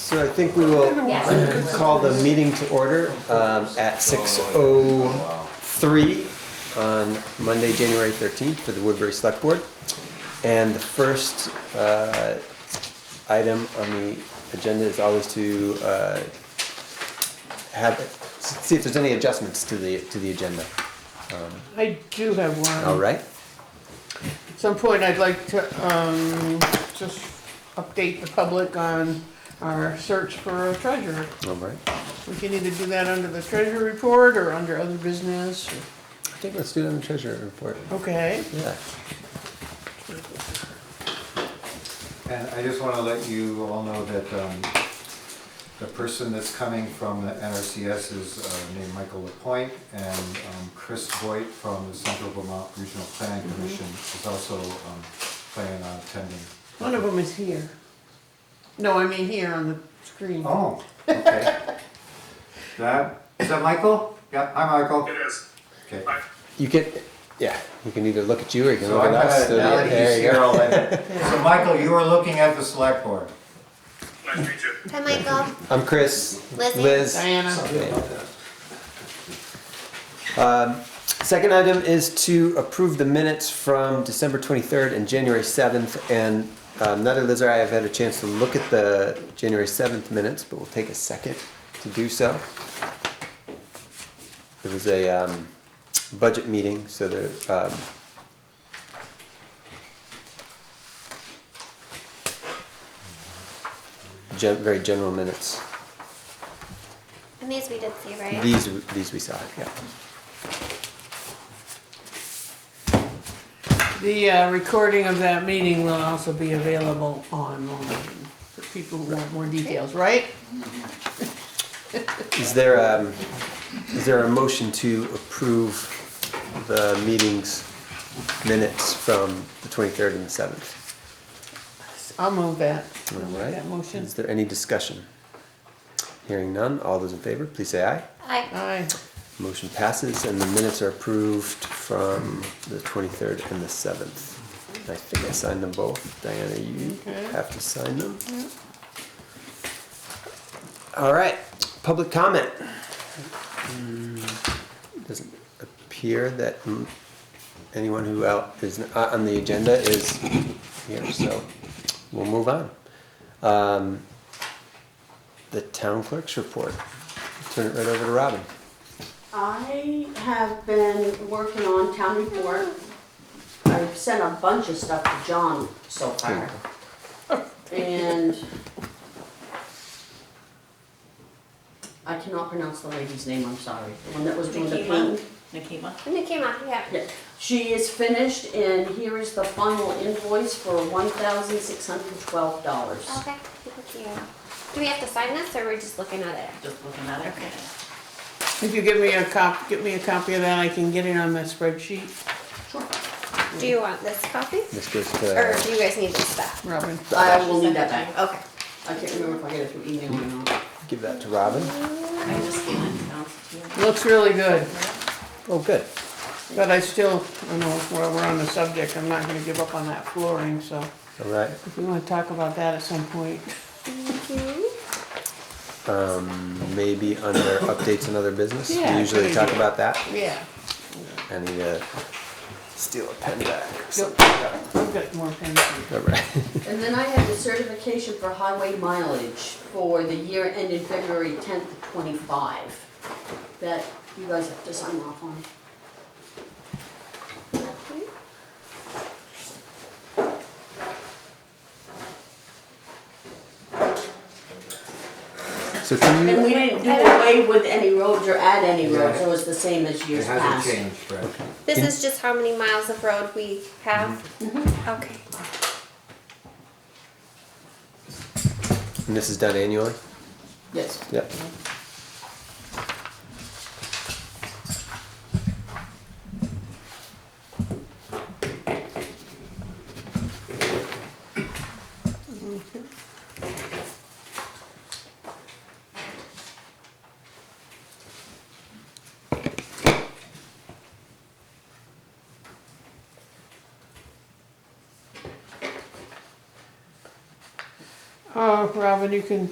So I think we will call the meeting to order at 6:03 on Monday, January 13th for the Woodbury Select Board. And the first item on the agenda is always to see if there's any adjustments to the agenda. I do have one. All right. At some point, I'd like to just update the public on our search for a treasurer. All right. We can either do that under the treasurer report or under other business. I think let's do it on the treasurer report. Okay. Yeah. And I just want to let you all know that the person that's coming from the NRCS is named Michael Lapointe, and Chris Voigt from the Central Vermont Regional Planning Commission is also planning on attending. One of them is here. No, I mean here on the screen. Oh, okay. Is that Michael? Yeah, hi Michael. It is. Okay. You can, you can either look at you or you can So look I'm at us. gonna, now that there he's you here, go. I'll let him. So Michael, you are looking at the select board. Nice to meet you. Hi, Michael. I'm Chris. Lizzie. Liz. Diana. Second item is to approve the minutes from December 23rd and January 7th. And neither Liz or I have had a chance to look at the January 7th minutes, but we'll take a second to do so. It was a budget meeting, so there, very general minutes. And these we did see, right? These we saw, yeah. The recording of that meeting will also be available online for people who want more details, right? Is there a motion to approve the meeting's minutes from the 23rd and the 7th? I'll move that. All I'll make right. that motion. Is there any discussion? Hearing none, all those in favor, please say aye. Aye. Aye. Motion passes and the minutes are approved from the 23rd and the 7th. I think I signed them both. Diana, you Okay. have to sign them. All right, public comment. Doesn't appear that anyone who is on the agenda is here, so we'll move on. The town clerk's report. Turn it right over to Robin. I have been working on town report. I've sent a bunch of stuff to John so far. And I cannot pronounce the lady's name, I'm sorry. The one that was doing the painting. And it came out, yeah. Yeah. She is finished and here is the final invoice for $1,612. Okay, thank you. Do we have to sign this or we're just looking at it? Just looking at it. Okay. If you give me a copy of that, I can get it on the spreadsheet. Do you want this copy? This goes Or to, do you guys need this back? Robin. I will need that back. Okay. I can't remember if I get it through email or not. give that to Robin. Looks really good. Oh, good. But I know, while we're on the subject, I'm not gonna give up on that flooring, so All right. if we wanna talk about that at some point. Thank you. Maybe under updates and other business. Yeah, We usually good talk idea. about that. Yeah. I need to steal a pen back. Yep. I've got more pens. All right. And then I have the certification for highway mileage for the year ended February 10th, 25. That you guys have to sign off on. So can And you, we didn't do away with any roads or add any roads, it was the same as It years hasn't past. changed, right? This is just how many miles of road we have? Okay. and this is done annually? Yes. Yep. Robin, you can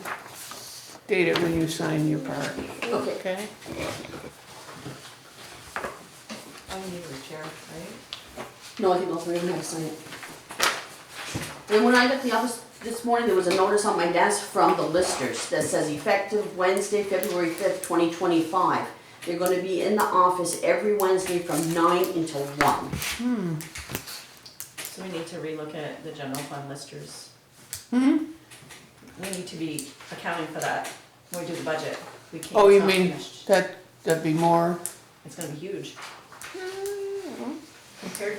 date it when you sign your part, Okay. okay? Oh, you need a chair, right? No, I think all three of them have to sign it. And when I got to the office this morning, there was a notice on my desk from the listers that says effective Wednesday, February 5th, 2025. They're gonna be in the office every Wednesday from 9 until 1. So we need to relook at the general fund listers. Hmm? We need to be accounting for that when we do the budget. We can't. Oh, you it's not mean finished. that'd be more? It's gonna be huge. Compared,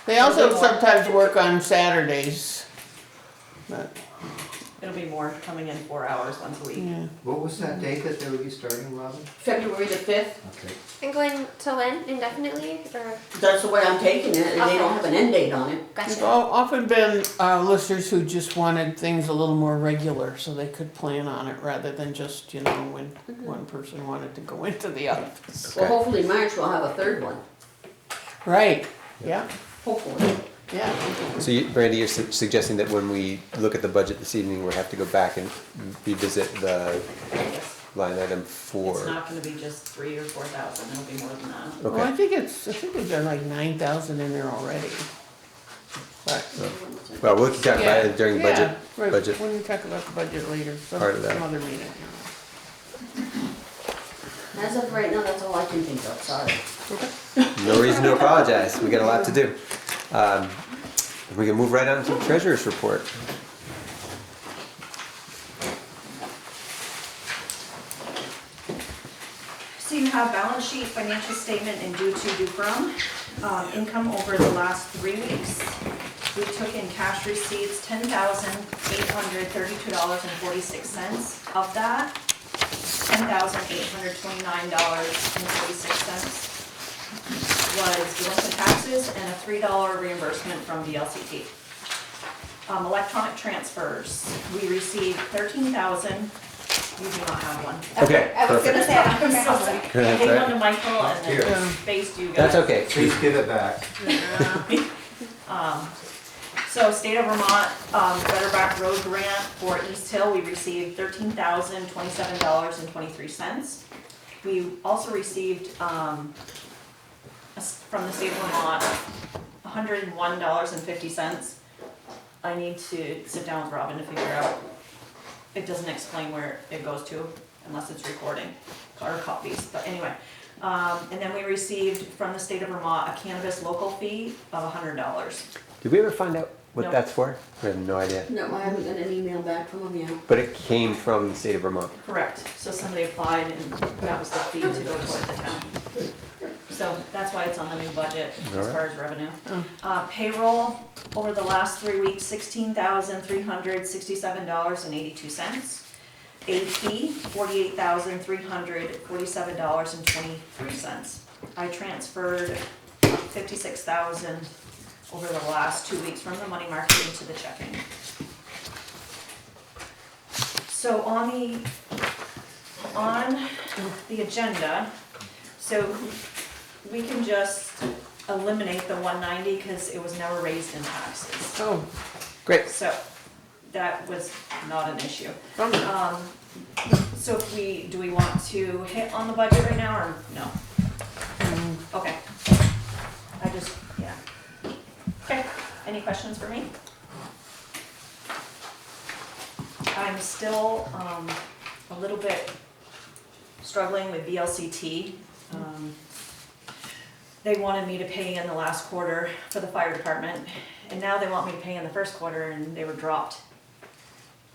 They also It'll be more. sometimes work on Saturdays. But, it'll be more coming in 4 hours once a week. yeah. What was that date that they would be starting, Robin? February the 5th, Okay. And going to when indefinitely or that's the way I'm taking it, and they don't have an end date on it. There's gotcha? often been listers who just wanted things a little more regular so they could plan on it rather than just, you know, when one person wanted to go into the office. Well, hopefully March we'll have a third one, Right, yeah, hopefully. yeah. So you, Brandy, you're suggesting that when we look at the budget this evening, we'll have to go back and revisit the Yes. line item It's for, not gonna be just 3 or 4,000, it'll be more than that. Well, I okay. think we've got like 9,000 in there already. But, Well, we can talk about yeah, it during yeah, budget, right, budget. when we talk about the budget later, Part of that. some other meeting. As of right now, that's all I can think of, sorry. No reason to apologize, we got a lot to do. We can move right on to the treasurer's report. So you have balance sheet, financial statement, and due to, due from. Income over the last 3 weeks. We took in cash receipts, $10,832.46. Of that, $10,829.46 was delinquent taxes and a $3 reimbursement from VLCT. Electronic transfers, we received 13,000. You do not have one. Okay, I was gonna perfect. say, I'm so sorry. I That's gave right. one to Michael and Here. then spaced you guys. That's okay. Please give it back. So State of Vermont, Betterback Road Grant for East Hill, we received $13,027.23. We also received, from the State of Vermont, $101.50. I need to sit down with Robin to figure out, it doesn't explain where it goes to unless it's recording or copies, but anyway. And then we received from the State of Vermont a cannabis local fee of $100. Did we ever find out what No. that's for? We have no idea. No, I haven't got an email back from them yet. But it came from the state of Vermont. Correct, so somebody applied and that was the fee to go toward the town. So that's why it's on the new budget as Alright. far as revenue. Payroll over the last 3 weeks, $16,367.82. AP, $48,347.23. I transferred 56,000 over the last 2 weeks from the money market into the checking. So on the agenda, so we can just eliminate the 190 because it was never raised in taxes. Oh, Great. So that was not an issue. bummer. So if do we want to hit on the budget right now or no? Okay. Yeah. Okay, any questions for me? I'm still, a little bit struggling with VLCT. They wanted me to pay in the last quarter for the fire department, and now they want me to pay in the first quarter, and they were dropped.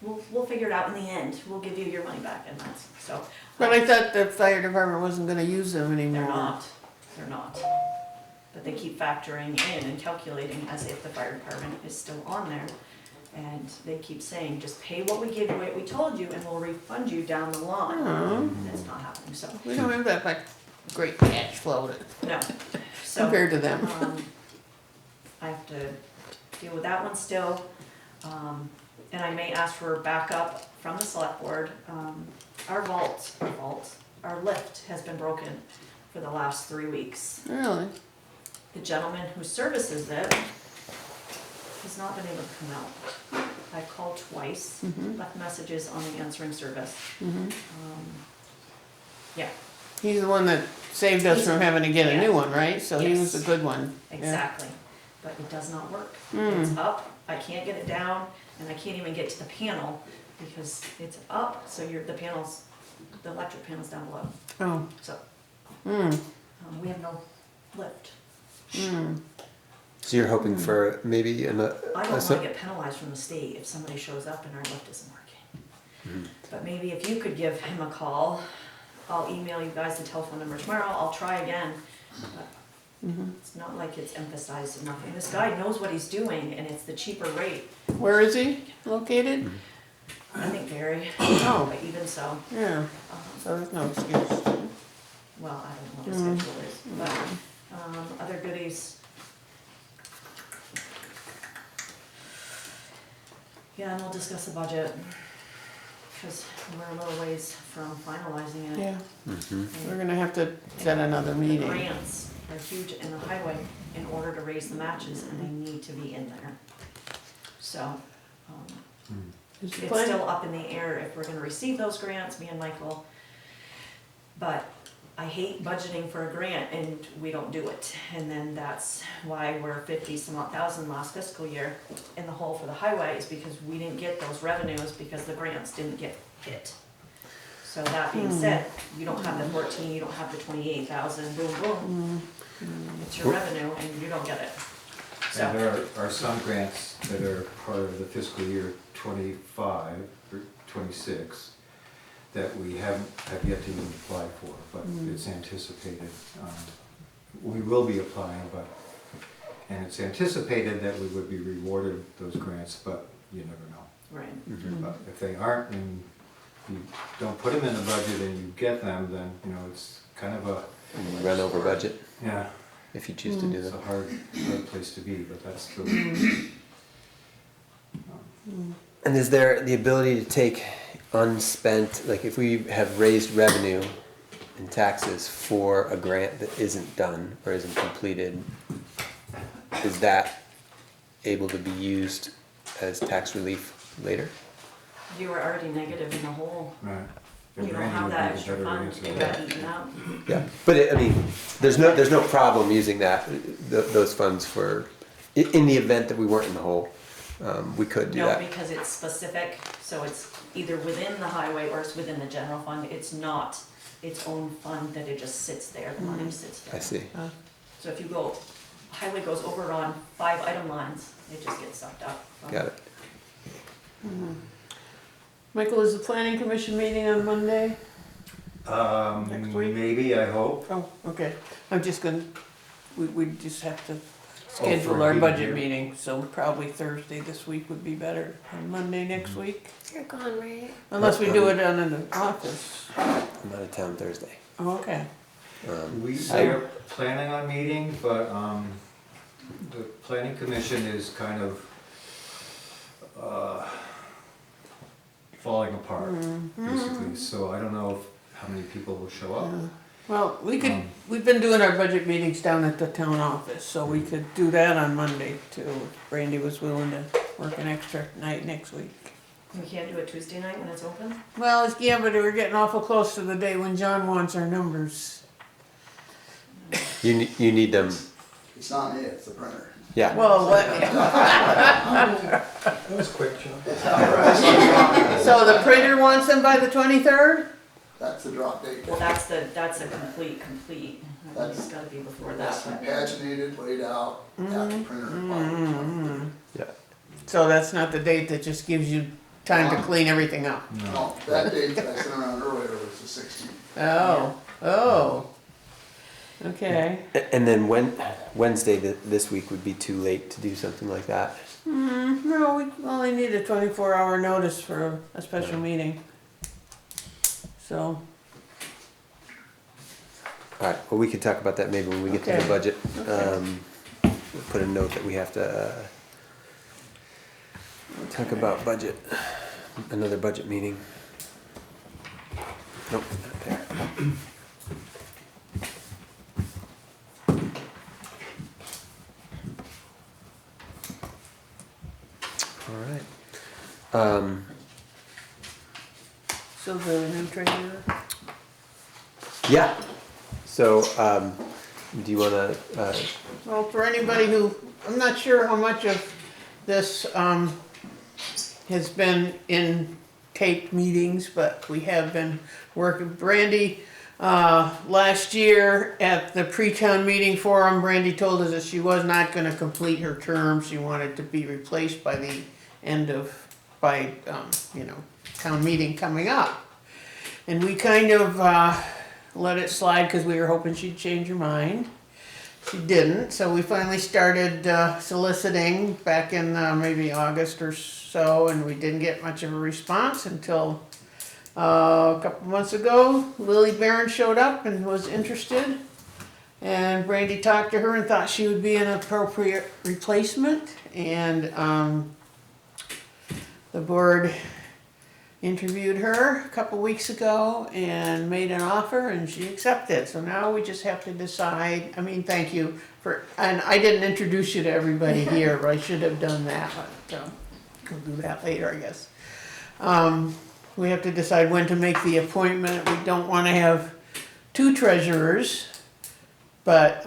We'll figure it out in the end. We'll give you your money back, and that's, so. But I thought the fire department wasn't gonna use them anymore. They're not. But they keep factoring in and calculating as if the fire department is still on there. And they keep saying, just pay what we give you, what we told you, and we'll refund you down the line. Oh. And it's not happening, so, We don't have that like great cash flow no. So, compared to them. I have to deal with that one still. And I may ask for backup from the select board. Our lift has been broken for the last 3 weeks. Really? The gentleman who services it has not been able to come out. I called twice, Mhm. left messages on the answering service. Mhm. Yeah, He's the one that saved us from having to get a new one, right? So he was a Yes. good one. Yeah. exactly, but it does not work. Mm. It's up, I can't get it down, and I can't even get to the panel because it's up, so the panels, the electric panel's down below, Oh. so, Mm. we have no lift. Mm. So you're hoping for maybe I don't wanna get penalized from the state if somebody shows up and our lift isn't working. But maybe if you could give him a call, I'll email you guys the telephone number tomorrow, I'll try again. But it's not like it's emphasized enough, and this guy knows what he's doing, and it's the cheaper rate. Where is he located? I think Barry, Oh, but even so, yeah. So there's no excuse. well, I don't know what his schedule is, but, other goodies. Yeah, and we'll discuss the budget, cause we're a little ways from finalizing it. Yeah, Mhm. we're gonna have to set another The meeting. grants are huge in the highway in order to raise the matches, and they need to be in there. So, Is the it's plan- still up in the air if we're gonna receive those grants, me and Michael. But I hate budgeting for a grant and we don't do it. And then that's why we're 50 some odd thousand last fiscal year in the hole for the highway, is because we didn't get those revenues because the grants didn't get hit. So that being said, you don't have the 14, you don't have the 28,000, boom, boom. It's your revenue and you don't get it. And So, there are some grants that are part of the fiscal year 25 or 26 that we have yet to even apply for, but it's anticipated. We will be applying, and it's anticipated that we would be rewarded those grants, but you never know. right. But if they aren't, and you don't put them in the budget and you get them, then, it's kind of And run over budget yeah, if you choose to do it's that. a hard place to be, but that's true. And is there the ability to take unspent, like if we have raised revenue in taxes for a grant that isn't done or isn't completed, is that able to be used as tax relief later? You were already negative in the hole. Right. You don't Randy have would that be the extra better fund, answer it to got that. eaten out. Yeah, but I mean, there's no problem using those funds for, in the event that we weren't in the hole, we could do No, that. because it's specific, so it's either within the highway or it's within the general fund. It's not its own fund that it just sits there, the money sits there. I see. So if you go, highway goes over on 5 item lines, it just gets sucked up. Got it. Michael, is the planning commission meeting on Monday? Next week? Maybe, I hope. Oh, okay. I'm just gonna, we just have to for schedule our meeting budget here? meeting, so probably Thursday this week would be better, and Monday next week. You're gone, right? Unless we do it down in the office. I'm out of town Thursday. Oh, okay. We I- are planning on meeting, but the planning commission is kind of falling apart, basically. So I don't know how many people will show up. Well, we've been doing our budget meetings down at the town office, so we could do that on Monday too. If Brandy was willing to work an extra night next week. We can't do it Tuesday night when it's open? Well, yeah, but we're getting awful close to the day when John wants our numbers. You need them, It's not me, it's the printer. yeah. Well, what? That was quick, John. So the printer wants them by the 23rd? That's the drop date. Well, that's a complete. It's gotta be before That's that, been but paginated, laid out, at the printer. requirement. Yeah. So that's not the date that just gives you time to clean everything up? No, that date that I sent around earlier was the 16th. Oh. Okay. And then Wednesday this week would be too late to do something like that. No, we only need a 24-hour notice for a special meeting. So, All right, well, we could talk about that maybe when we get to the Okay. budget. Okay. We'll put a note that we have to talk about budget, another budget meeting. Nope, not there. All right. So the new treasurer? Yeah. So, do you wanna, Well, for anybody who, I'm not sure how much of this, has been in taped meetings, but we have been working, Brandy, last year at the pre-town meeting forum, Brandy told us that she was not gonna complete her term, she wanted to be replaced by the end of, town meeting coming up. And we kind of, let it slide, cause we were hoping she'd change her mind. She didn't, so we finally started soliciting back in maybe August or so, and we didn't get much of a response until a couple months ago. Lily Barron showed up and was interested, and Brandy talked to her and thought she would be an appropriate replacement, and the board interviewed her a couple weeks ago and made an offer, and she accepted. So now we just have to decide. I mean, thank you for, and I didn't introduce you to everybody here, but I should have done that, but we'll do that later, I guess. We have to decide when to make the appointment. We don't want to have two treasurers, but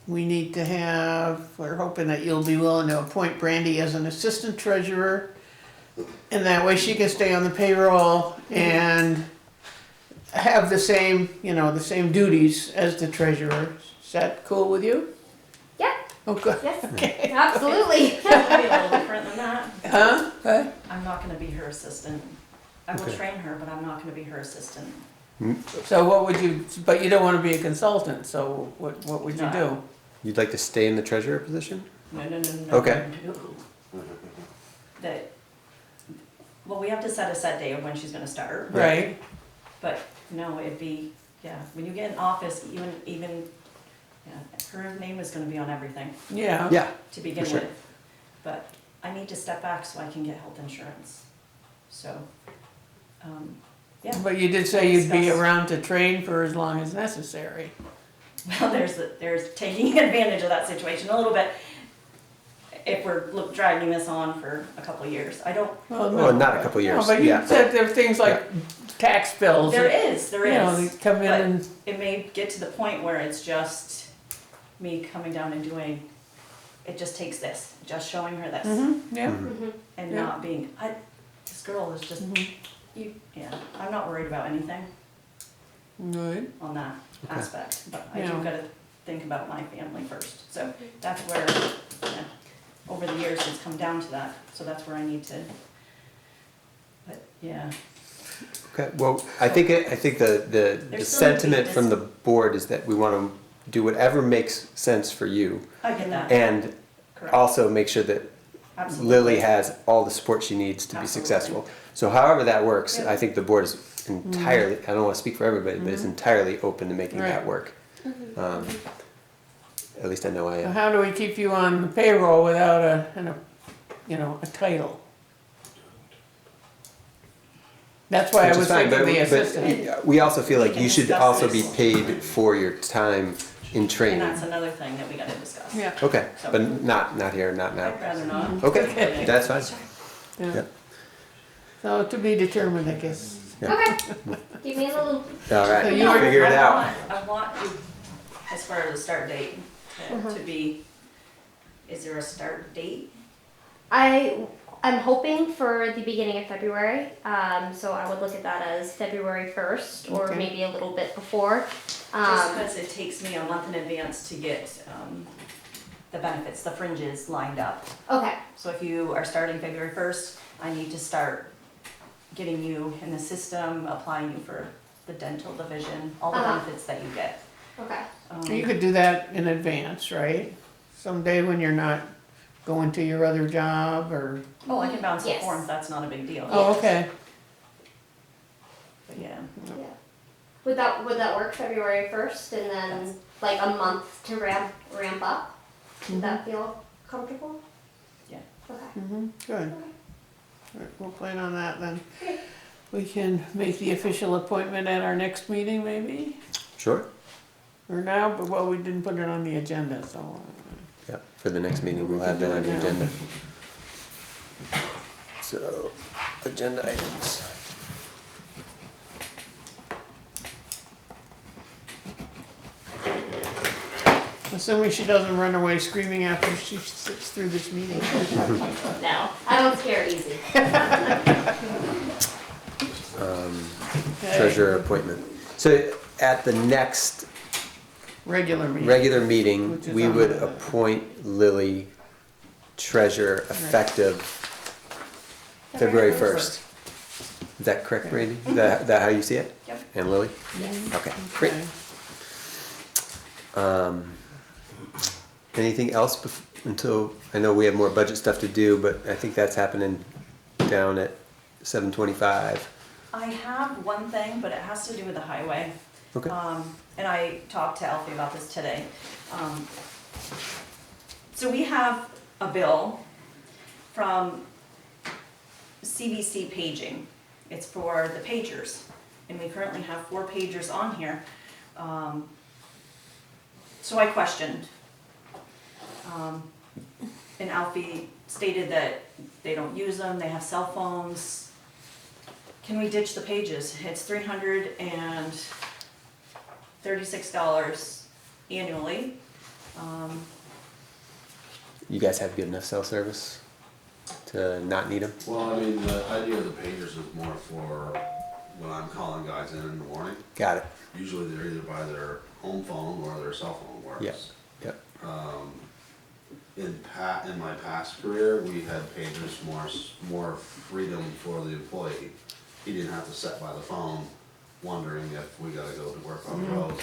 we need to have, we're hoping that you'll be willing to appoint Brandy as an assistant treasurer, and that way she can stay on the payroll and have the same, the same duties as the treasurer. Is that cool with you? Yeah, Oh, good. yes, Okay. absolutely. It's gonna be a little different than that. Huh? Okay. I'm not gonna be her assistant. I will Okay. train her, but I'm not gonna be her assistant. So what would you, but you don't want to be a consultant, so what would you No. do? you'd like to stay in the treasurer position? No. Okay. No. Well, we have to set a set date of when she's gonna start, Right? but no, it'd be, when you get in office, her name is gonna be on everything Yeah. Yeah. to begin For sure. with. But I need to step back so I can get health insurance, so, yeah. But you did say you'd be Discuss. around to train for as long as necessary. Well, there's taking advantage of that situation a little bit. If we're dragging this on for a couple of years, I don't. Well, not a couple No, years. but you Yeah. said there are things like tax bills. There that, is, You know, they come in But and, it may get to the point where it's just me coming down and doing, it just takes this, just showing her this, yeah. Mhm. and Yeah. not being, this girl is just, I'm not worried about anything Good. on that Okay. aspect, but I Yeah. do gotta think about my family first, so that's where, over the years, it's come down to that, so that's where I need to, but, yeah. Okay, well, I think the There's still sentiment weakness. from the board is that we wanna do whatever makes sense for you. I get that, And correct, also make sure that absolutely. Lily has all the support she needs to be Absolutely. successful. So however that works, Yeah. I think the board is entirely, I don't wanna speak for everybody, but it's entirely open to making that Right. work. At least I know I So am. how do we keep you on the payroll without a title? That's why I Which is was fine, thinking but- the but assistant. We also feel like We can you should discuss also be this. paid for your time in And training. that's another thing that we gotta discuss. Yeah. Okay, So- but not here, not now. I'd rather not. Okay, that's fine. Yeah. Yeah. So to be determined, I guess. Yeah. Okay, keep me in the loop. All So right, you No, figure it out. I want you, as far as the start date, to be, is there a start date? I'm hoping for the beginning of February, so I would look at that as February 1st, or Okay. maybe a little bit before. Just because it takes me a month in advance to get the benefits, the fringes lined up. Okay, So if you are starting February 1st, I need to start getting you in the system, applying you for the dental division, all the Uh-huh. benefits that you get. okay. You could do that in advance, right? Someday when you're not going to your other job or, Oh, I can bounce the Yes. forms, that's not a big deal. oh, okay. But yeah, Yeah. Would that work, February 1st, and then like a month to ramp up? Would that feel comfortable? Yeah. Okay. Good. All right, we'll plan on that then. We can make the official appointment at our next meeting maybe, Sure, or now, but well, we didn't put it on the agenda, so. yeah, for the next meeting, we'll have that on the agenda. So, agenda items. Assuming she doesn't run away screaming after she sits through this meeting. No, I don't scare easy. Treasurer appointment. So at the next Regular meeting. regular meeting, Which is we on would the- appoint Lily treasurer effective February 1st. Is that correct, Brandy? Is that how you see it? Yep. And Lily? Okay, great. Okay. Anything else until, I know we have more budget stuff to do, but I think that's happening down at 7:25. I have one thing, but it has to do with the highway. Okay. And I talked to Alfie about this today. So we have a bill from CVC Paging. It's for the pagers, and we currently have 4 pagers on here. So I questioned. And Alfie stated that they don't use them, they have cell phones. Can we ditch the pages? It's $336 annually. You guys have good enough cell service to not need them? Well, I mean, the idea of the pagers is more for when I'm calling guys in the morning. Got it. Usually they're either by their home phone or their cell phone works. Yep. Yep. In my past career, we had pagers more freedom for the employee. He didn't have to sit by the phone wondering if we gotta go to work on the roads.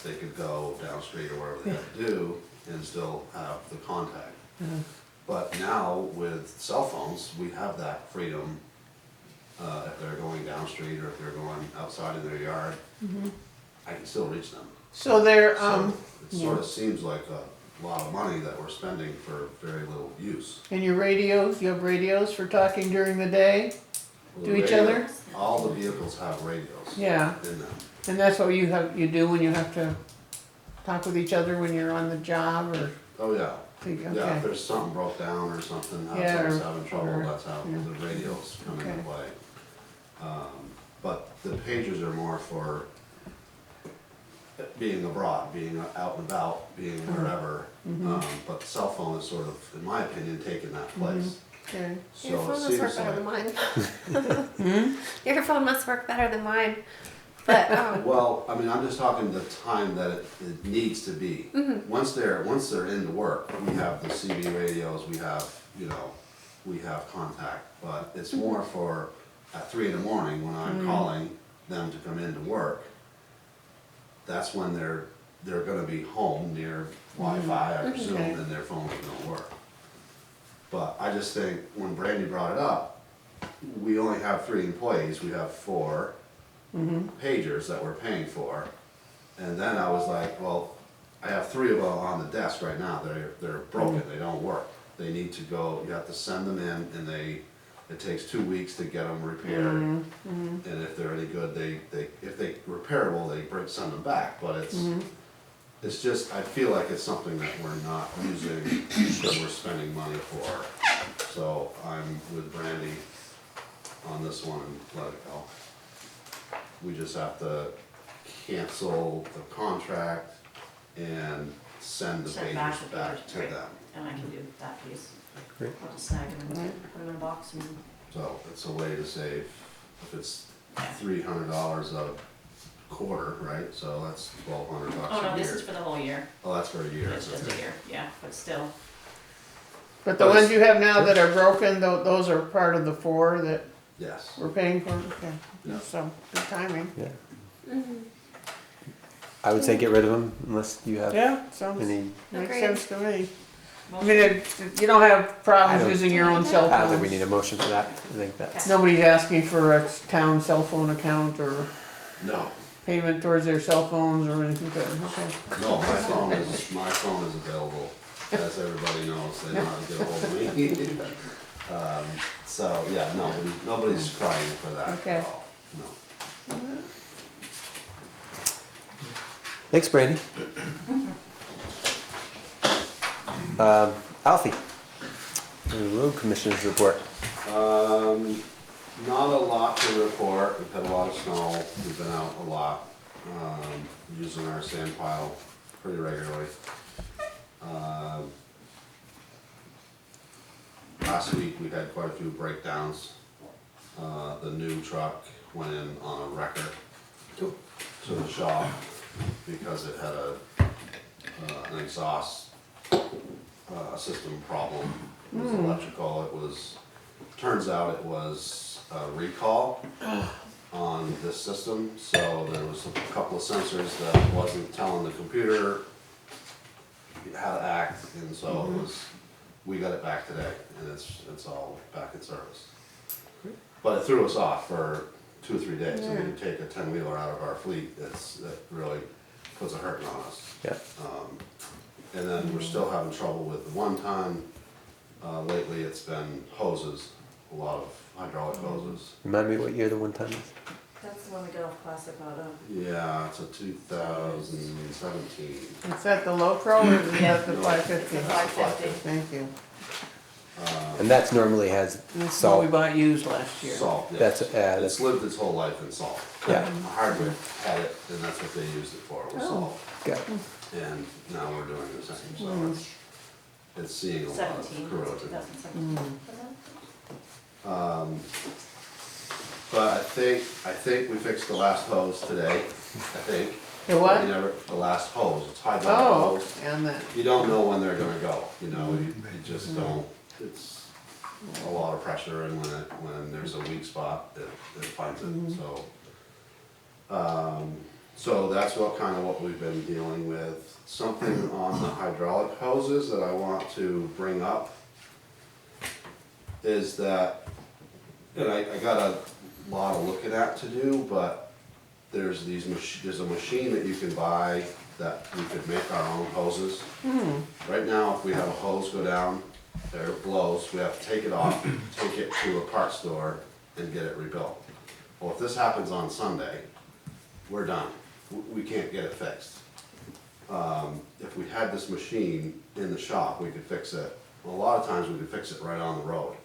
They could go down street or whatever they had to do and still have the contact. But now with cell phones, we have that freedom. If they're going down street or if they're going outside in their yard, I can still reach them. So they're, So it sort of seems like a lot of money that we're spending for very little use. and your radios, you have radios for talking during the day? Well, To the each radio- other? All the vehicles have radios Yeah, in them. and that's what you do when you have to talk with each other when you're on the job or, Oh, yeah. okay. Yeah, if there's something broke down or something, Yeah, outside's or- having trouble, or- that's how yeah. the radios come into Okay. play. But the pagers are more for being abroad, being out and about, being wherever. But the cell phone is sort of, in my opinion, taking that place. Okay. So Your it phone must seems work better than like, mine. Your phone must work better than mine. But well, I mean, I'm just talking the time that it needs to be. Once they're into work, we have the CB radios, we have contact, but it's more for at 3 in the morning when I'm calling them to come into work. That's when they're gonna be home near Wi-Fi, I presume, Okay. and their phones don't work. But I just think when Brandy brought it up, we only have 3 employees, we have 4 pagers that we're paying for. And then I was like, well, I have 3 of them on the desk right now, they're broken, they don't work. They need to go, you have to send them in and it takes 2 weeks to get them repaired. And if they're any good, if they repairable, send them back, but it's just, I feel like it's something that we're not using, that we're spending money for. So I'm with Brandy on this one and let it go. We just have to cancel the contract and send the Send back pages the back papers, to right. them. And I can do that piece. Great. I'll just snag them and put them in a box and, So it's a way to save, if it's $300 a quarter, right? So that's $1,200 a year. oh no, this is for the whole year. Oh, that's for a year. It's just a year, yeah, but still. But the But ones it's- you have now that are broken, those are part of the 4 that Yes. we're paying for? Okay, Yeah. so, good timing. Yeah. I would say get rid of them unless you have Yeah, sounds, any. makes Agreed. sense to me. I mean, you don't have I problems don't- using your own cell I don't think we phone. need a motion for that. I think that's. Nobody's asking for a town cell phone account or No, payment towards their cell phones or anything, okay. no, my phone is available, as everybody knows, they know how to get a hold of me. So, yeah, nobody's crying for that Okay. at all, no. Thanks, Brandy. Alfie, the road commissioners report. Not a lot to report. We've had a lot of snow. We've been out a lot, using our sand pile pretty regularly. Last week we had quite a few breakdowns. The new truck went in on a wrecker to the shop because it had an exhaust system problem. It was electrical. Turns out it was a recall on this system, so there was a couple of sensors that wasn't telling the computer how to act, and so we got it back today, and it's all back in service. But it threw us off for 2 or 3 days. I mean, you take a 10-wheeler out of our fleet, that really puts a hurting on us. Yeah. And then we're still having trouble with the 1-ton. Lately, it's been hoses, a lot of hydraulic hoses. Remind me what year the 1 ton is? That's the one we got off Classic Auto. Yeah, it's a 2017. Is that the low pro or is that the 550? It's a 550. Thank you. And that's normally has That's what we salt. bought used last year. Salt, yeah. That's, It's that's, lived its whole life in salt. Yeah. Hardwick had it, and that's what they used it for, was salt. got it. And now we're doing the same, so it's seeing a lot of 17, corrosion. 2017. But I think we fixed the last hose today, I think. The what? The last hose, it's hydraulic Oh, hose. and then, You don't know when they're gonna go, you just don't, it's a lot of pressure, and when there's a weak spot, it finds it, so. So that's what we've been dealing with. Something on the hydraulic hoses that I want to bring up is that, and I got a lot of looking at to do, but there's a machine that you can buy that we could make our own hoses. Right now, if we have a hose go down, there it blows, we have to take it off, take it to a parts store and get it rebuilt. Well, if this happens on Sunday, we're done. We can't get it fixed. If we had this machine in the shop, we could fix it. A lot of times we could fix it right on the road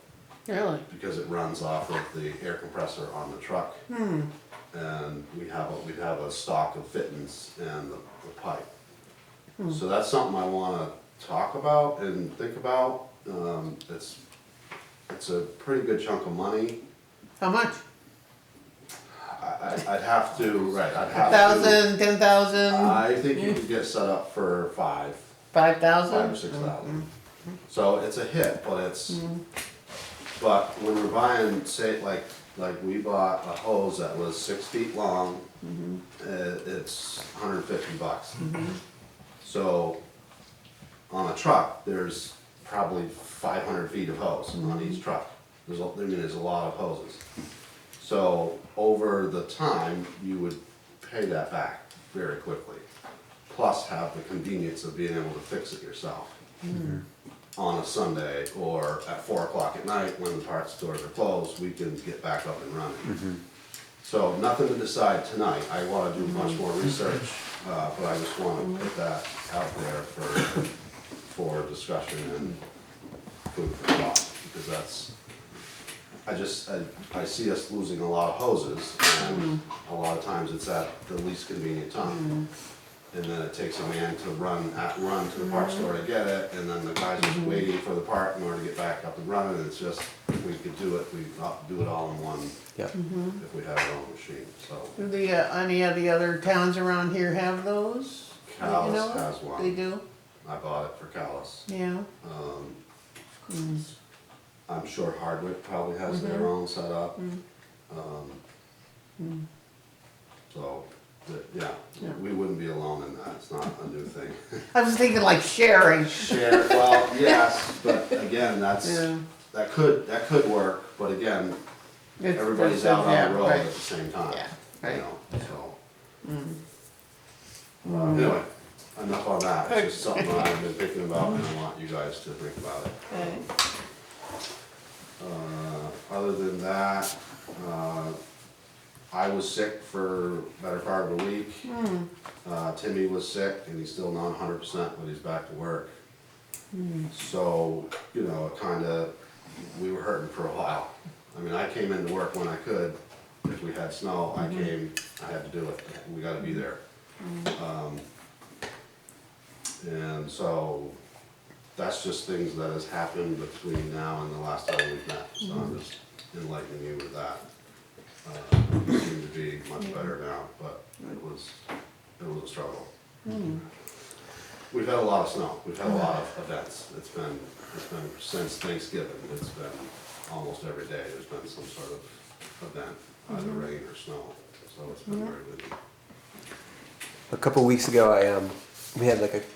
really? because it runs off of the air compressor on the truck. And we'd have a stock of fittings and the pipe. So that's something I wanna talk about and think about. It's a pretty good chunk of money. How much? I'd have to. 1,000, 10,000, I think you could get set up for 5 5,000? 5 or 6,000. So it's a hit, but but when we're buying, say, like we bought a hose that was 6 feet long, it's $150. So on a truck, there's probably 500 feet of hose on each truck. There's a lot of hoses. So over the time, you would pay that back very quickly. Plus have the convenience of being able to fix it yourself on a Sunday or at 4 o'clock at night when the parts stores are closed, we can get back up and running. So nothing to decide tonight. I want to do much more research, but I just want to put that out there for discussion and food for thought, because that's, I see us losing a lot of hoses, and a lot of times it's at the least convenient time. And then it takes a man to run to the parts store to get it, and then the guy's just waiting for the part in order to get back up and running. It's just, if we could do it, we'd do it all in one, Yeah. if we had our own machine, so. Do any of the other towns around here have those? that you Callis know? has one. They do? I bought it for Callis. Yeah. I'm sure Hardwick probably has their own set up. So, yeah, we wouldn't be alone in that, it's not a new thing. I was thinking like sharing. Share, well, yes, but again, Yeah. that could work, but again, It's- everybody's it's- out on yeah, the road right. at the same time. Yeah, You right. know, so. Anyway, enough on that, it's just something that I've been thinking about and I want you guys to think about it. Okay. Other than that, I was sick for better part of a week. Timmy was sick and he's still not 100%, but he's back to work. So, it kinda we were hurting for a while. I mean, I came into work when I could. If we had snow, I had to do it. We gotta be there. And so, that's just things that has happened between now and the last time we've met. So I'm just enlightening you with that. It seems to be much better now, but it was a struggle. We've had a lot of snow, we've had a lot of events. It's been since Thanksgiving, it's been almost every day, there's been some sort of event, either rain or snow, so it's been very busy. A couple weeks ago, we had like it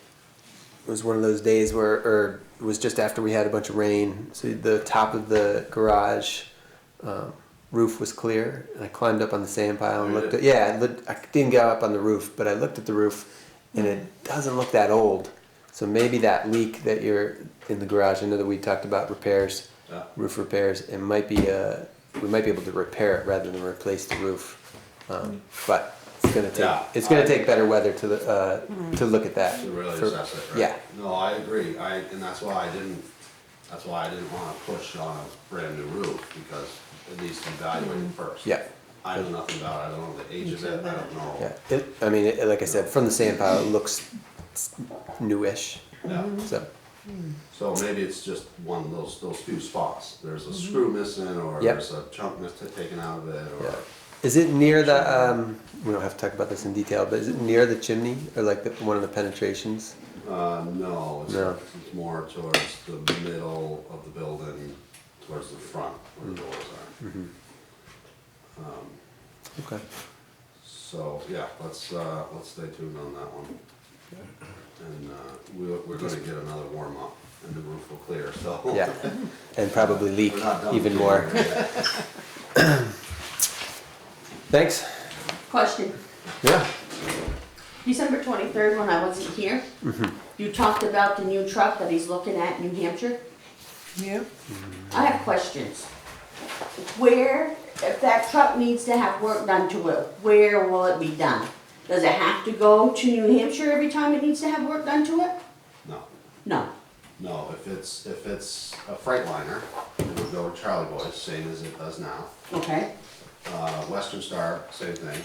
was one of those days where, or it was just after we had a bunch of rain, so the top of the garage roof was clear, and I climbed up on the sand pile and looked at, I didn't get up on the roof, but I looked at the roof, and it doesn't look that old. So maybe that leak that you're in the garage, I know that we talked about repairs, Yeah. roof repairs, it might be, we might be able to repair it rather than replace the roof. But it's gonna take better weather to look at that. To really For- assess it, right? Yeah, No, I agree, and that's why I didn't wanna push on a brand new roof, because it needs to be evaluated first. yeah. I know nothing about it, I don't know the age of it, I don't know. Yeah, like I said, from the sand pile, it looks newish, Yeah. so. So maybe it's just one of those few spots, there's a screw missing, or Yep. there's a chunk taken out of it, Yeah. or, Is it near the, we don't have to talk about this in detail, but is it near the chimney, or like one of the penetrations? no, No. it's more towards the middle of the building, towards the front where the doors are. Okay. So, yeah, let's stay tuned on that one. And, we're gonna get another warm up, and the roof will clear, so. Yeah, and probably leak We're not done even with more. it. Thanks. Question. Yeah. December 23rd, when I wasn't here, you talked about the new truck that he's looking at in New Hampshire. Yeah. I have questions. Where, if that truck needs to have work done to it, where will it be done? Does it have to go to New Hampshire every time it needs to have work done to it? No, No. no, if it's a Freightliner, it would go to Charlie Boys, same as it does now. Okay. Western Star, same thing.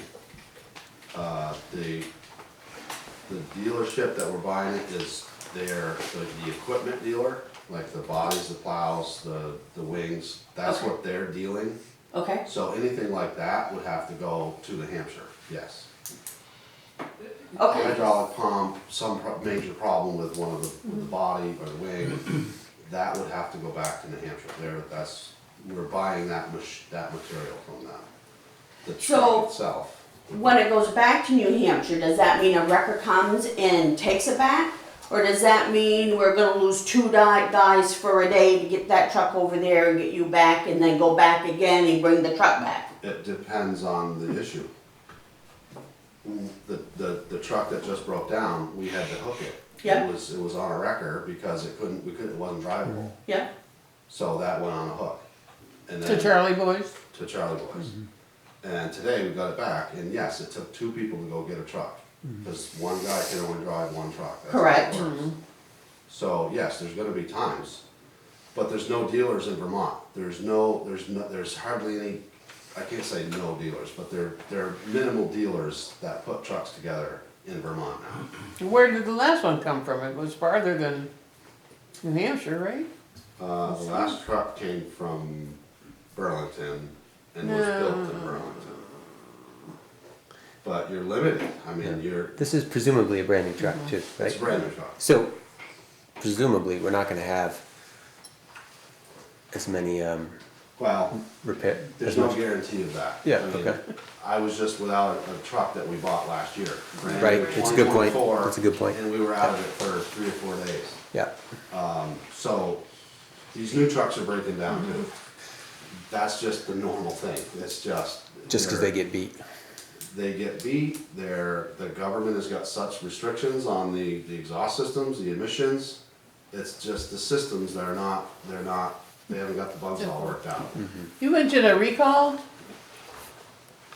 The dealership that we're buying it is the equipment dealer, like the bodies, the plows, the wings, that's Okay. what they're dealing. Okay. So anything like that would have to go to New Hampshire, yes. Okay. Hydraulic pump, some major problem with one of with the body or the wing, that would have to go back to New Hampshire. We're buying that material from them. The So- truck itself. When it goes back to New Hampshire, does that mean a wrecker comes and takes it back? Or does that mean we're gonna lose two guys for a day to get that truck over there and get you back and then go back again and bring the truck back? It depends on the issue. The truck that just broke down, we had to hook it. Yep. It was on a wrecker because it wasn't drivable. Yeah? So that went on a hook. And To then Charlie Boys? to Charlie Boys. And today we got it back, and yes, it took two people to go get a truck, because one guy can only drive one truck. That's how it Correct. works. So, yes, there's gonna be times, but there's no dealers in Vermont. There's hardly any, I can't say no dealers, but there are minimal dealers that put trucks together in Vermont now. Where did the last one come from? It was farther than New Hampshire, right? The last truck came from Burlington and was built in Burlington. But you're limited, I mean, This is presumably a brand new truck too, it's a right? brand new truck. So presumably, we're not gonna have as many Well, repair. there's as no much- guarantee of that. Yeah, I mean, okay. I was just without a truck that we bought last year. brand Right, new it's a good point. 2024, It's a good point. And we were out of it for 3 or 4 days. Yeah, So these new trucks are breaking down too. That's just the normal thing. It's just. just because they get beat. They get beat, the government has got such restrictions on the exhaust systems, the emissions. It's just the systems that they haven't got the bugs all worked out. You mentioned a recall?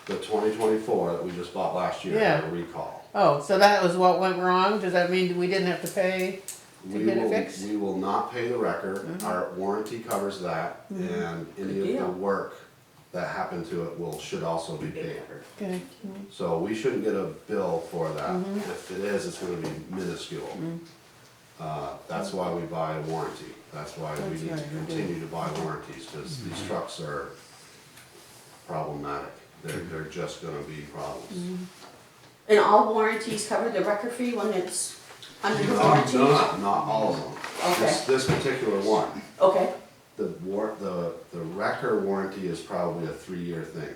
The 2024 that we just bought last year, Yeah. had a recall. Oh, so that was what went wrong? Does that mean we didn't have to pay We get it will, fixed? we will not pay the wrecker, our warranty covers that, and any of the deal. work that happened to it should also be paid. Okay. So we shouldn't get a bill for that. If it is, it's gonna be minuscule. That's why we buy a warranty. That's why we That's need to right, we do. continue to buy warranties, because these trucks are problematic. They're just gonna be problems. And all warranties cover the wrecker fee when it's under the warranty? Not all of them. Okay. This particular one, Okay, the wrecker warranty is probably a 3-year thing,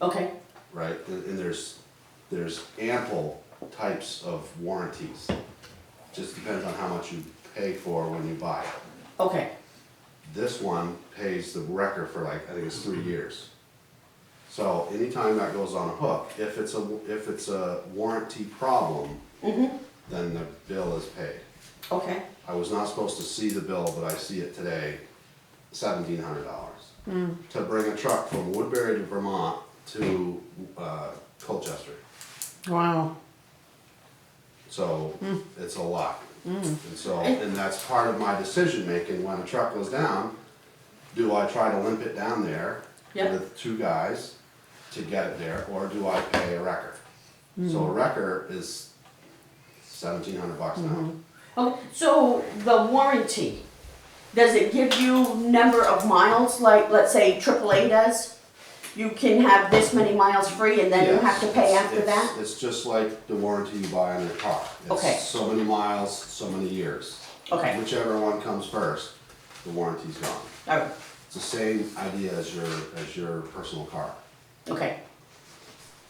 okay, right? And there's ample types of warranties. Just depends on how much you pay for when you buy it. okay, This one pays the wrecker for like, I think it's 3 years. So anytime that goes on a hook, if it's a warranty problem, then the bill is paid. okay, I was not supposed to see the bill, but I see it today, $1,700. To bring a truck from Woodbury to Vermont to Colchester. Wow. So it's a lot. And so, and that's part of my decision making when a truck goes down. Do I try to limp it down there Yep. with 2 guys to get it there, or do I pay a wrecker? So a wrecker is $1,700 now. okay. So the warranty, does it give you number of miles, like, let's say AAA does? You can have this many miles free and then you have to pay after that? It's just like the warranty you buy on your car. Okay. It's so many miles, so many years. Okay, Whichever one comes first, the warranty's gone. alright, It's the same idea as your personal car. okay.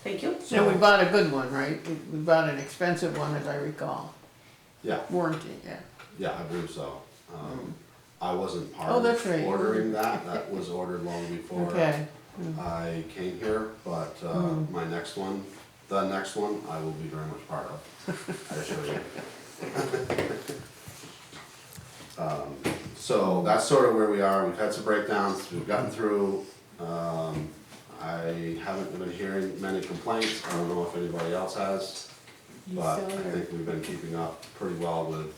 Thank you. And we bought a good one, right? We bought an expensive one, as I recall. Yeah, Warranty, yeah. yeah, I believe so. I wasn't part Oh, of that's right. ordering that. That was ordered long before Okay. I came here, but my next one, the next one, I will be very much part of. I assure you. So that's sort of where we are. We've had some breakdowns. We've gotten through. I haven't been hearing many complaints. I don't know if anybody else has. But I think we've been keeping up pretty well with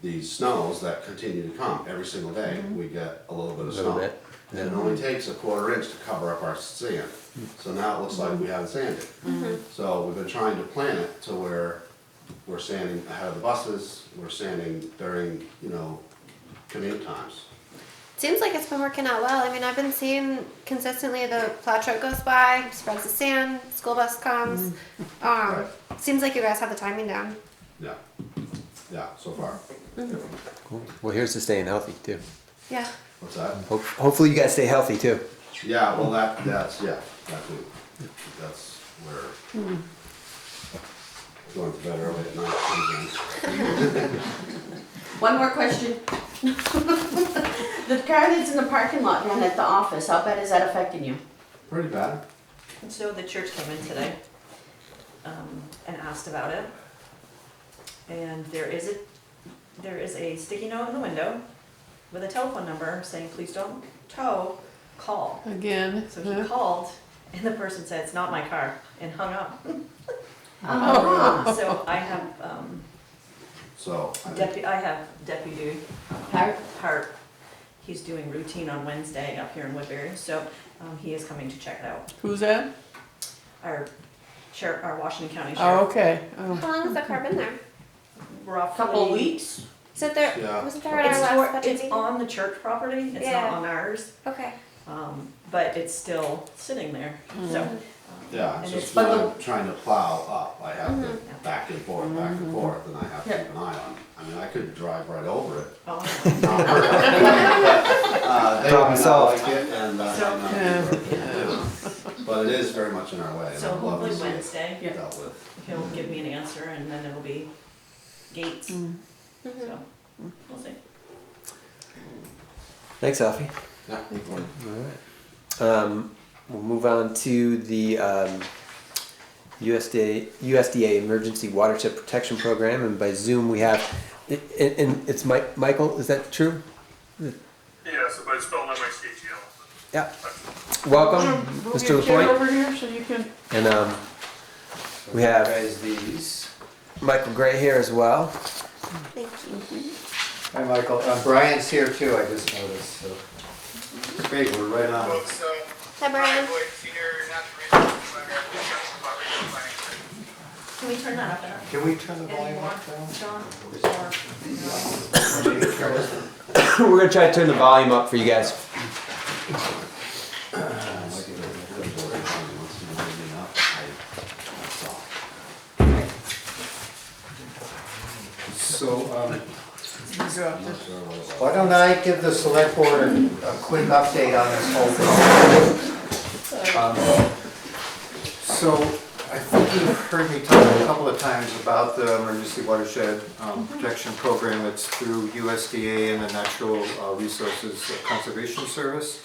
these snows that continue to come. Every single day, we get a little bit of Little snow. bit, And it only takes a 1/4 inch to cover up our sand. So now it looks like we haven't sanded. So we've been trying to plan it to where we're sanding ahead of the buses, we're sanding during, commute times. Seems like it's been working out well. I mean, I've been seeing consistently the plow truck goes by, spreads the sand, school bus comes. Right. Seems like you guys have the timing down. Yeah, yeah, so far. Cool. Well, here's to staying healthy too. Yeah. What's that? Hopefully you guys stay healthy too. Yeah, well, that's where going to bed early at night sometimes. One more question. The car that's in the parking lot down at the office, how bad is that affecting you? Pretty bad. So the church came in today, and asked about it. And there is a sticky note in the window with a telephone number saying, please don't tow, call. Again. So he called, and the person said, it's not my car, and hung up. Ah, So I have, So, I think Deputy Hart, he's doing routine on Wednesday up here in Woodbury, so he is coming to check it out. Who's that? Our Washington County Oh, Sheriff. okay. How Oh. long has the car been there? Roughly. couple of weeks? Is it there? Yeah. Was it there at our last budget It's meeting? on the church property, it's Yeah. not on ours, Okay. but it's still sitting there, so. yeah, it's And just it's- when I'm trying to plow up, I have to back and forth, and I have to Yeah. keep an eye on. I mean, I could drive right over it. Oh, Not hurt it. They Problem might not solved. like it, and that So- might not be Yeah. what they do. But it is very much in our way, and So I'd love hopefully to see it Wednesday, Yeah. dealt with. he'll give me an answer, and then it'll be gates, so, we'll see. Thanks, Alfie. Yeah. All right. We'll move on to the USDA Emergency Watershed Protection Program, and by Zoom we have, and it's Michael. Is that true? Yeah, so but it's spelled M-I-C-H-E-L. Yeah. Welcome, Move Mr. your chair Lapointe. over here so you can. And we have Guys, these. Michael Gray here as well. Thank you. Hi, Michael. Brian's here too, I just noticed, so. Great, we're right on. Folks, Hi, Brian. Boyd, senior natural resources planner, about regional planning. Can we turn that up enough? Can we turn the volume Anymore, up down? John? Or, We're gonna try to turn the volume up for you guys. So, You drop this. why don't I give the select board a quick update on this whole thing? So, I think you've heard me talk a couple of times about the Emergency Watershed Protection Program. It's through USDA and the Natural Resources Conservation Service.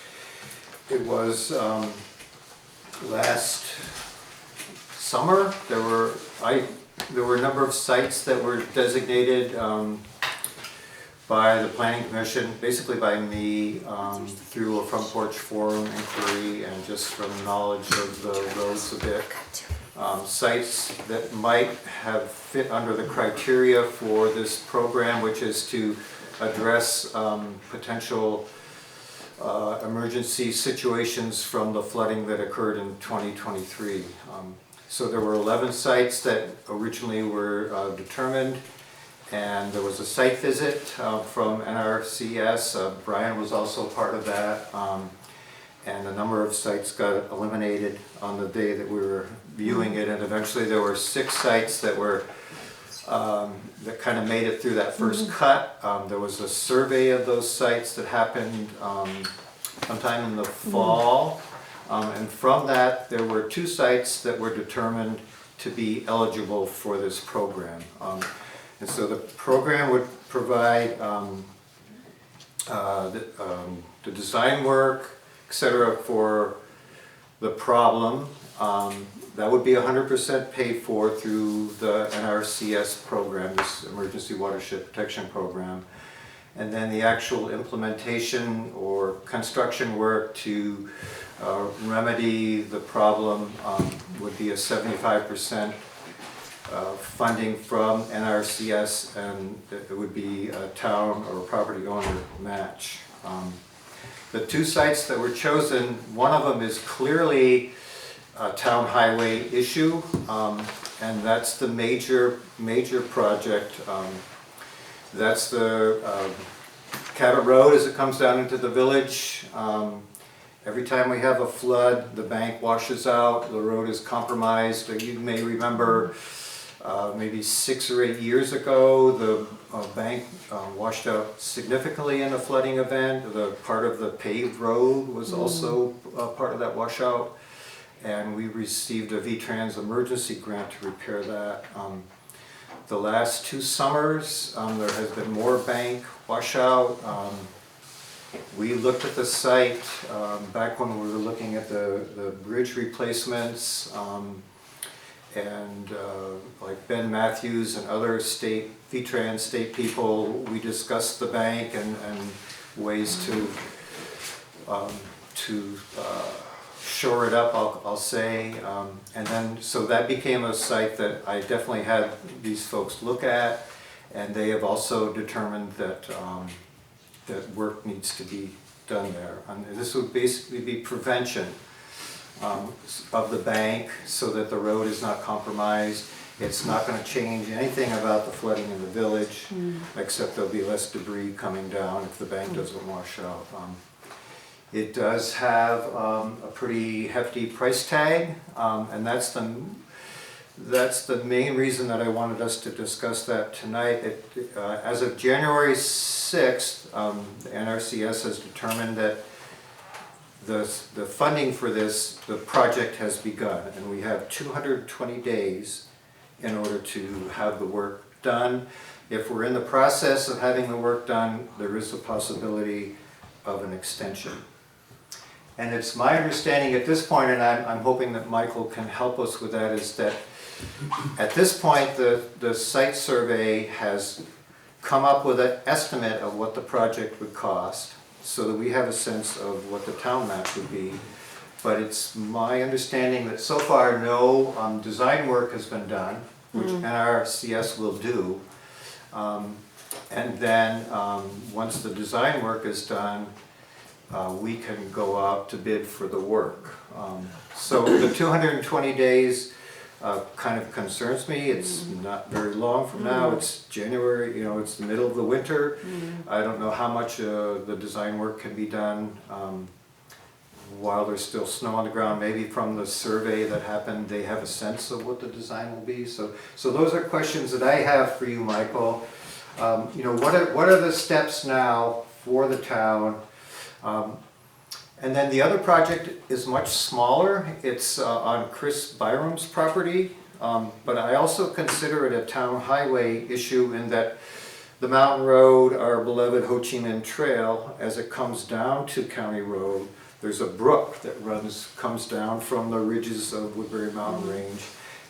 It was last summer, there were a number of sites that were designated by the Planning Commission, basically by me, through a front porch forum inquiry and just from knowledge of the roads a bit. Sites that might have fit under the criteria for this program, which is to address potential emergency situations from the flooding that occurred in 2023. So there were 11 sites that originally were determined, and there was a site visit from NRCS. Brian was also part of that, and a number of sites got eliminated on the day that we were viewing it, and eventually there were 6 sites that were that kind of made it through that first cut. There was a survey of those sites that happened sometime in the fall. And from that, there were 2 sites that were determined to be eligible for this program. And so the program would provide the design work, etc., for the problem. That would be 100% paid for through the NRCS program, this Emergency Watershed Protection Program. And then the actual implementation or construction work to remedy the problem would be a 75% funding from NRCS, and it would be a town or property owner match. The 2 sites that were chosen, one of them is clearly a town highway issue, and that's the major project. That's the Cabot Road as it comes down into the village. Every time we have a flood, the bank washes out, the road is compromised. You may remember maybe 6 or 8 years ago, the bank washed out significantly in a flooding event. The part of the paved road was also part of that washout, and we received a VTrans emergency grant to repair that. The last 2 summers, there has been more bank washout. We looked at the site back when we were looking at the bridge replacements, and like Ben Matthews and other VTrans state people, we discussed the bank and ways to shore it up, I'll say. And then, so that became a site that I definitely had these folks look at, and they have also determined that that work needs to be done there. And this would basically be prevention of the bank so that the road is not compromised. It's not going to change anything about the flooding in the village, except there'll be less debris coming down if the bank doesn't wash out. It does have a pretty hefty price tag, and that's the main reason that I wanted us to discuss that tonight. As of January 6th, the NRCS has determined that the funding for the project has begun, and we have 220 days in order to have the work done. If we're in the process of having the work done, there is a possibility of an extension. And it's my understanding at this point, and I'm hoping that Michael can help us with that, is that at this point the site survey has come up with an estimate of what the project would cost, so that we have a sense of what the town match would be. But it's my understanding that so far no design work has been done, which NRCS will do. And then, once the design work is done, we can go out to bid for the work. So the 220 days kind of concerns me. It's not very long from now. It's January, you know, it's the middle of the winter. I don't know how much the design work can be done while there's still snow on the ground. Maybe from the survey that happened, they have a sense of what the design will be. So those are questions that I have for you, Michael. You know, what are the steps now for the town? And then the other project is much smaller. It's on Chris Byram's property, but I also consider it a town highway issue in that the mountain road, our beloved Ho Chi Minh Trail, as it comes down to County Road, there's a brook that comes down from the ridges of Woodbury Mountain Range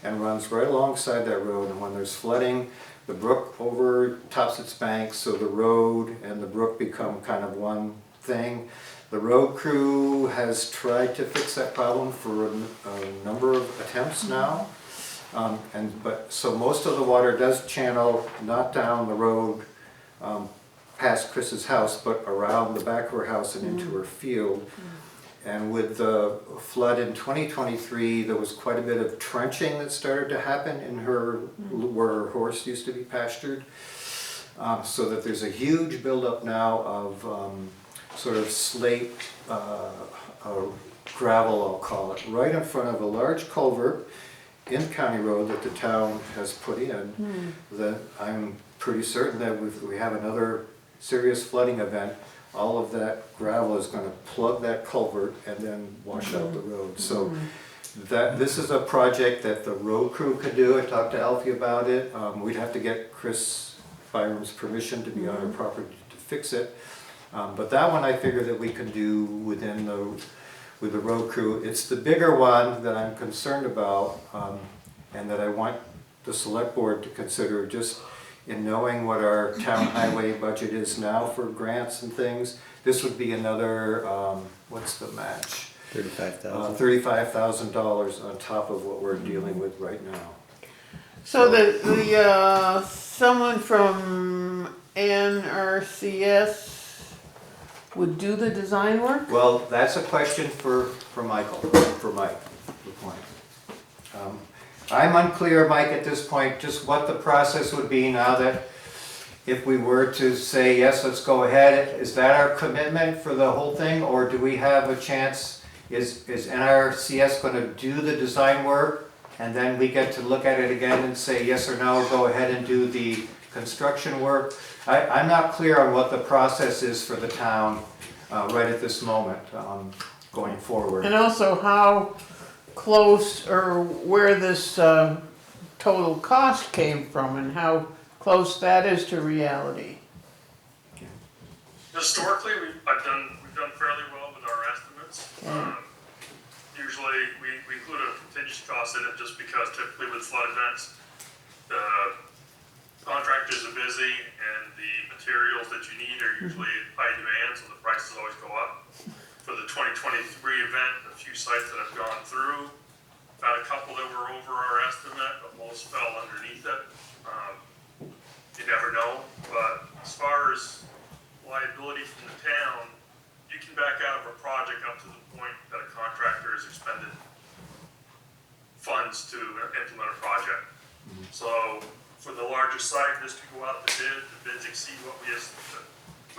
and runs right alongside that road. And when there's flooding, the brook overtops its banks, so the road and the brook become kind of one thing. The road crew has tried to fix that problem for a number of attempts now. So most of the water does channel not down the road past Chris's house, but around the back of her house and into her field. And with the flood in 2023, there was quite a bit of trenching that started to happen in where her horse used to be pastured. So that there's a huge buildup now of sort of slate, gravel I'll call it, right in front of a large culvert in County Road that the town has put in. That I'm pretty certain that if we have another serious flooding event, all of that gravel is going to plug that culvert and then wash out the road. So this is a project that the road crew could do. I talked to Alfie about it. We'd have to get Chris Byram's permission to be on our property to fix it. But that one I figure that we can do with the road crew. It's the bigger one that I'm concerned about and that I want the select board to consider, just in knowing what our town highway budget is now for grants and things. This would be another, what's the match? $35,000. $35,000 on top of what we're dealing with right now. So the someone from NRCS would do the design work? Well, that's a question for Mike, good point. I'm unclear, Mike, at this point, just what the process would be now that if we were to say, yes, let's go ahead, is that our commitment for the whole thing, or do we have a chance, is NRCS gonna do the design work, and then we get to look at it again and say yes or no, go ahead and do the construction work? I'm not clear on what the process is for the town right at this moment going forward. And also how close or where this total cost came from and how close that is to reality. Historically, we've done fairly well with our estimates. Usually, we include a contingency cost in it just because typically with flood events, the contractors are busy and the materials that you need are usually in high demand, so the prices always go up. For the 2023 event, a few sites that I've gone through, found a couple that were over our estimate, but most fell underneath it. You never know, but as far as liability from the town, you can back out of a project up to the point that a contractor has expended funds to implement a project. So for the larger site, this could go out to bid, the bids exceed what we estimate.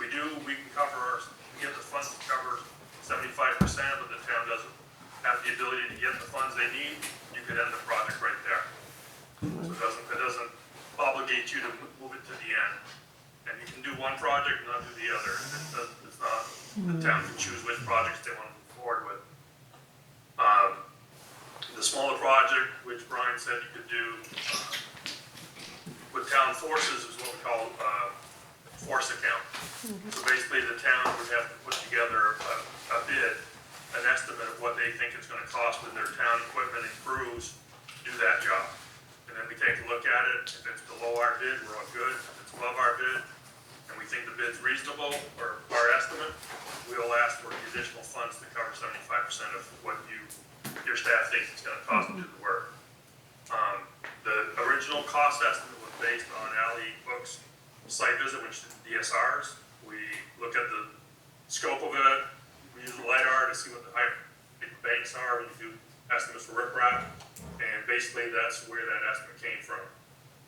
We can cover we get the funds to cover 75%, but the town doesn't have the ability to get the funds they need, you could end the project right there. So it doesn't obligate you to move it to the end. And you can do one project and not do the other. It's not, the town can choose which projects they want to move forward with. The smaller project, which Brian said you could do with town forces, is what we call force account. So basically the town would have to put together a bid, an estimate of what they think it's going to cost with their town equipment and crews to do that job. And then we take a look at it. If it's below our bid, we're all good. If it's above our bid, and we think the bid's reasonable, or our estimate, we'll ask for the additional funds to cover 75% of what your staff thinks it's going to cost to do the work. The original cost estimate was based on Ally Book's site visit, which is DSRs. We look at the scope of it, we use the LiDAR to see what the height of the banks are, when you do estimates for riprap, and basically that's where that estimate came from.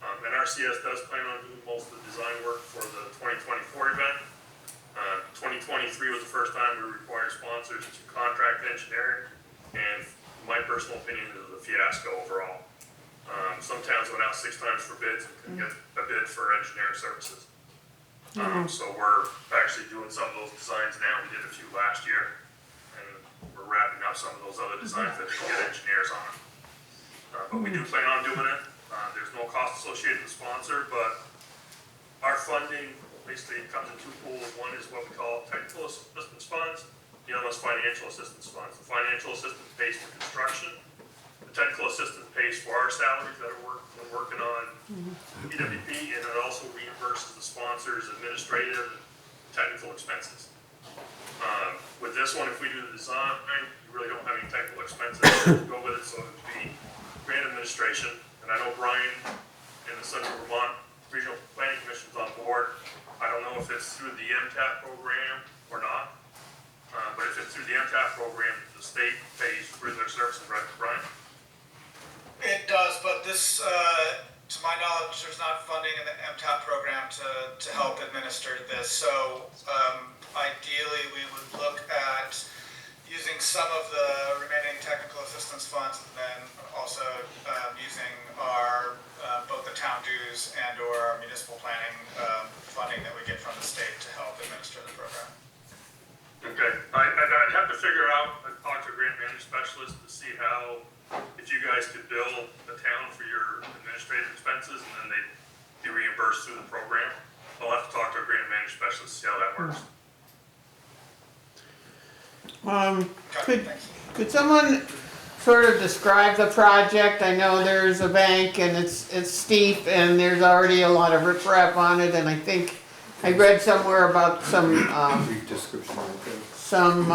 NRCS does plan on doing most of the design work for the 2024 event. 2023 was the first time we required sponsors to contract engineering, and my personal opinion is it was a fiasco overall. Some towns went out 6 times for bids and couldn't get a bid for engineering services. So we're actually doing some of those designs now. We did a few last year, and we're wrapping up some of those other designs that didn't get engineers on. But we do plan on doing it. There's no cost associated with the sponsor, but our funding basically comes in 2 pools. One is what we call technical assistance funds. The other is financial assistance funds. The financial assistance pays for construction. The technical assistance pays for our salaries that are working on EWP, and it also reimburses the sponsors' administrative and technical expenses. With this one, if we do the design, you really don't have any technical expenses to go with it, so it would be grant administration. And I know Brian and the Central Vermont Regional Planning Commission's on board. I don't know if it's through the MTAP program or not, but if it's through the MTAP program, the state pays for their services, right, Brian? It does, but this, to my knowledge, there's not funding in the MTAP program to help administer this. So ideally, we would look at using some of the remaining technical assistance funds, and then also using our both the town dues and or our municipal planning funding that we get from the state to help administer the program. Okay, I'd have to figure out, I'd talk to a grant management specialist to see how, if you guys could bill the town for your administrative expenses and then they'd be reimbursed through the program. I'll have to talk to a grant management specialist to see how that works. Could someone sort of describe the project? I know there's a bank and it's steep and there's already a lot of riprap on it, and I think I read somewhere about some, Brief description right there. some,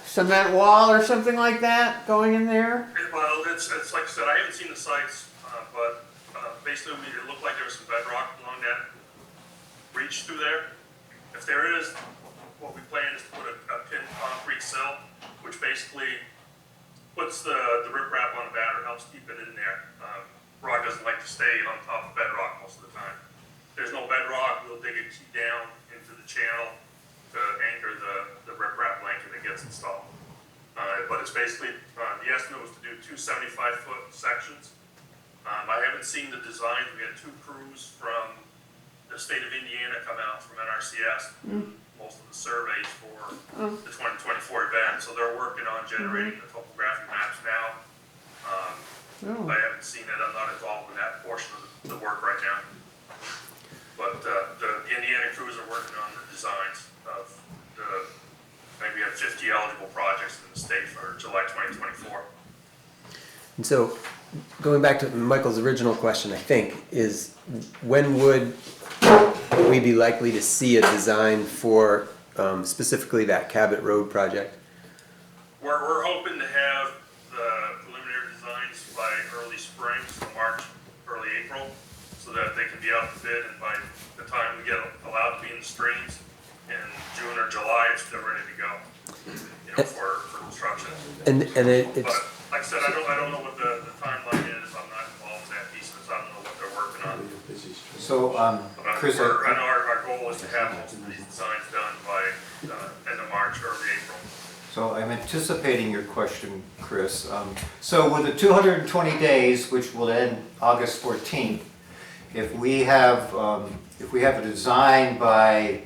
cement wall or something like that going in there? Well, it's like I said, I haven't seen the sites, but basically it looked like there was some bedrock along that reach through there. If there is, what we plan is to put a pin concrete sill, which basically puts the riprap on the batter, helps keep it in there. Rock doesn't like to stay on top of bedrock most of the time. If there's no bedrock, we'll dig a key down into the channel to anchor the riprap blanket that gets installed. But it's basically, the estimate was to do 2 75-foot sections. I haven't seen the designs. We had 2 crews from the state of Indiana come out from NRCS, most of the surveys for the 2024 event. So they're working on generating the topographic maps now. I haven't seen it. I'm not involved in that portion of the work right now. But the Indiana crews are working on the designs of I think we have 50 eligible projects in the state for July 2024. And so, going back to Michael's original question, I think, is when would we be likely to see a design for specifically that Cabot Road project? We're hoping to have the preliminary designs by early spring, so March, early April, so that they can be out to bid, and by the time we get allowed to be in the streams in June or July, it's still ready to go, you know, for construction. And it's But like I said, I don't know what the timeline is. I'm not involved in that piece, because I don't know what they're working on. So, But Chris, I know our goal is to have most of these designs done by end of March, early April. so I'm anticipating your question, Chris. So with the 220 days, which will end August 14th, if we have a design by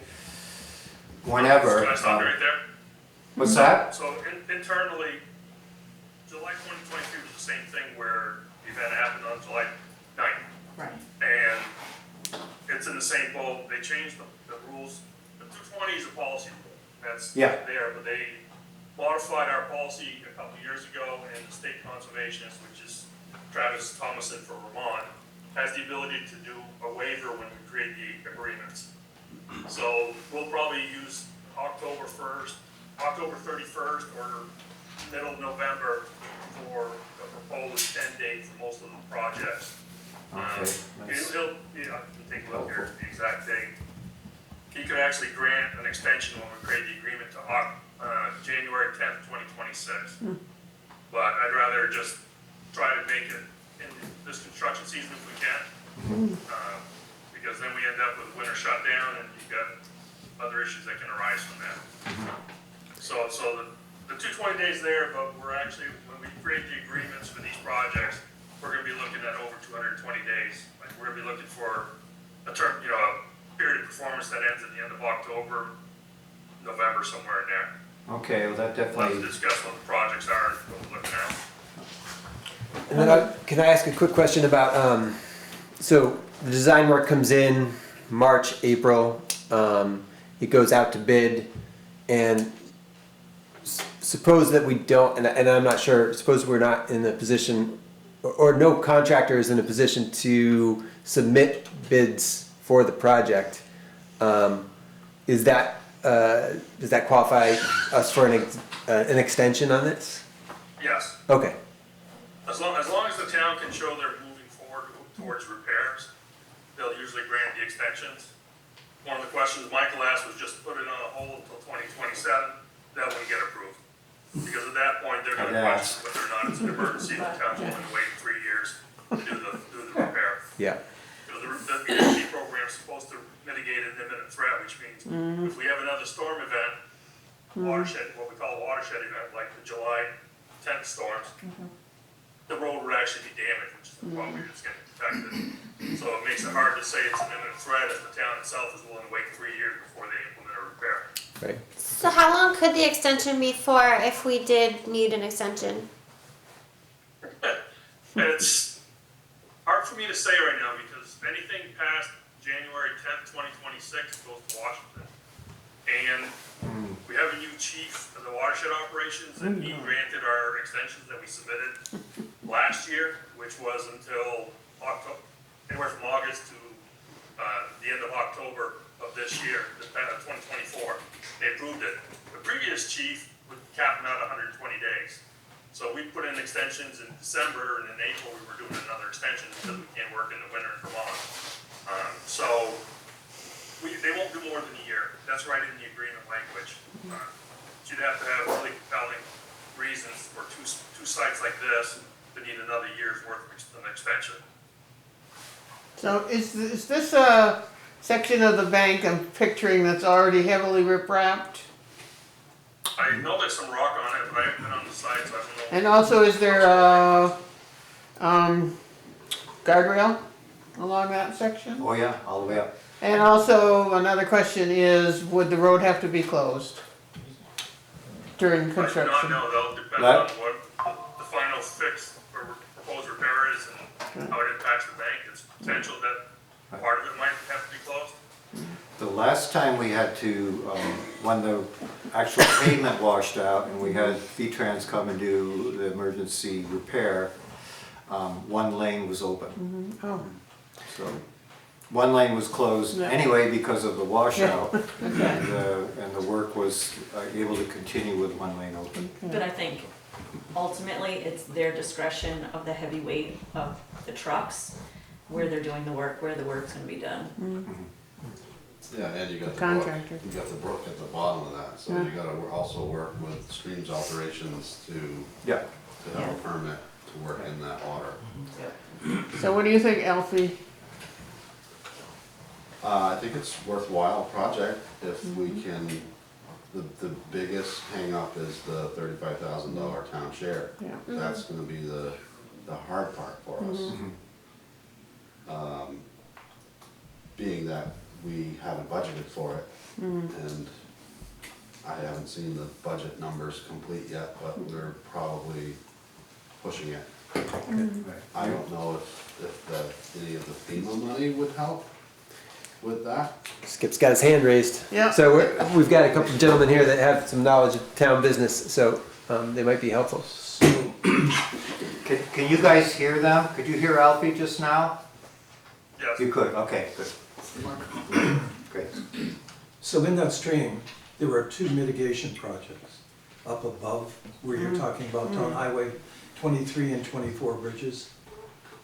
whenever. Can I stop you right there? What's that? So internally, July 2023 was the same thing where the event happened on July 9th. Right. And it's in the same boat. They changed the rules. The 220 is a policy rule. That's Yeah. there, but they modified our policy a couple years ago, and the state conservationist, which is Travis Thomason for Vermont, has the ability to do a waiver when we create the agreements. So we'll probably use October 31st, or middle of November for the proposed end date for most of the projects. Okay, nice. He'll, yeah, I can take a look here at the exact date. He could actually grant an extension when we create the agreement to January 10th, 2026. But I'd rather just try to make it in this construction season if we can. Because then we end up with winter shutdown and you've got other issues that can arise from that. So the 220 days there, but we're actually, when we create the agreements for these projects, we're gonna be looking at over 220 days. Like, we're gonna be looking for a term, you know, a period of performance that ends at the end of October, November, somewhere in there. Okay, well, that We'll have definitely, to discuss what the projects are and what we're looking at. And then can I ask a quick question about, so the design work comes in March, April, it goes out to bid, and suppose that we don't, and I'm not sure, suppose we're not in a position, or no contractor is in a position to submit bids for the project, does that qualify us for an extension on this? Yes, Okay. as long as the town can show they're moving forward towards repairs, they'll usually grant the extensions. One of the questions Michael asked was just put it on a hold until 2027, that wouldn't get approved. Because at that point, they're gonna question whether or not it's an emergency, the town's willing to wait 3 years to do the repair. Yeah. Because the EMP program is supposed to mitigate an imminent threat, which means if we have another storm event, watershed, what we call a watershed event, like the July 10th storms, the road would actually be damaged, which is the problem, we're just getting protected. So it makes it hard to say it's an imminent threat if the town itself is willing to wait 3 years before they implement a repair. Right. So how long could the extension be for if we did need an extension? It's hard for me to say right now because anything past January 10th, 2026 goes to Washington. And we have a new chief of the watershed operations and he granted our extensions that we submitted last year, which was until October, anywhere from August to the end of October of this year, 2024. They approved it. The previous chief would cap them out 120 days. So we put in extensions in December, and in April we were doing another extension because we can't work in the winter in Vermont. So they won't do more than a year. That's right in the agreement language. You'd have to have really compelling reasons for two sites like this to need another year's worth of an extension. So is this a section of the bank I'm picturing that's already heavily ripraped? I know there's some rock on it, but I haven't been on the site, so I don't know. And also, is there a guardrail along that section? oh yeah, all the way up. And also, another question is, would the road have to be closed during I do not construction? know, that'll depend That- on what the final fix or proposed repair is and how it impacts the bank. It's potential that part of it might have to be closed. The last time we had to, when the actual pavement washed out and we had V-Trans come and do the emergency repair, one lane was open. Oh, So, one lane was closed Yeah. anyway because of the washout. And the work was able to continue with one lane open. But I think ultimately it's their discretion of the heavy weight of the trucks, where they're doing the work, where the work's gonna be done. Yeah, and you got the brook, Contractor. you got the brook at the bottom of that, so Yeah. you gotta also work with streams alterations to Yeah. have a permit to work in that water. so what do you think, Alfie? I think it's worthwhile project if we can, the biggest hang up is the $35,000 town share. Yeah. That's gonna be the hard part for us. Being that we haven't budgeted for it, and I haven't seen the budget numbers complete yet, but we're probably pushing it. I don't know if any of the FEMA money would help with that. Skip's got his hand raised. Yeah. So we've got a couple of gentlemen here that have some knowledge of town business, so they might be helpful. Can you guys hear them? Could you hear Alfie just now? Yes. You could, okay, good. Great. So in that stream, there were 2 mitigation projects up above where you're talking about on Highway 23 and 24 bridges.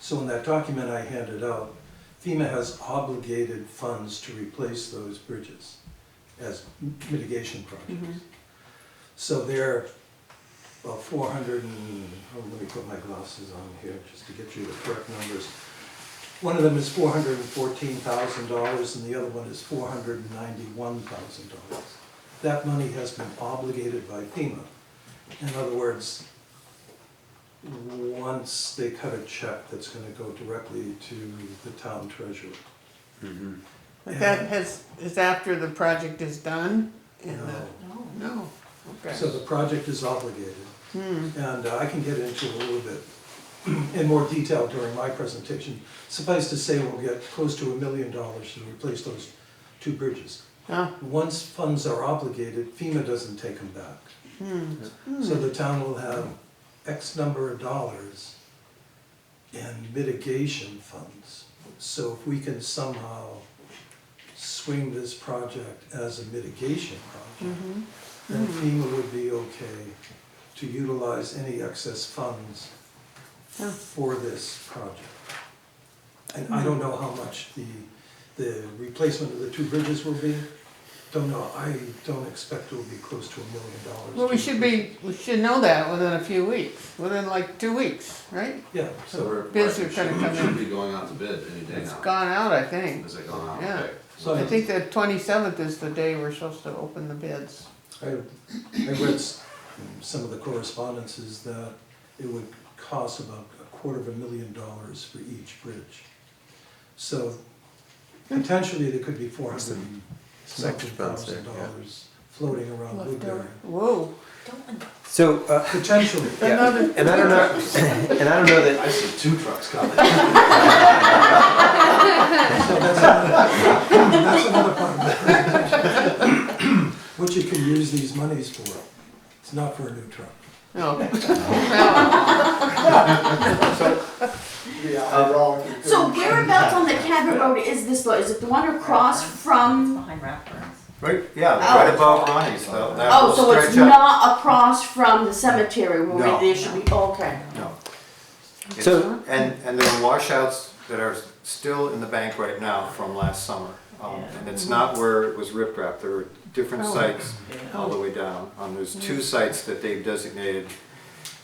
So in that document I handed out, FEMA has obligated funds to replace those bridges as mitigation projects. So they're about 400 and, let me put my glasses on here just to get you the correct numbers. One of them is $414,000 and the other one is $491,000. That money has been obligated by FEMA. In other words, once they cut a check, that's gonna go directly to the town treasurer. But that is after the project is done? And No. No, okay. So the project is obligated. And I can get into a little bit in more detail during my presentation. Suffice to say, we'll get close to $1 million to replace those two bridges. Oh, Once funds are obligated, FEMA doesn't take them back. So the town will have X number of dollars in mitigation funds. So if we can somehow swing this project as a mitigation project, then FEMA would be okay to utilize any excess funds for this project. And I don't know how much the replacement of the two bridges will be. Don't know, I don't expect it will be close to $1 million. well, we should know that within a few weeks, within like 2 weeks, right? Yeah, So we're, Bids are right, gonna come should in. be going out to bid any day It's now. gone out, I think. Is it gone out? Yeah. Okay. so I think the 27th is the day we're supposed to open the bids. I read some of the correspondences that it would cost about $250,000 for each bridge. So potentially there could be $400,000 floating around Woodbury. Whoa. So, Potentially. yeah, and I don't know, and I don't know that, I see 2 trucks coming. So that's another part of it. What you can use these monies for. It's not for a new truck. No. So whereabouts on the Cabot Road is this though? Is it the one across from? Behind Rathburns. Right, yeah, right above Ronnie's, that Oh, will so it's stretch up. not across from the cemetery where No. there should be, okay. No. It's- So- And there are washouts that are still in the bank right now from last summer. And it's not where it was riprap, there are different sites all the way down. There's 2 sites that they've designated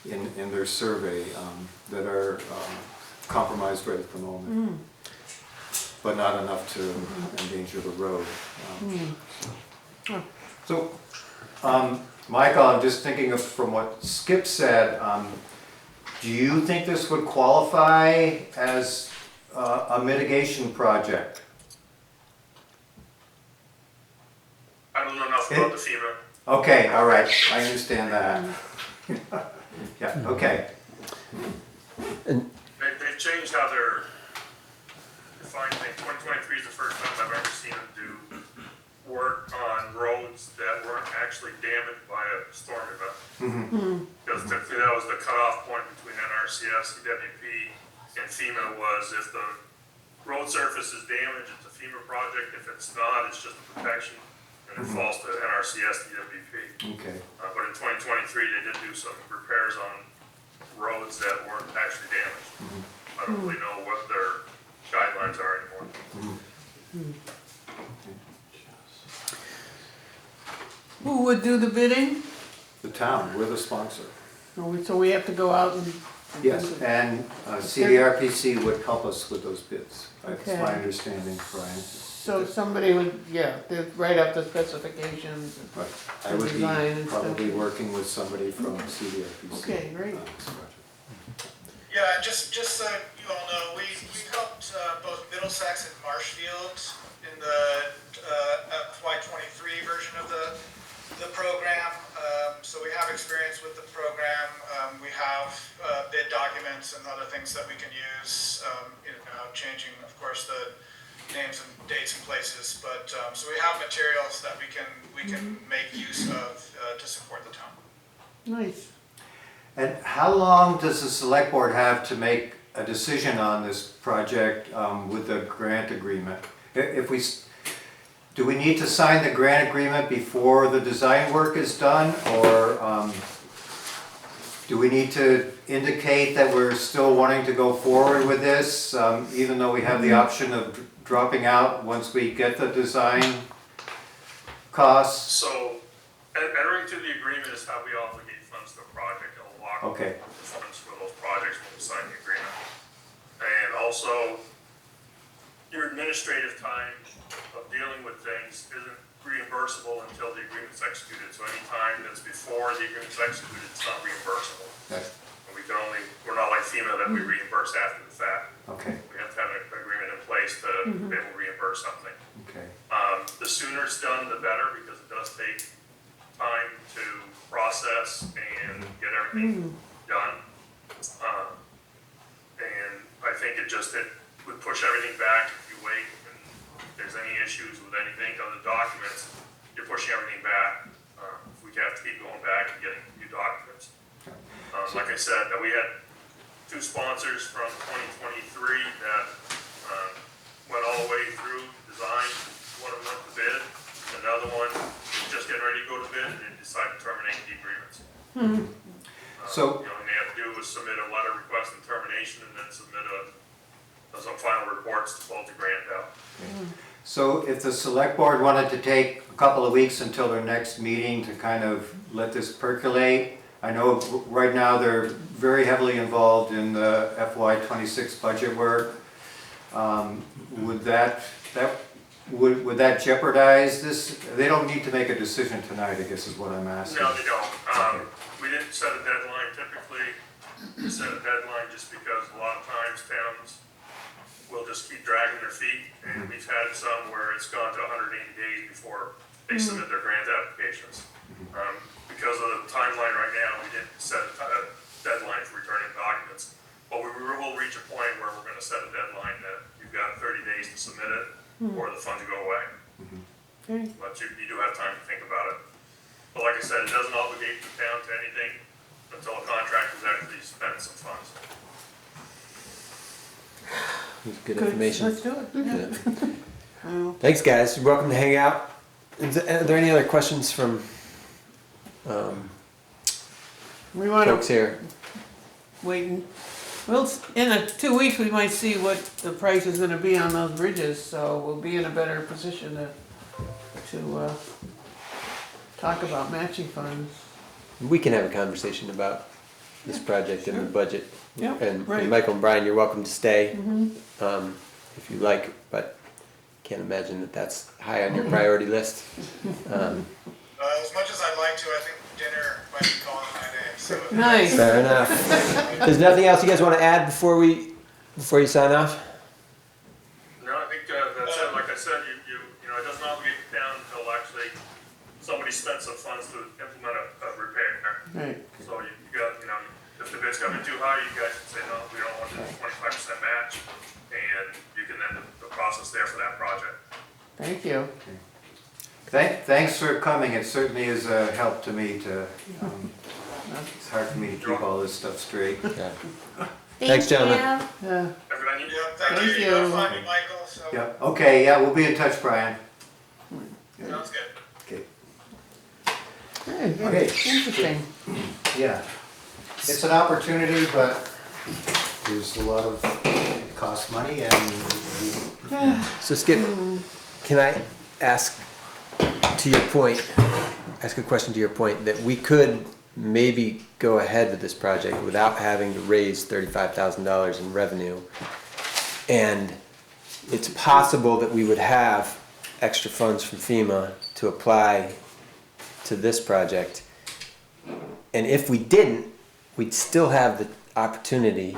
in their survey that are compromised right at the moment. But not enough to endanger the road. So, Michael, I'm just thinking of from what Skip said, do you think this would qualify as a mitigation project? I don't know enough about the FEMA. Okay, all right, I understand that. Yeah, okay. They've changed how they're defining things. 2023 is the first time I've ever seen them do work on roads that weren't actually damaged by a storm event. Because typically that was the cutoff point between NRCS, CWP, and FEMA was if the road surface is damaged, it's a FEMA project. If it's not, it's just a protection, and it falls to NRCS, CWP. Okay. But in 2023, they did do some repairs on roads that weren't actually damaged. I don't really know what their guidelines are anymore. Who would do the bidding? The town, we're the sponsor. So we have to go out and. Yes, and CDRPC would help us with those bids. That's Okay. my understanding, Brian. So somebody would, they'd write up the specifications. But I would Design be and stuff. probably working with somebody from CDRPC. Okay, great. on this project. Yeah, and just so you all know, we helped both Middlesex and Marshfield in the FY23 version of the program. So we have experience with the program. We have bid documents and other things that we can use, changing, of course, the names and dates and places. But so we have materials that we can make use of to support the town. Nice. And how long does the select board have to make a decision on this project with the grant agreement? Do we need to sign the grant agreement before the design work is done, or do we need to indicate that we're still wanting to go forward with this, even though we have the option of dropping out once we get the design costs? So, entering to the agreement is how we obligate funds to a project, it'll lock Okay. the funds for those projects when we sign the agreement. And also, your administrative time of dealing with things isn't reimbursable until the agreement's executed. So any time that's before the agreement's executed, it's not reimbursable. Okay. And we can only, we're not like FEMA that we reimburse after the fact. Okay, We have to have an agreement in place to be able to reimburse something. okay. The sooner it's done, the better, because it does take time to process and get everything done. And I think it would push everything back if you wait, and if there's any issues with anything on the documents, you're pushing everything back. If we have to keep going back and getting new documents. Like I said, that we had 2 sponsors from 2023 that went all the way through design. One of them went to bid, another one was just getting ready to go to bid, and they decided to terminate the agreements. So- The only thing they have to do is submit a letter requesting termination and then submit some final reports to close the grant out. So if the select board wanted to take a couple of weeks until their next meeting to kind of let this percolate, I know right now they're very heavily involved in the FY '26 budget work. Would that jeopardize this? They don't need to make a decision tonight, I guess is what I'm asking. No, they don't. Okay. We didn't set a deadline typically. We set a deadline just because a lot of times towns will just keep dragging their feet. And we've had some where it's gone to 180 days before they submit their grant applications. Because of the timeline right now, we didn't set a deadline for returning documents. But we will reach a point where we're gonna set a deadline that you've got 30 days to submit it, or the funds go away. But you do have time to think about it. But like I said, it doesn't obligate the town to anything until a contractor's actually spent some funds. Good information. Let's do it. Yeah. Well, Thanks, guys. You're welcome to hang out. Are there any other questions from we want folks to here? wait and, in 2 weeks, we might see what the price is gonna be on those bridges, so we'll be in a better position to talk about matching funds. We can have a conversation about this project and the budget. Yep, And right. Michael and Brian, you're welcome to stay if you like, but can't imagine that that's high on your priority list. As much as I'd like to, I think dinner might be calling my name, so. Nice. Fair enough. There's nothing else you guys want to add before you sign off? No, I think that's it. Like I said, you know, it doesn't obligate the town until actually somebody spent some funds to implement a repair. Right. So you got, you know, if the bid's coming too high, you guys can say, no, we don't want the 25% match, and you can end the process there for that project. Thank you. Thanks for coming, it certainly is a help to me to, it's hard for me to keep all this stuff straight. Yeah. Thank Thanks, gentlemen. you. Yeah. Everybody, thank Thank you. you. You'll find me, Michael, so. Yep, okay, yeah, we'll be in touch, Brian. Sounds good. Okay. Hey, Okay. interesting. Yeah, it's an opportunity, but there's a lot of, it costs money and So Skip, can I ask a question to your point, that we could maybe go ahead with this project without having to raise $35,000 in revenue. And it's possible that we would have extra funds from FEMA to apply to this project. And if we didn't, we'd still have the opportunity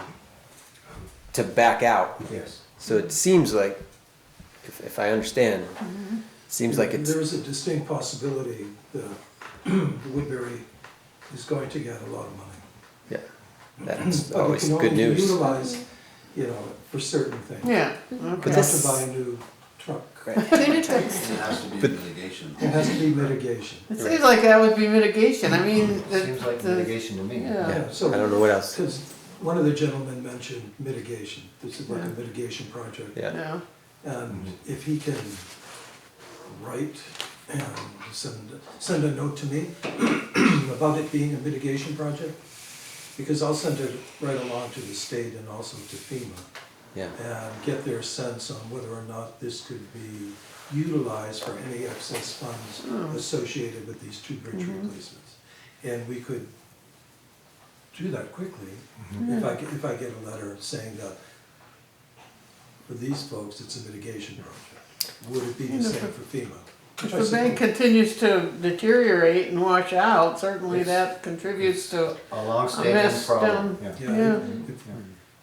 to back out. yes. So it seems like, if I understand, it seems like it's, There is a distinct possibility that Woodbury is going to get a lot of money. yeah, that's But we always can good only news. utilize, for certain things. Yeah, We okay. have this- to buy a new truck. Two new trucks. It has to be But- mitigation. It has to be mitigation. It seems like that would be mitigation, I mean, Seems like the, mitigation to me. yeah. Yeah, so. I don't know what else. Because one of the gentlemen mentioned mitigation. This is like a mitigation project. Yeah, Yeah, And if he can write and send a note to me about it being a mitigation project, because I'll send it right along to the state and also to FEMA Yeah. and get their sense on whether or not this could be utilized for any excess funds associated with these two bridge replacements. And we could do that quickly if I get a letter saying that for these folks, it's a mitigation project. Would it be the same for FEMA? If the bank continues to deteriorate and wash out, certainly that contributes to A a long-standing mess problem, down. yeah.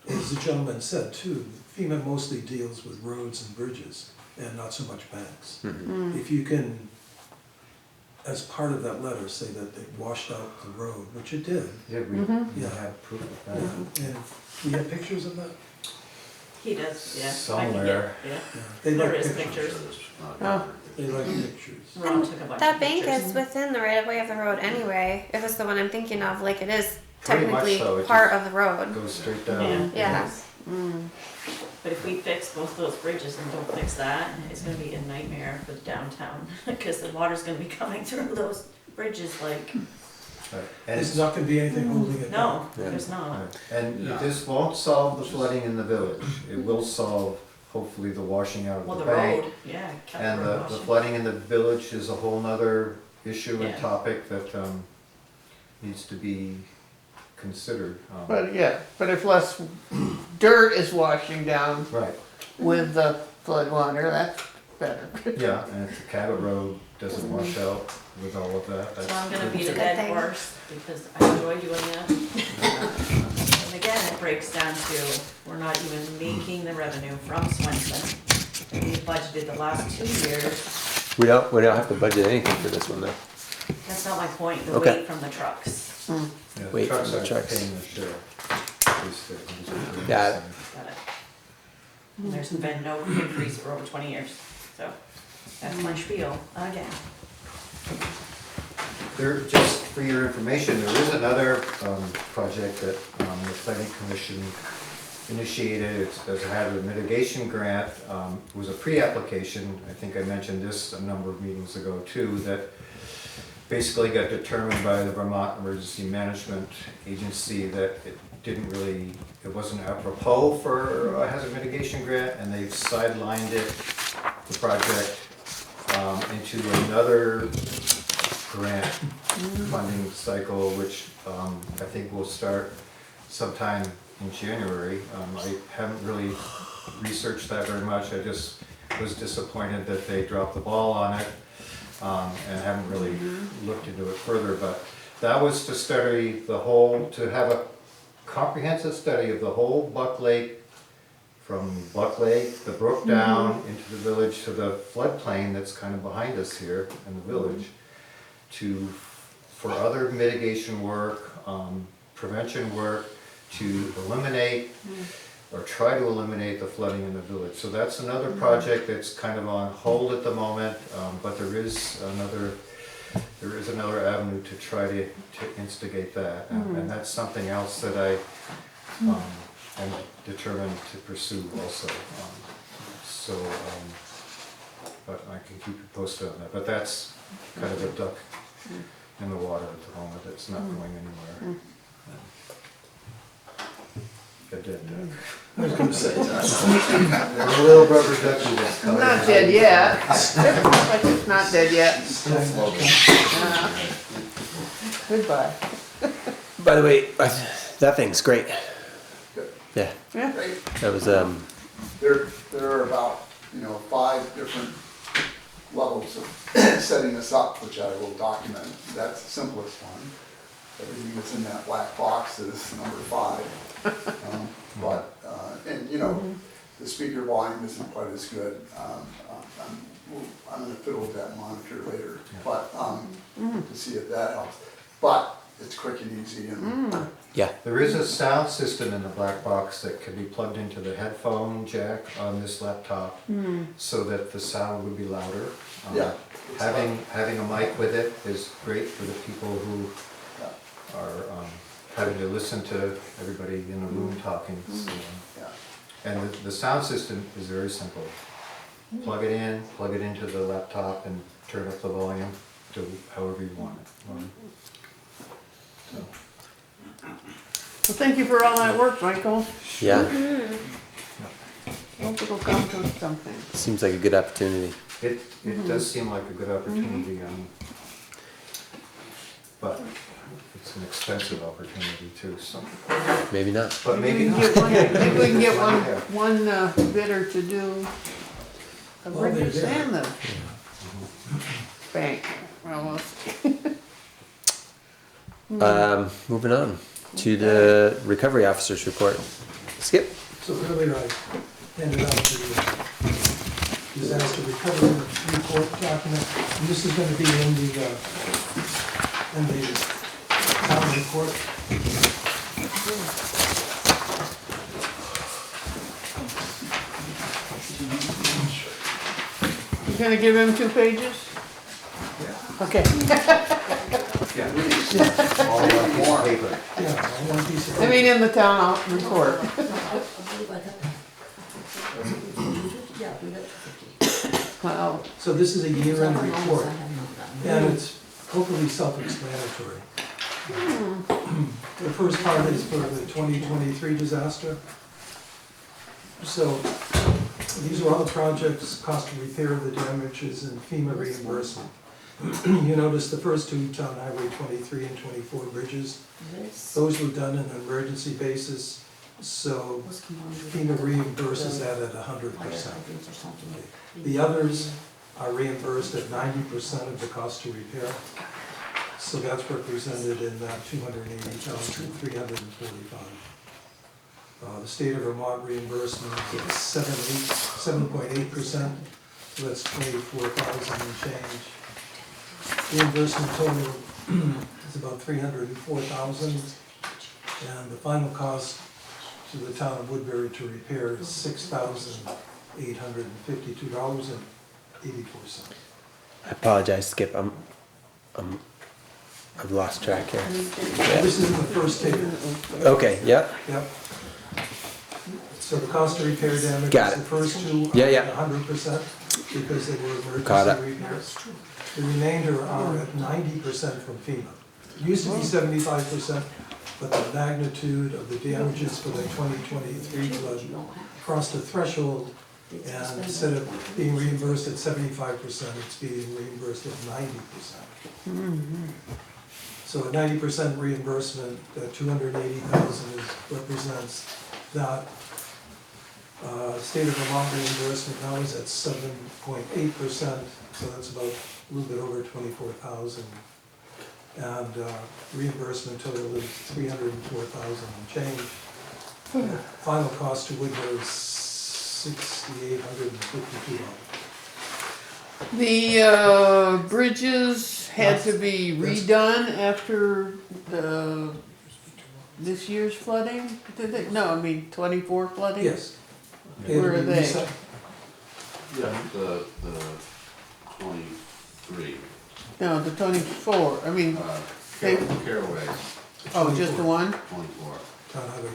Yeah. As the gentleman said too, FEMA mostly deals with roads and bridges and not so much banks. If you can, as part of that letter, say that they washed out the road, which it did. Yeah, we Yeah. have proof of that. And we have pictures of that? He does, yeah. Somewhere. Yeah. Yeah. They There like is pictures. pictures. Oh. They like pictures. Ron took a bunch That of bank pictures. is within the right of way of the road anyway. If it's the one I'm thinking of, like it is Pretty much technically so, it part just of the road. Goes straight down. Yeah. But if we fix both those bridges and don't fix that, it's gonna be a nightmare for downtown, because the water's gonna be coming through those bridges like, Right. And There's not gonna be anything holding it down. no, Yeah. there's not. Right. And this won't solve the flooding in the village. It will solve, hopefully, the washing out Well, of the the bank. road, yeah, kept And the road the washing. flooding in the village is a whole nother issue and Yeah. topic that needs to be considered. But if less dirt is washing down Right, with the flood water, that's better. yeah, and if the Cabot Road doesn't wash out with all of that, that's. So I'm gonna beat It's a a good dead thing. horse, because I enjoy doing that. And again, it breaks down to, we're not even making the revenue from Swenson. And we budgeted the last 2 years, We don't have to budget anything for this one though. that's not my point, the Okay. weight from the trucks. Yeah, the Wait for trucks the aren't trucks. paying the share. At least they're- Got it. Got it. And there's been no increase for over 20 years, so that's my spiel again. There, just for your information, there is another project that the planning commission initiated. It's a hazard mitigation grant. It was a pre-application. I think I mentioned this a number of meetings ago too, that basically got determined by the Vermont Emergency Management Agency that it wasn't apropos for a hazard mitigation grant, and they've sidelined the project into another grant funding cycle, which I think will start sometime in January. I haven't really researched that very much. I just was disappointed that they dropped the ball on it and haven't really looked into it further. But that was to have a comprehensive study of the whole Buck Lake, from Buck Lake, the brook down into the village to the floodplain that's kind of behind us here in the village, for other mitigation work, prevention work, to eliminate or try to eliminate the flooding in the village. So that's another project that's kind of on hold at the moment, but there is another avenue to try to instigate that. And that's something else that I am determined to pursue also. But I can keep you posted on that. But that's kind of a duck in the water at the moment. It's not going anywhere. A dead duck. I was gonna say, A little rubber ducky that's colored. Not dead yet. Like it's not dead yet. Goodbye. By the way, that thing's great. Yeah, Yeah. that was There are about, 5 different levels of setting this up, which I will document. That's the simplest one. Everything that's in that black box is number 5. The speaker volume isn't quite as good. I'm gonna fiddle with that monitor later, but, to see if that helps. But it's quick and easy and. yeah. There is a sound system in the black box that can be plugged into the headphone jack on this laptop so that the sound would be louder. Yeah. Having a mic with it is great for the people who are having to listen to everybody in the room talking. So, Yeah. and the sound system is very simple. Plug it into the laptop and turn up the volume to however you want it. So, Well, thank you for all that work, Michael. Yeah, Hope it'll come to something. seems like a good opportunity. It does seem like a good opportunity, but it's an expensive opportunity too, so. Maybe not. But Maybe maybe we not. can get one, maybe we can get Yeah. one bidder to do a Well, bridges they're there. and the bank. Well, we'll see. Moving on to the recovery officer's report. Skip. So earlier I handed out the disaster recovery report document, and this is gonna be in the town report. You gonna give him 2 pages? Okay. All on a piece of paper. Yeah, one piece of. I mean, in the town report. Well, So this is a year-end report, and it's hopefully self-explanatory. The first part is for the 2023 disaster. So these are all the projects, cost of repair of the damages, and FEMA reimbursement. You notice the first 2, Town Highway 23 and 24 bridges, those were done on an emergency basis, so FEMA reimburses that at 100%. The others are reimbursed at 90% of the cost to repair. So that's represented in that 280,345. The state of Vermont reimbursement is 7.8%, so that's 24,000 and change. Reimbursement total is about 304,000, and the final cost to the town of Woodbury to repair is $6,852.84. I apologize, Skip. I've lost track here. This is in the first table. Okay, yeah, Yep. So the cost to repair damage, Got the it. first 2 Yeah, are yeah. 100% because they were Got emergency repairs. The remainder are at 90% from FEMA. It used to be 75%, but the magnitude of the damages for the 2023 flood crossed a threshold, and instead of being reimbursed at 75%, it's being reimbursed at 90%. So a 90% reimbursement, 280,000 represents that. State of Vermont reimbursement now is at 7.8%, so that's about a little bit over 24,000. And reimbursement total is 304,000 and change. Final cost to Woodbury is $6,852. the bridges had to be redone after this year's flooding? Did they? No, I mean 24 flooding? Yes. Where are they? Yeah, the 23, No, the 24, I mean, Caraway, oh, just the one? 24. Town Highway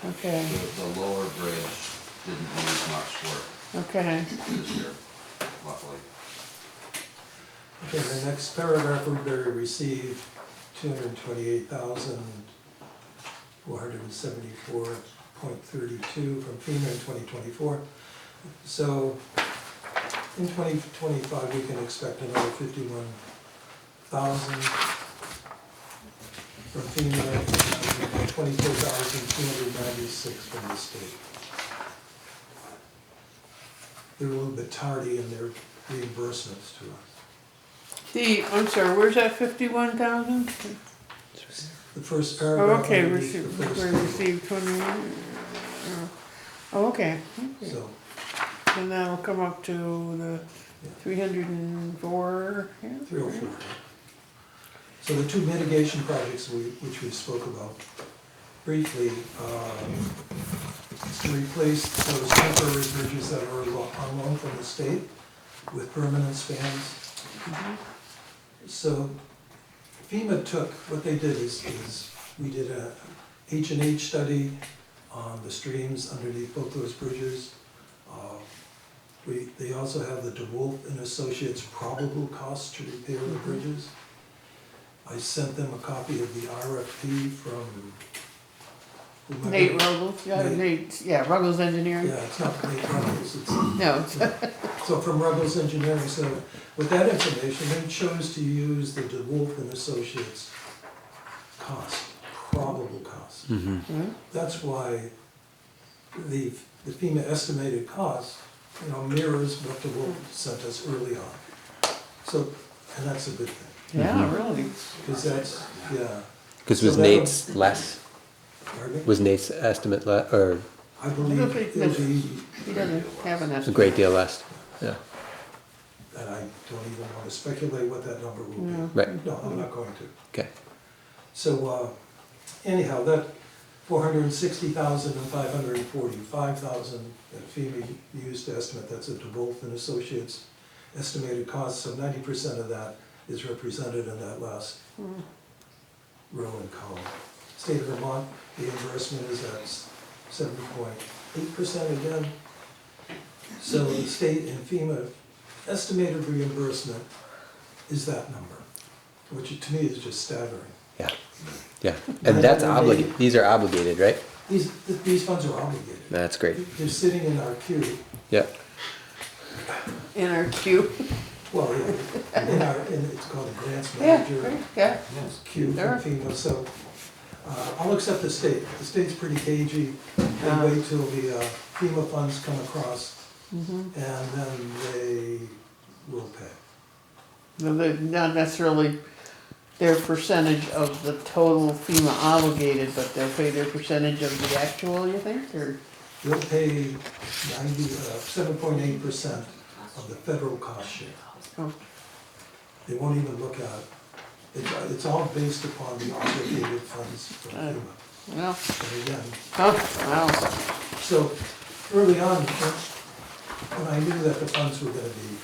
24. Okay, The lower bridge didn't need much work okay. this year, luckily. Okay, the next paragraph, Woodbury received $228,474.32 from FEMA in 2024. So in 2025, we can expect another 51,000 from FEMA, and 24,296 from the state. They're a little bit tardy in their reimbursements to us. I'm sorry, where's that 51,000? The first Oh, paragraph. okay, underneath the received, first we table. received 21. Oh, okay. So, And that'll come up to the 304 here? 304. So the 2 mitigation projects which we spoke about briefly, is to replace those temporary bridges that are on loan from the state with permanent spans. So FEMA took, what they did is we did a H&H study on the streams underneath both those bridges. They also have the DeWolf and Associates probable cost to repair the bridges. I sent them a copy of the RFP from whomever- Nate Ruggles, Ruggles Engineering. Yeah, it's not Nate Ruggles, it's, No, so from Ruggles Engineering, so with that information, they chose to use the DeWolf and Associates cost, probable cost. That's why the FEMA estimated cost, mirrors what DeWolf sent us early on. So, and that's a good thing, yeah, really. because that's, yeah. Because So was that'll- Nate's less? Pardon me? Was Nate's estimate or I believe it'll be, He doesn't have an a estimate. great deal less? Yeah. and I don't even want to speculate what that number will be. Right. No, I'm not going to. Okay. So, anyhow, that 460,000 and 545,000 that FEMA used to estimate, that's a DeWolf and Associates estimated cost, so 90% of that is represented in that last row and column. State of Vermont, reimbursement is at 7.8% again. So the state and FEMA estimated reimbursement is that number, which to me is just staggering. Yeah. Yeah. And that's 980. obligated. These are obligated, right? These funds are obligated. That's great. They're sitting in our queue, Yeah. In our queue. well, it's called a grants Yeah, manager yeah. queue Sure. from FEMA, so I'll accept the state. The state's pretty cagey. They wait till the FEMA funds come across, and then they will pay. No, they're not necessarily their percentage of the total FEMA obligated, but they'll pay their percentage of the actual, you think, or? They'll pay 7.8% of the federal cost share. Oh. They won't even look at, it's all based upon the obligated funds from FEMA. Well, And again, wow. so early on, when I knew that the funds were gonna be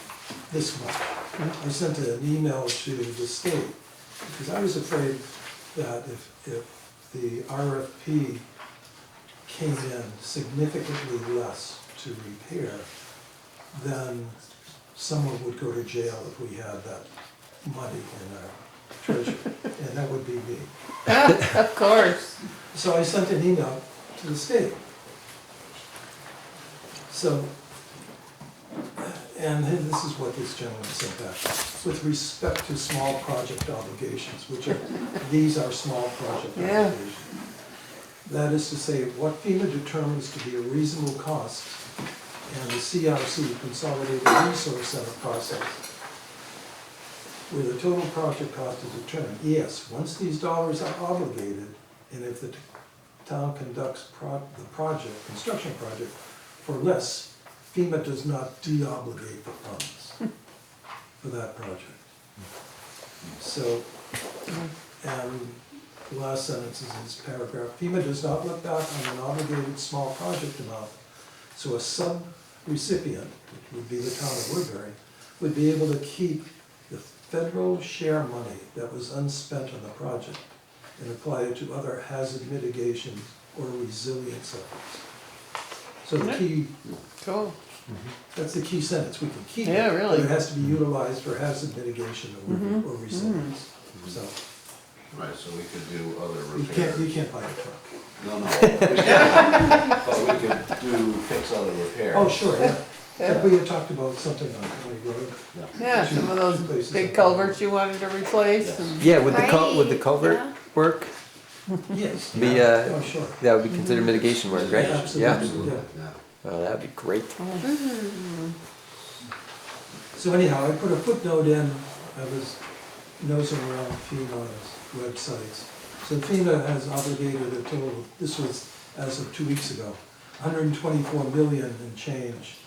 this much, I sent an email to the state, because I was afraid that if the RFP came in significantly less to repair, then someone would go to jail if we had that money in our treasury, and that would be me. Of course. So I sent an email to the state. So, and this is what this gentleman sent back. With respect to small project obligations, these are small project Yeah. obligations. That is to say, what FEMA determines to be a reasonable cost and the CRC, Consolidated Resource Center process, where the total project cost is determined. Yes, once these dollars are obligated, and if the town conducts construction project for less, FEMA does not de-obligate the funds for that project. So, and the last sentence is in this paragraph, FEMA does not look back on an obligated small project amount, so a sub-recipient, which would be the town of Woodbury, would be able to keep the federal share money that was unspent on the project and apply it to other hazard mitigation or resilience efforts. So the key, Cool. that's the key sentence, we can keep it. Yeah, really. But it has to be utilized for hazard mitigation or resilience, so. Right, so we could do other You repairs. can't buy a truck. No, no. But we could fix other repairs. Oh, sure, yeah. Yeah, we had talked about something on County Road. Yeah, some of those big culverts you wanted to replace and. Yeah, would the Right, culvert yeah. work? Yes. Be, Oh, sure. that would be considered mitigation work, right? Yeah. Absolutely, yeah. Yeah. Oh, that'd be great. So anyhow, I put a footnote in, I was nosing around FEMA's websites. So FEMA has obligated a total, this was as of 2 weeks ago, 124 million and change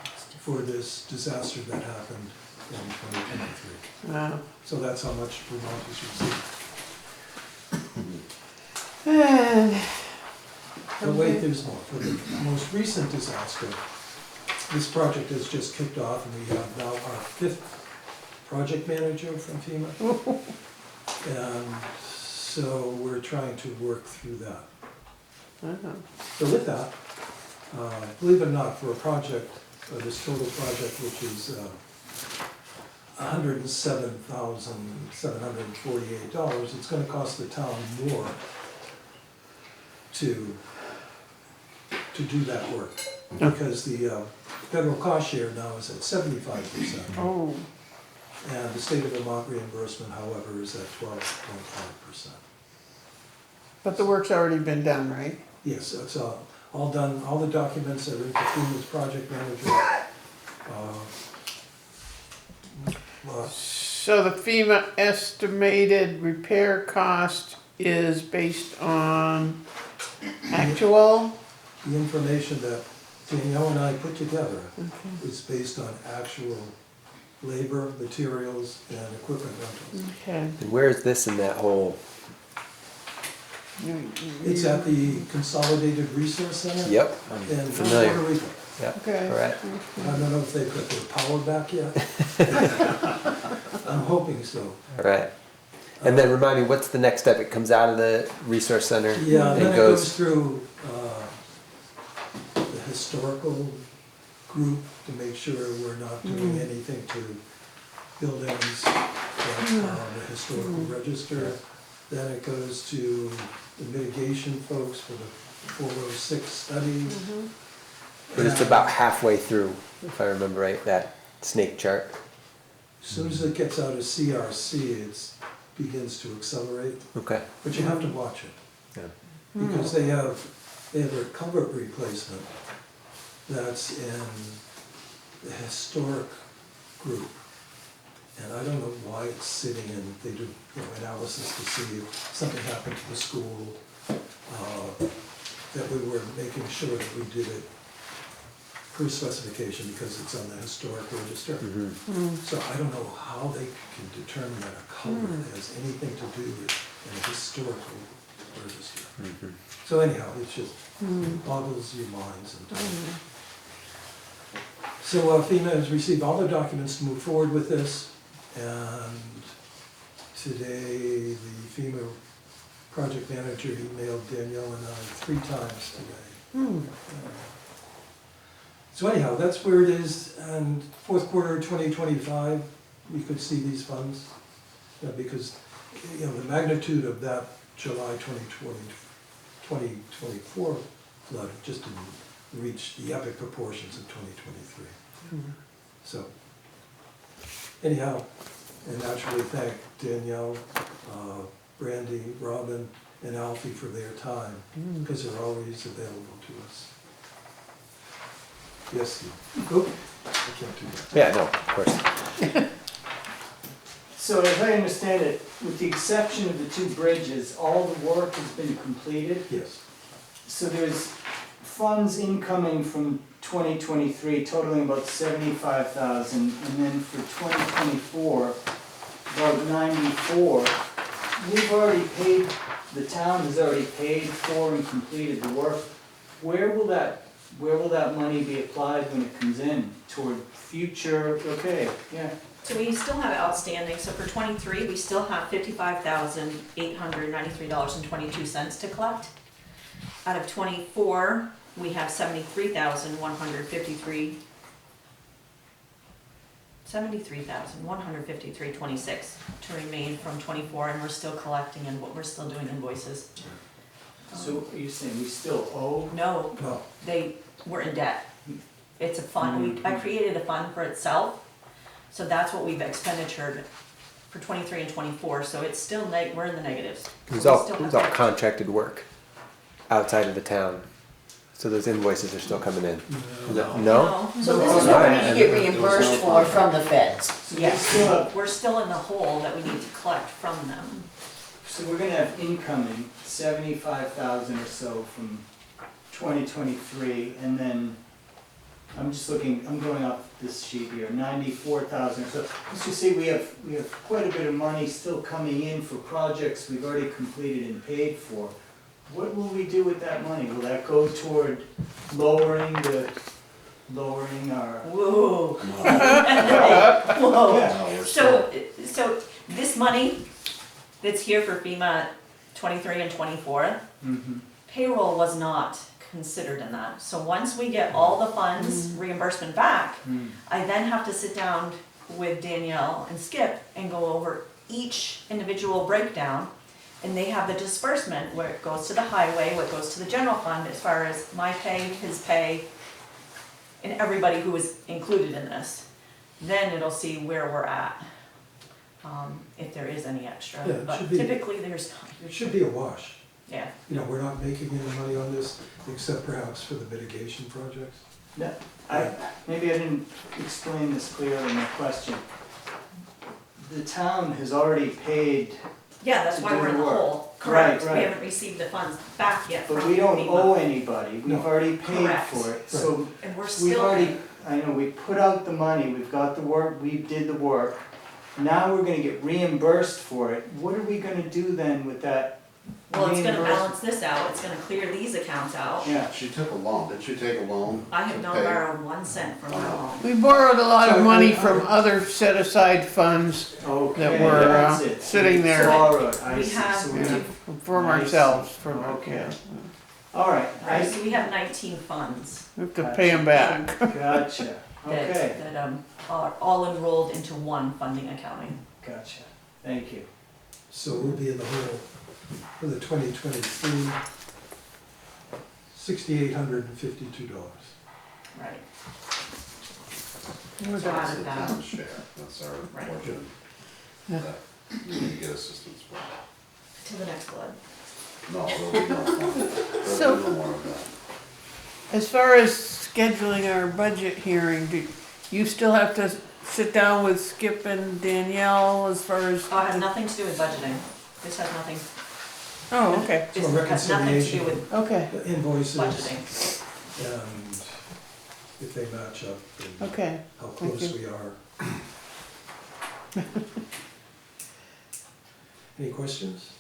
for this disaster that happened in 2023. Wow. So that's how much Vermont has received. But wait, there's more. For the most recent disaster, this project has just kicked off and we have now our 5th project manager from FEMA. And so we're trying to work through that. So with that, believe it or not, for a project, this total project, which is $107,748, it's gonna cost the town more to to do that work. Because the federal cost share now is at 75%. Oh, And the state of Vermont reimbursement, however, is at 12.5%. but the work's already been done, right? Yes, it's all done, all the documents are in FEMA's project manager. So the FEMA estimated repair cost is based on actual? The information that Danielle and I put together is based on actual labor, materials, and equipment rentals. Okay. And where is this in that whole? It's at the Consolidated Resource Center. Yep, I'm In familiar. Puerto Rico. Yep, Okay. correct. I don't know if they got their power back yet. I'm hoping so. All right. And then remind me, what's the next step? It comes out of the resource center? Yeah, and then it goes through the historical group to make sure we're not doing anything to buildings that are on the historical register. Then it goes to the mitigation folks for the 406 study. But it's about halfway through, if I remember right, that snake chart. As soon as it gets out of CRC, it begins to accelerate, Okay. but you have to watch it. Yeah. Because they have a culvert replacement that's in the historic group. And I don't know why it's sitting in, they do analysis to see if something happened to the school, that we were making sure that we did it per specification because it's on the historic register. So I don't know how they can determine that a culvert has anything to do with an historical register. So anyhow, it just boggles your minds sometimes. So FEMA has received all the documents to move forward with this, and today the FEMA project manager emailed Danielle and I 3 times today. So anyhow, that's where it is, and fourth quarter 2025, we could see these funds, because the magnitude of that July 2024 flood just didn't reach the epic proportions of 2023. So anyhow, and naturally thank Danielle, Brandy, Robin, and Alfie for their time, because they're always available to us. Yes, Steve. Oh, I can't do that. Yeah, no, of course. So as I understand it, with the exception of the 2 bridges, all the work has been completed. Yes. So there's funds incoming from 2023 totaling about 75,000, and then for 2024, about 94. We've already paid, the town has already paid for and completed the work. Where will that money be applied when it comes in? Toward future, okay, yeah. So we still have outstanding, so for 23, we still have $55,893.22 to collect. Out of 24, we have $73,153.26 to remain from 24, and we're still collecting and we're still doing invoices. So are you saying we still owe? No, No. we're in debt. It's a fund, I created a fund for itself, so that's what we've expenditured for 23 and 24, so it's still, we're in the negatives. It was We all, still it was have all debt. contracted work outside of the town. So those invoices are still coming in. No? No, So this is what we need to get reimbursed for from the feds. yes, we're still in the hole that we need to collect from them. So we're gonna have incoming 75,000 or so from 2023, and then I'm just looking, I'm going off this sheet here, 94,000 or so. Let's just say we have quite a bit of money still coming in for projects we've already completed and paid for. What will we do with that money? Will that go toward lowering our? Whoa. Whoa. Yeah. So this money that's here for FEMA 23 and 24, payroll was not considered in that. So once we get all the funds reimbursement back, I then have to sit down with Danielle and Skip and go over each individual breakdown And they have the disbursement where it goes to the highway, what goes to the general fund as far as my pay, his pay, and everybody who is included in this. Then it'll see where we're at, if there is any extra. Yeah, it But should be- typically there's, It should be a wash. yeah. You know, we're not making any money on this, except perhaps for the mitigation projects. Yeah, maybe I didn't explain this clearly in my question. The town has already paid, Yeah, that's To why do we're in the the work. hole. Correct. Right, We right. haven't received the funds back yet from but we don't FEMA. owe anybody, we've No. already paid Correct. for it, so And we're we've still, already, I know, we put out the money, we've got the work, we did the work. Now we're gonna get reimbursed for it, what are we gonna do then with that well, it's gonna reimbursement? balance this out, it's gonna clear these accounts out. Yeah, She took a loan, did she take a loan? I have to not pay? borrowed 1 cent from my loan. We borrowed a lot So, of money from other set-aside funds okay, that were that's it. sitting there Borrowed, I We see, have so we to- have, from I see. ourselves, from, Okay. yeah. all right, Right, so we have 19 funds We have to pay them back. gotcha, that, okay, that are all enrolled into one funding accounting. gotcha, thank you. So we'll be in the hole for the 2023, $6,852. Right. We're So done. out of The that, town's share, that's our Right. portion. Yeah. That we get assistance for. to the next flood. No, there'll be no more. So- There'll be no more of that. As far as scheduling our budget hearing, do you still have to sit down with Skip and Danielle as far as? Oh, it has nothing to do with budgeting. This has nothing, Oh, okay, this So has nothing to do reconciliation. with okay, The invoices budgeting. and if they match up and okay. how Thank close you. we are. Any questions?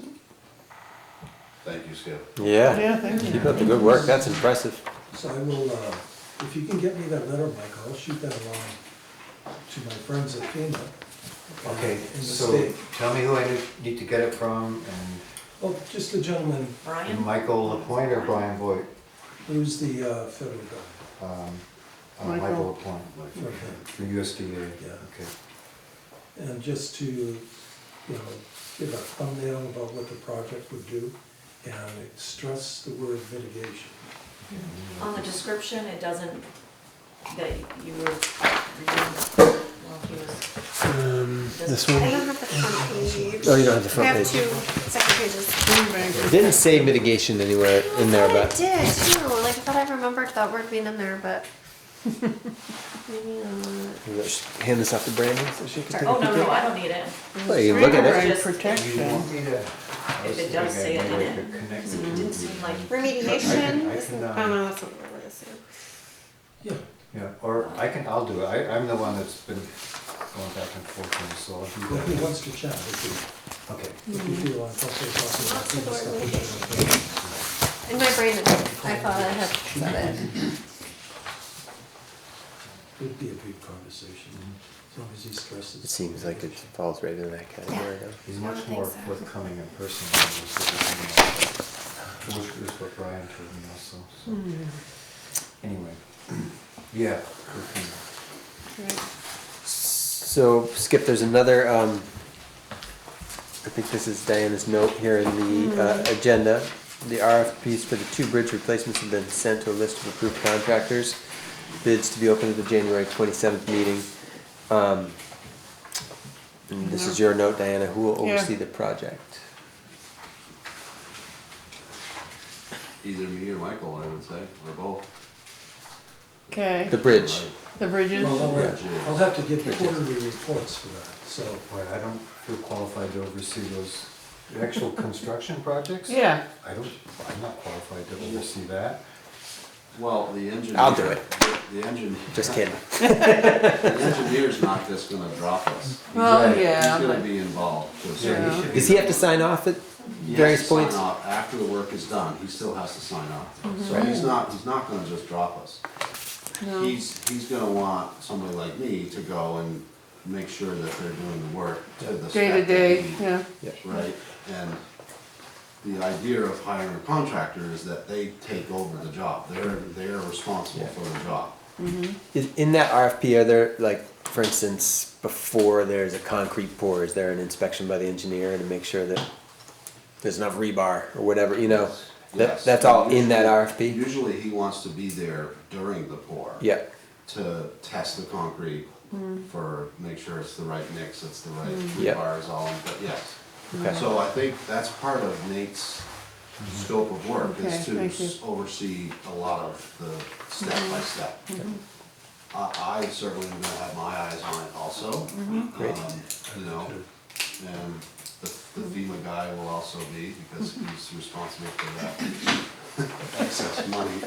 Thank you, Skip. Yeah, Yeah, thank you. keep up the good work, that's impressive. So I will, if you can get me that letter, Mike, I'll shoot that along to my friends at FEMA. Okay, In the so state. tell me who I need to get it from, Oh, just the gentleman Brian? Michael Lapointe or Brian Boyd? who's the federal guy. Michael. Michael Lapointe, for him. for USDA, Yeah. okay. And just to, you know, give a thumbnail about what the project would do and stress the word mitigation. On the description, it doesn't, that you were reading, well, he was. This I one? don't have the front page. Oh, you don't have the I front have page. two second pages. It didn't say mitigation anywhere in there, I but did too. Like I thought I remembered that word being in there, but maybe not. just hand this off to Brandy so she can take a Oh, no, peek no, at I don't need it. it. Well, you can look at it. Right, Just- You protection. want me to? If it does say it in it. It Didn't seem like, Remediation? I can, Oh no, that's not what we're saying. Yeah, Yeah, or I'll do it, I'm the one that's been going back and forth on this, so I'll do well, he that. wants to chat with you. Okay. If you feel uncomfortable talking about Lots of FEMA word stuff. mitigation. In my brain, I thought I had said it. It'd be a big conversation, as long as he stresses. It seems like it falls right in that category. though. He's I much don't more think so. forthcoming in person than he was with the email. Which is what Brian told me also, so. Anyway, yeah. okay. So, Skip, there's another, I think this is Diana's note here in the agenda. The RFPs for the 2 bridge replacements have been sent to a list of approved contractors. Bids to be open at the January 27th meeting. And this is your note, Diana, who will Yeah. oversee the project? Either me or Michael, I would say, or both. Okay, The bridge. the bridges, Well, I'll have to give quarterly reports for that, so. Boy, I don't feel qualified to oversee those, the actual construction projects? yeah, I'm not qualified to oversee that. Well, the engineer. I'll do it. The engineer. Just kidding. The engineer's not just gonna drop us. well, Right. yeah, He's gonna but, be involved to a Yeah, certain he should Does he have to sign off at He has various to sign points? off. After the work is done, he still has to sign off. So Right. he's not gonna just drop us. no, He's gonna want somebody like me to go and make sure that they're doing the work to the spec. day to that day, we- yeah, Right, and the idea of hiring a contractor is that they take over the job, they're responsible for the job. In that RFP, are there, like, for instance, before there's a concrete pour, is there an inspection by the engineer to make sure that there's enough rebar or whatever, you know. Yes. That's all in that RFP? Usually he wants to be there during the pour. Yeah, To test the concrete for, make sure it's the right mix, it's the right Yeah. rebars all in, but yes. okay. So I think that's part of Nate's scope of work, Okay, is to thank you. oversee a lot of the step by step. I certainly am gonna have my eyes on it also. Great. You know, and the FEMA guy will also be, because he's responsible for that excess money.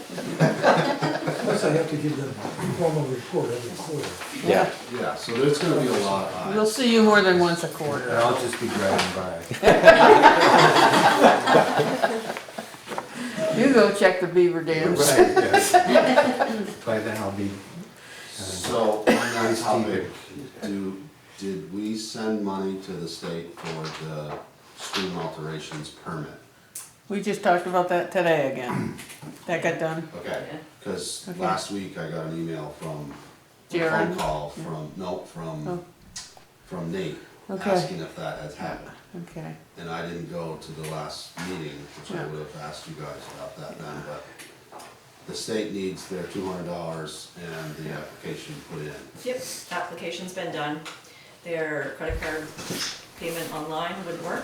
Plus I have to give them a formal report every quarter. Yeah, Yeah, so there's gonna be a lot of eyes. We'll see you more than once a quarter. I'll just be driving by. You go check the beaver dams. Right, yes. By then I'll be. So, on that topic, did we send money to the state for the stream alterations permit? We just talked about that today again. That got done? Okay, cause Okay. last week I got an email from, a Jared? phone call from, Oh. from Nate, Okay. asking if that has happened. Okay. And I didn't go to the last meeting, which I Yeah. would have asked you guys about that then, but the state needs their $200 and the application put in. Yep, application's been done. Their credit card payment online wouldn't work,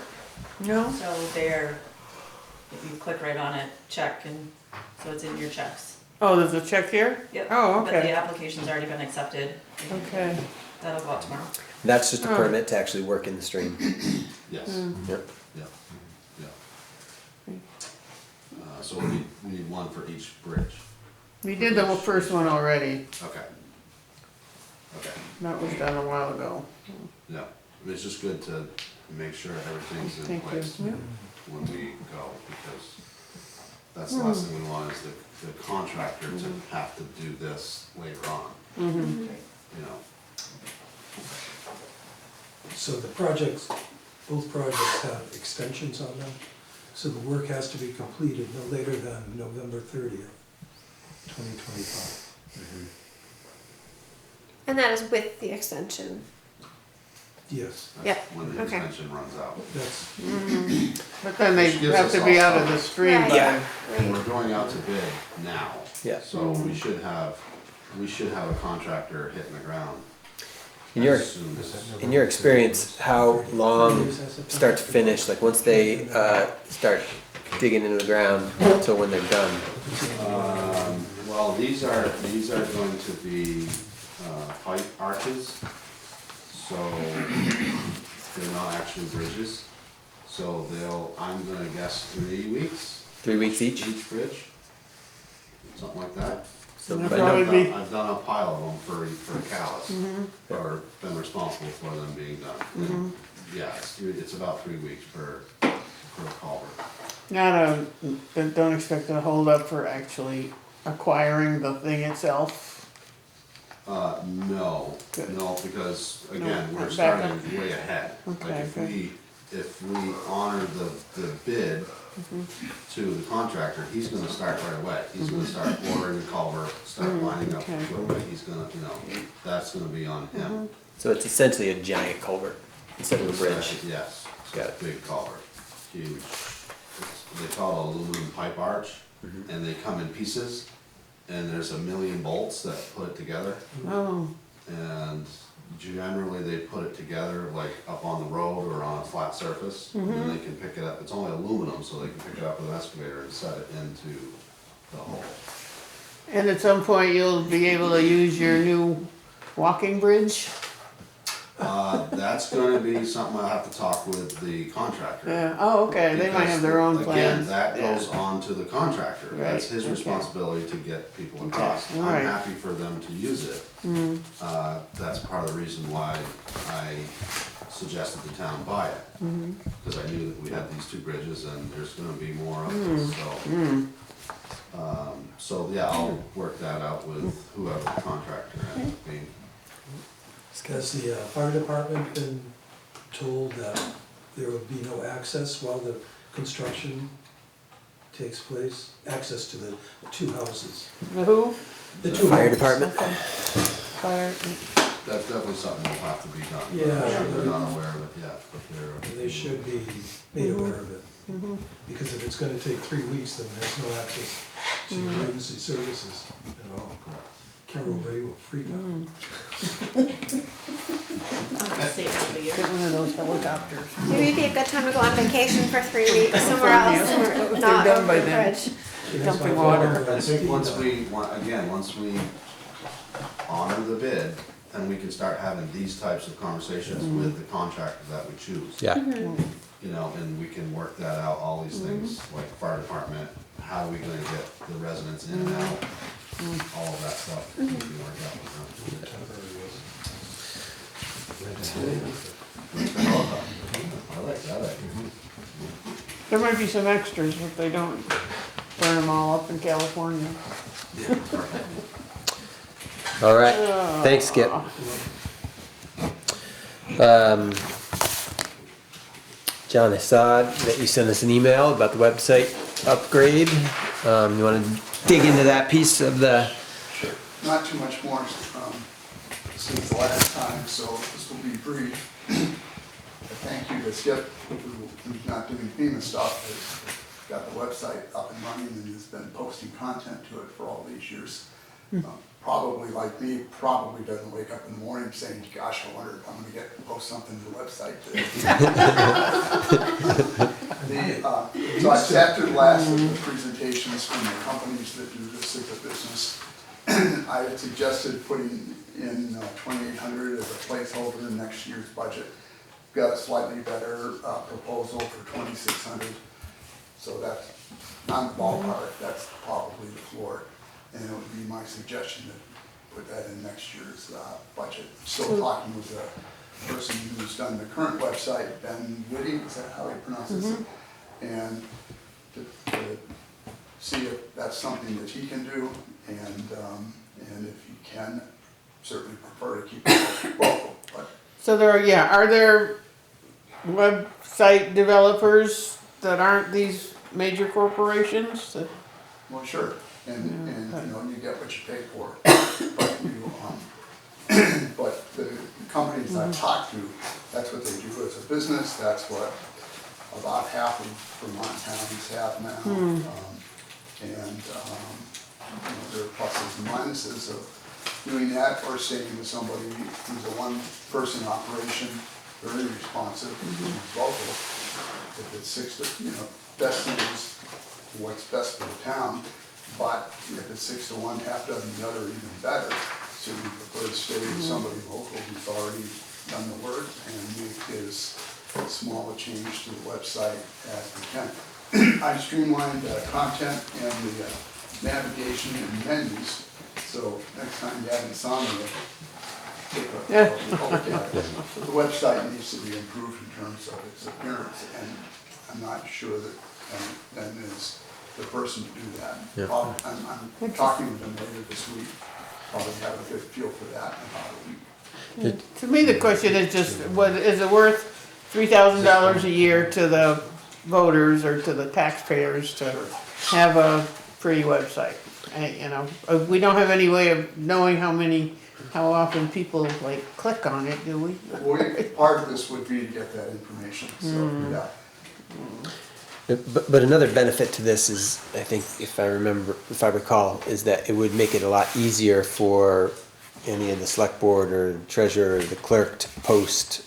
No? so they're, if you click right on it, check, and so it's in your checks. Oh, there's a check here? Yep. Oh, But the okay. application's already been accepted. Okay. That'll go out tomorrow. that's just a Oh. permit to actually work in the stream. Yes, Yep. yeah, yeah. So we need one for each bridge. We did the first one already. Okay. Okay, That was done a while ago. yeah, it's just good to make sure everything's in Thank you. place Yeah. when we go, because that's the last thing we want is the contractor to have to do this later on, you know. So the projects, both projects have extensions on them, so the work has to be completed no later than November 30th, 2025. And that is with the extension. Yes, That's Yep, when the okay. extension runs out. that's, But then they Which gives have us to be all out of the summer. stream Right. by, Yeah. And we're going out to bid now. Yeah. So we should have a contractor hitting the ground In your, as soon as. in your experience, how long start to finish, like once they start digging into the ground till when they're done? Well, these are going to be pipe arches, so they're not actually bridges. So I'm gonna guess 3 weeks, 3 weeks each? each bridge, something like that. So That's by all no- Would be- I've done a pile of them for Callis, or been responsible for them being done. And, yeah, it's about 3 weeks per culvert. don't expect a hold up for actually acquiring the thing itself. No, Good. no, because again, No, we're back up. starting way ahead. Like Okay, if we honor the bid Mm-hmm. to the contractor, he's gonna start right away. He's gonna start ordering the culvert, start lining up the okay. equipment, he's gonna, that's gonna be on Mm-hmm. him. So it's essentially a giant culvert instead of a bridge. Yes, Got it's a big culvert, huge. They call it an aluminum pipe arch, and they come in pieces, and there's 1 million bolts that put it together. Oh, And generally, they put it together like up on the road or on a flat surface, and then they can pick it up. It's only aluminum, so they can pick it up with an excavator and set it into the hole. and at some point you'll be able to use your new walking bridge? That's gonna be something I'll have to talk with the contractor. Yeah, oh, okay, they might have their own Because, plans. Again, that Yeah. goes on to the contractor. That's Right, his okay. responsibility to get people across. all I'm right. happy for them to use it. That's part of the reason why I suggested the town buy it. Because I knew that we had these 2 bridges and there's gonna be more of this, so. So, yeah, I'll work that out with whoever the contractor ends up being. has the fire department been told that there will be no access while the construction takes place? Access to the 2 houses? The who? The 2 Fire houses. department? Fire, That's definitely something that'll have to be done. Yeah. They're not aware of it yet, but they're. They should be made aware of it. Because if it's gonna take 3 weeks, then there's no access to emergency services at all. Carol Ray will freak out. I'm gonna save it for the year. Get one of those helicopters. Maybe it'd be a good time to go on vacation for 3 weeks somewhere else, They're or not done over by the then. bridge. Dumping water. I think once we honor the bid, then we can start having these types of conversations with the contractor that we choose. Yeah. You know, and we can work that out, all these things, like fire department, how are we gonna get the residents in and out? All of that stuff, we can work out with them. I like that idea. There might be some extras if they don't burn them all up in California. All right. Thanks, Skip. John, I saw that you sent us an email about the website upgrade. You want to dig into that piece of the? Not too much more since the last time, so this will be brief. A thank you to Skip, who's not doing FEMA stuff, has got the website up and running and has been posting content to it for all these years. Probably like me, probably doesn't wake up in the morning saying, gosh, I wonder if I'm gonna get to post something to the website today. So I sat through the last of the presentations from the companies that do this as a business. I had suggested putting in 2,800 as a placeholder in next year's budget. Got a slightly better proposal for 2,600. So that's not the ballpark, that's probably the floor. And it would be my suggestion to put that in next year's budget. Still talking with the person who's done the current website, Ben Whitty, is that how he pronounces it? And to see if that's something that he can do, and if he can, certainly prefer to keep it local. But So are there website developers that aren't these major corporations? that- well, sure, and you know, you get what you pay for. But the companies I talk to, that's what they do as a business. That's what about half of Vermont counties have now. You know, there are pluses and minuses of doing that, or saying to somebody who's a one-person operation, very responsive, who's local. If it's 6 to, you know, best thing is what's best for the town. But if it's 6 to 1, half dozen the other, even better. So we prefer to stay with somebody local who's already done the work and make as small a change to the website as we can. I streamlined the content and the navigation and menus. So next time you have insomnia, take a look at it. The website needs to be improved in terms of its appearance, and I'm not sure that Ben is the person to do that. Yeah. I'm talking with him later this week, probably have a good feel for that in about a week. To me, the question is just, is it worth $3,000 a year to the voters or to the taxpayers to have a pretty website? You know, we don't have any way of knowing how often people like click on it, do we? Well, part of this would be to get that information, so, yeah. But another benefit to this is, I think, if I recall, is that it would make it a lot easier for any of the select board or treasurer or the clerk to post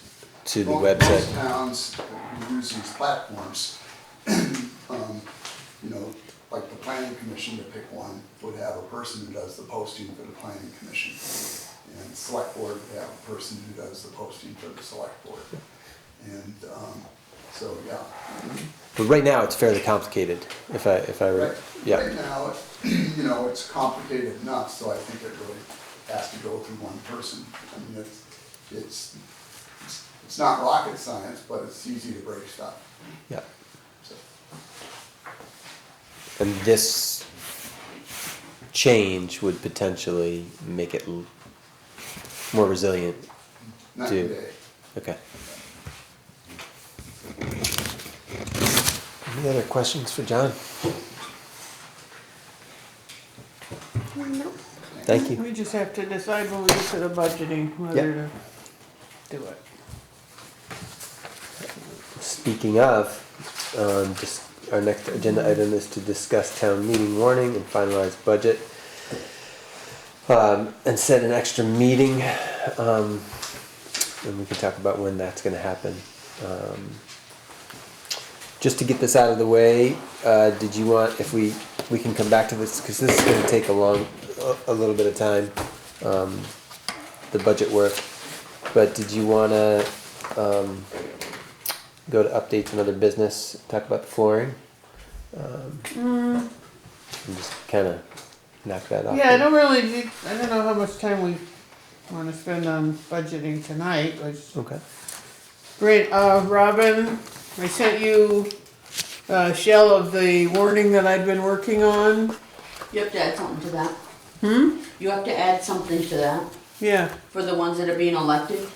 to the Most website. towns who use these platforms, you know, like the planning commission, to pick one, would have a person who does the posting for the planning commission. And select board would have a person who does the posting for the select board. And, so, yeah. But right now, it's fairly complicated, if I yeah. Right now, you know, it's complicated enough, so I think it really has to go through one person. I mean, it's not rocket science, but it's easy to break stuff. Yeah. So, And this change would potentially make it more resilient. not Do- today. Okay. Any other questions for John? Nope. Thank you. We just have to decide when we get to the budgeting, whether to do it. Speaking of, Our next agenda item is to discuss town meeting warning and finalize budget. And set an extra meeting, and we can talk about when that's gonna happen. Just to get this out of the way, did you want, if we can come back to this, cause this is gonna take a little bit of time, the budget work. But did you wanna, go to updates and other business, talk about the flooring? And just kinda knock that off. Yeah, I don't know how much time we wanna spend on budgeting tonight, Okay. Great, Robin, I sent you a shell of the warning that I'd been working on. You have to add something to that. You have to add something to that Yeah, for the ones that are being elected.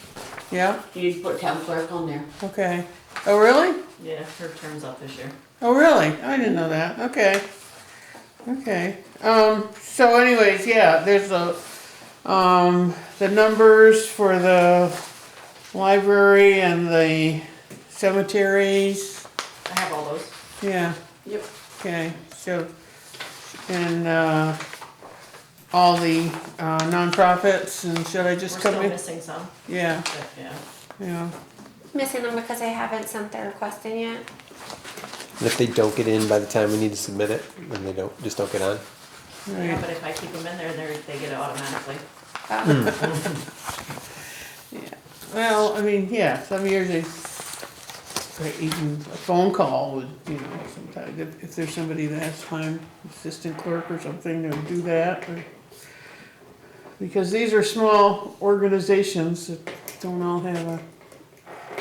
yeah, You need to put town clerk on there. okay. Oh, really? Yeah, her term's up this year. Oh, really? I didn't know that, okay. Okay, so anyways, yeah, there's the numbers for the library and the cemeteries, I have all those. yeah, Yep. okay, so, and, all the, nonprofits, and should I We're just come still in? missing some, Yeah, but yeah. yeah, Missing them because I haven't sent their request in yet. And if they don't get in by the time we need to submit it, then they just don't get on. Yeah, right, but if I keep them in there, they get it automatically. well, I mean, yeah, some years even a phone call would, sometimes, if there's somebody that has time, assistant clerk or something, to do that, because these are small organizations that don't all have a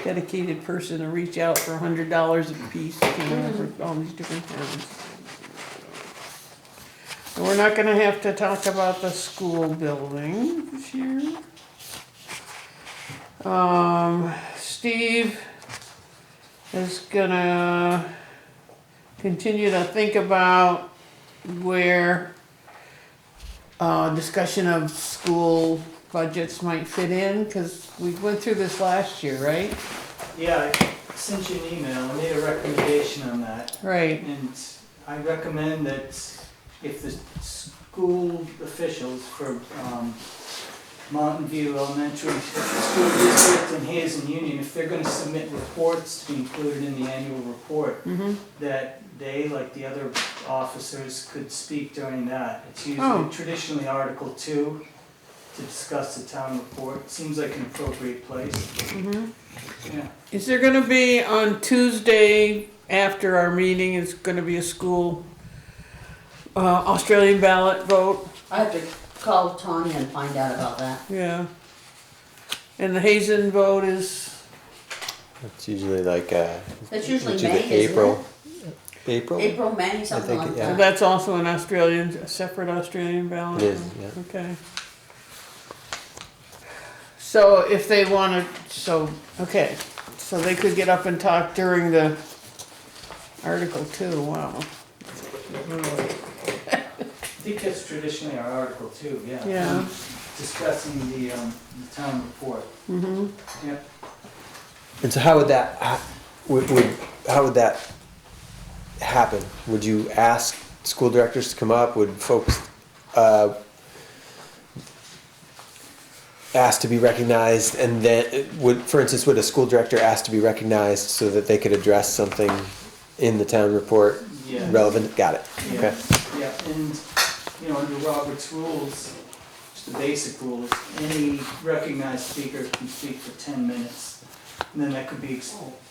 dedicated person to reach out for $100 a piece, for all these different towns. And we're not gonna have to talk about the school building this year. Steve is gonna continue to think about where discussion of school budgets might fit in, cause we went through this last year, right? Yeah, I sent you an email, I made a recommendation on that. Right, And I recommend that if the school officials for Mountain View Elementary School District and Hazen Union, if they're gonna submit reports to be included in the annual report, that they, like the other officers, could speak during that. It's usually traditionally Article 2 to discuss the town report. Seems like an appropriate place. Yeah. is there gonna be on Tuesday after our meeting, is gonna be a school Australian ballot vote? I have to call Tanya and find out about that. Yeah. And the Hazen vote is, It's usually like, That's usually it's May, either isn't April. April? April, May, something think like it- so yeah. that. that's also an Australian, a separate Australian ballot? It is, yeah. Okay. So if they wanna, okay, so they could get up and talk during the Article 2, wow. I think that's traditionally our Article 2, yeah. Yeah. Discussing the town report. Yep. And so how would that, how would that happen? Would you ask school directors to come up? Would folks, ask to be recognized, and then, for instance, would a school director ask to be recognized so that they could address something in the town report Yeah. relevant? Got it, Yeah. okay. Yeah, and, under Robert's rules, just the basic rules, any recognized speaker can speak for 10 minutes. And then that could be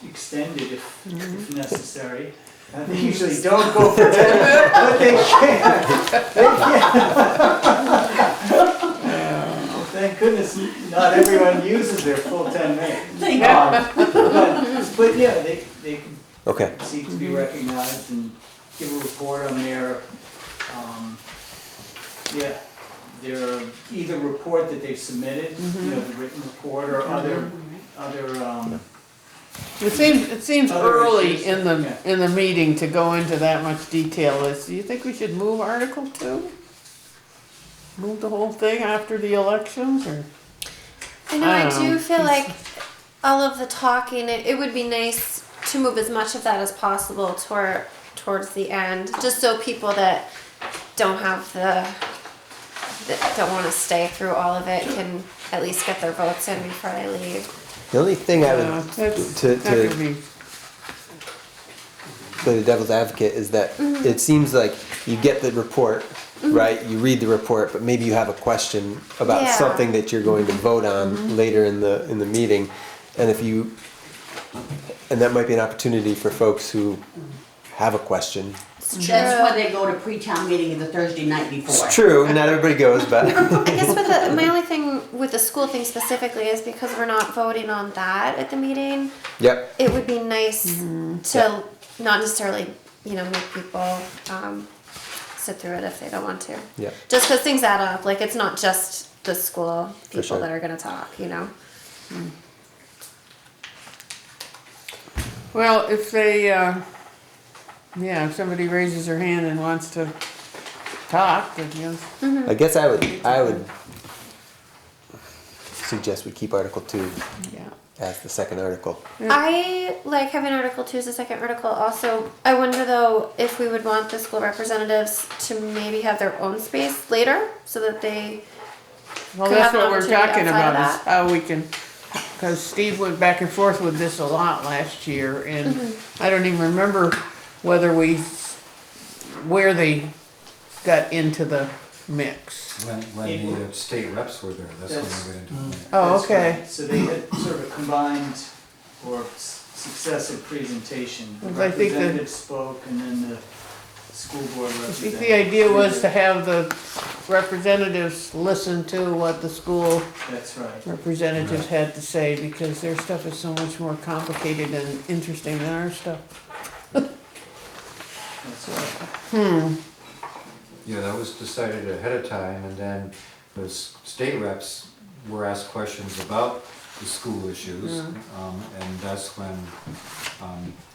extended if necessary. They usually don't go for 10 minutes, but they can. Thank goodness not everyone uses their full 10 minutes. Thank But yeah, they can Okay, seek to be recognized and give a report on their, their either report that they've submitted, the written report, or other, It seems Other early issues, in the meeting to go into that much detail. Do you think we should move Article 2? Move the whole thing after the elections, or? I know, I do feel like all of the talking, it would be nice to move as much of that as possible towards the end, just so people that don't have that don't want to stay through all of it can at least get their votes in before they leave. The only thing I Yeah, would, that's- to that could be- play the devil's advocate is that it seems like you get the report, right? You read the report, but maybe you have a question about Yeah. something that you're going to vote on later in the meeting, and and that might be an opportunity for folks who have a question. That's why they go to pre-town meeting the Thursday night before. It's true, not everybody goes, but I guess my only thing with the school thing specifically is because we're not voting on that at the meeting. yep. It would be nice to not necessarily, make people sit through it if they don't want to. Yeah. Just because things add up. Like, it's not just the school people sure. that are going to talk, Well, if they, if somebody raises their hand and wants to talk, then yes. I guess I would suggest we keep Article 2 Yeah. as the second article. I like having Article 2 as the second article. Also, I wonder though if we would want the school representatives to maybe have their own space later so that they. Well, Could that's have an what we're opportunity talking outside of about, is that. how we can, because Steve went back and forth with this a lot last year, and I don't even remember whether where they got into the mix. When the state reps were there, that's when That's- we got into it. Oh, That's okay. right. So they had sort of a combined or successive presentation. The Well, I think that- representative spoke and then the school board I representative. think the idea was to have the representatives listen to what the school That's right. representatives had to say, because their stuff is so much more complicated and interesting than our stuff. That's right. Yeah, that was decided ahead of time, and then the state reps were asked questions about the school issues. And that's when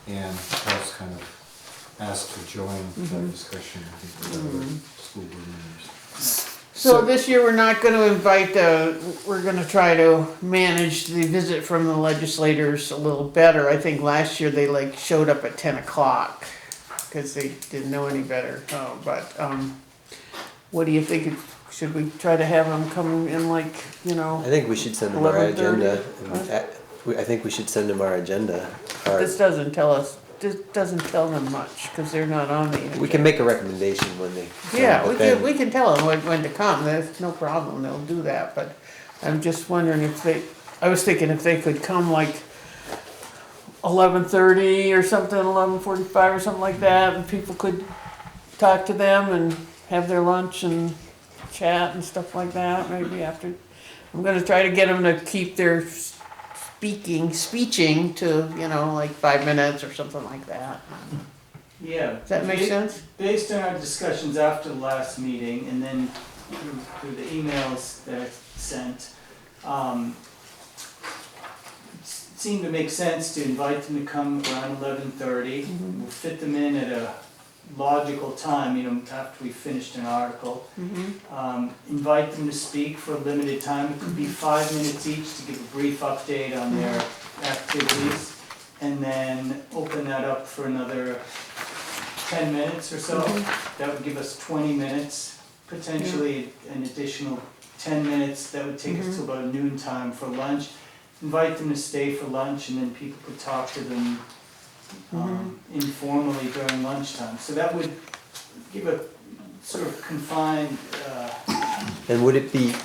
Ann Press kind of asked to join that discussion, I think, with other school board members. So this year, we're not gonna invite we're gonna try to manage the visit from the legislators a little better. I think last year they showed up at 10 o'clock, cause they didn't know any better. What do you think? Should we try to have them come in I think we should send them our 11:30? agenda. I think we should send them our agenda. This doesn't tell them much, cause they're not on the agenda. We can make a recommendation when they. Yeah, but we can tell them when to come, there's no problem, they'll do that, but I'm just wondering I was thinking if they could come 11:30 or something, 11:45 or something like that, and people could talk to them and have their lunch and chat and stuff like that, maybe after. I'm gonna try to get them to keep their speeching to, 5 minutes or something like that. Yeah. Does that make sense? Based on our discussions after the last meeting and then through the emails that I sent, it seemed to make sense to invite them to come around 11:30. We'll fit them in at a logical time, after we finished an article. Invite them to speak for a limited time. It could be 5 minutes each to give a brief update on their activities. And then open that up for another 10 minutes or so. That would give us 20 minutes, potentially an additional 10 minutes. That would take us to about noon time for lunch. Invite them to stay for lunch, and then people could talk to them informally during lunchtime. So that would give a sort of confined, And would it be,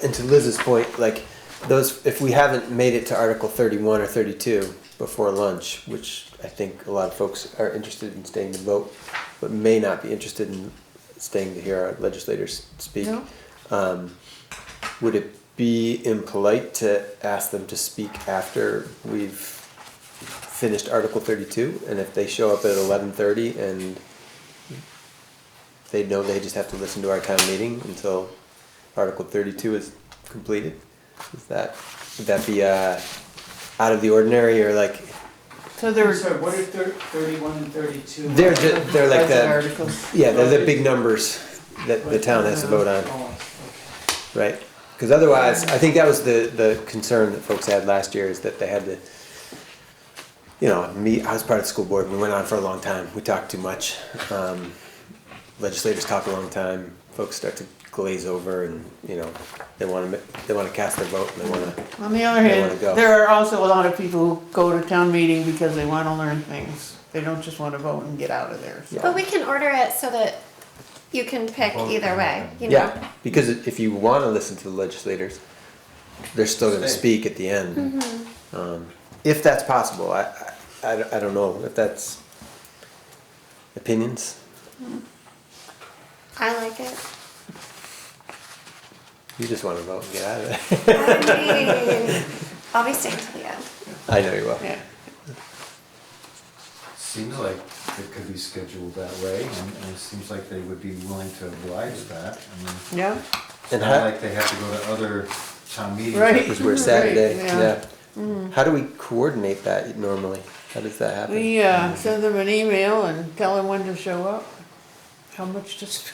and to Liz's point, if we haven't made it to Article 31 or 32 before lunch, which I think a lot of folks are interested in staying to vote, but may not be interested in staying to hear our legislators speak, would it be impolite to ask them to speak after we've finished Article 32? And if they show up at 11:30 and they know they just have to listen to our town meeting until Article 32 is completed? Would that be out of the ordinary, or So there were. sorry, what are 31 and 32? they're like Budget the articles. they're the big numbers that the town has to vote on, right? Because otherwise, I think that was the concern that folks had last year, is that they had to you know, I was part of the school board. We went on for a long time. We talked too much. Legislators talk a long time. Folks start to glaze over, and you know, they want to cast their vote, and they want to. On the other They hand, wanna go. there are also a lot of people who go to town meeting because they wanna learn things. They don't just wanna vote and get out of there, so. But we can order it so that you can pick either way, you know? Yeah, because if you want to listen to the legislators, they're still going to speak at the end. If that's possible, I don't know if that's opinions. I like it. You just want to vote and get out of there. I mean, I'll be staying till the end. I know you will. Yeah. Seems like it could be scheduled that way, and it seems like they would be willing to oblige that. I mean, Yeah, it's And not how- like they have to go to other town meetings. Right. Because we're Saturday. Right, yeah. Yeah. How do we coordinate that normally? How does that happen? we, send them an email and tell them when to show up, how much to speak.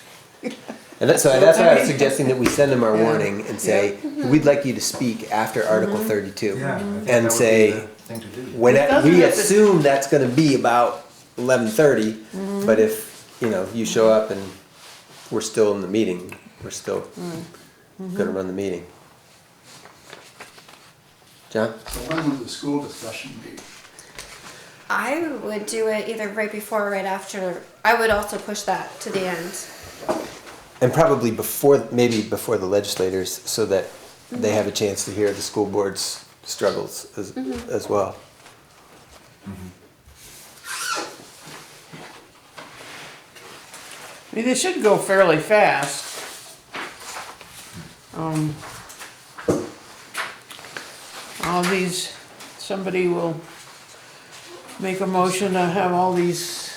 And that's why I was suggesting that we send them our Yeah. warning and say, we'd like you to speak after Article 32. Yeah, I think And that would say, be the thing to do. when It doesn't we have to- assume that's gonna be about 11:30, but if, you know, you show up and we're still in the meeting, we're still gonna run the meeting. John? So when would the school discussion be? I would do it either right before or right after. I would also push that to the end. And probably maybe before the legislators, so that they have a chance to hear the school board's struggles as well. I mean, they should go fairly fast. All these, somebody will make a motion to have all these,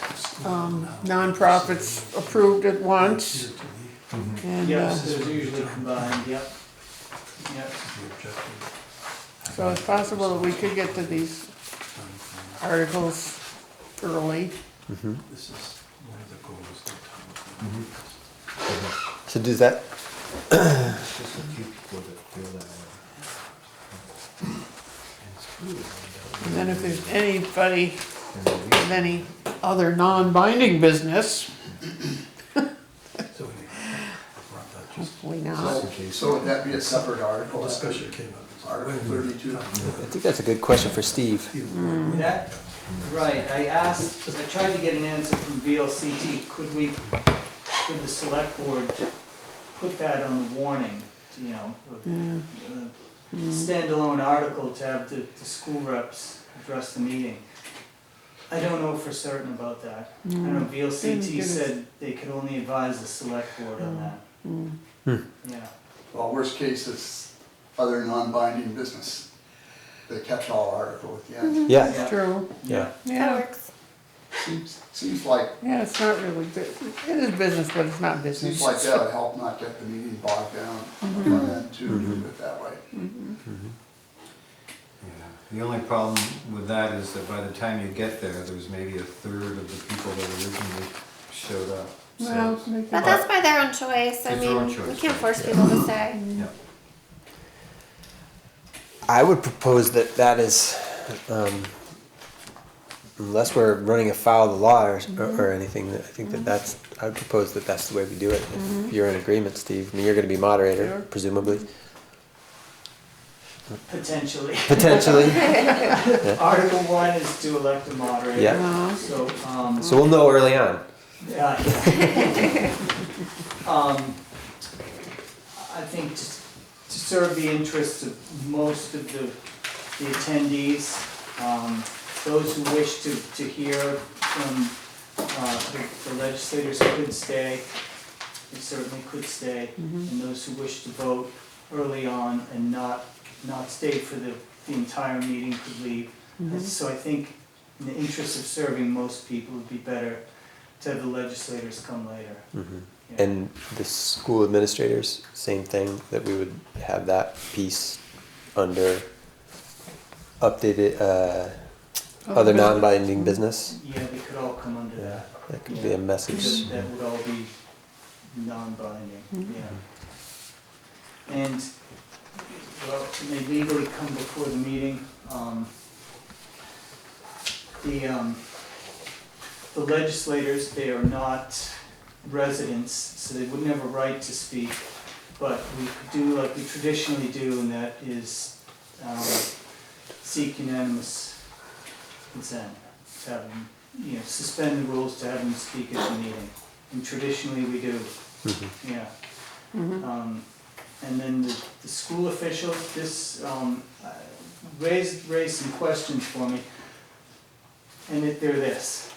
nonprofits approved at once. And, Yes, those are usually combined, yep. Yep. so it's possible that we could get to these articles early. This is one of the goals of the town. So does that, There's just a few people that feel that way. And then if there's anybody with any other non-binding business, So we brought that just, hopefully not. So would that be a separate article? discussion came up. Article 32? I think that's a good question for Steve. That, right, I tried to get an answer from VLCT, could the select board put that on the warning, you know, a standalone article to have the school reps address the meeting? I don't know for certain about that. I know VLCT said they could only advise the select board on that. Yeah. Well, worst case is other non-binding business. The catch-all article at the end. Yeah, It's true, yeah. That yeah, works. Seems like, yeah, it's not really, it is business, but it's not business. seems like that would help not get the meeting bogged down on the front end too, to do it that way. Yeah. The only problem with that is that by the time you get there, there's maybe a third of the people that originally showed up. So, Well, they But can- that's by their own choice. I It's their own mean, we choice. can't force people to stay. yeah. I would propose that is, unless we're running afoul of the law or anything, I think that's, I would propose that that's the way we do it. If you're in agreement, Steve, I mean, you're gonna be moderator, Sure. presumably, Potentially. potentially. Article 1 is to elect a moderator. Yeah. So, So we'll know early on. yeah. I think to serve the interests of most of the attendees, those who wish to hear from the legislators could stay, they certainly could stay, and those who wish to vote early on and not stay for the entire meeting could leave. So I think in the interest of serving most people, it'd be better to have the legislators come later. Yeah. And the school administrators, same thing, that we would have that piece under updated, other non-binding business. Yeah, they could all come under that. That could be a message. That would all be non-binding, yeah. And, well, they legally come before the meeting. the legislators, they are not residents, so they wouldn't have a right to speak. But we could do like we traditionally do, and that is seek unanimous consent. To have them, suspend the rules to have them speak at the meeting. And traditionally we do, yeah. And then the school officials, this raised some questions for me. And they're this.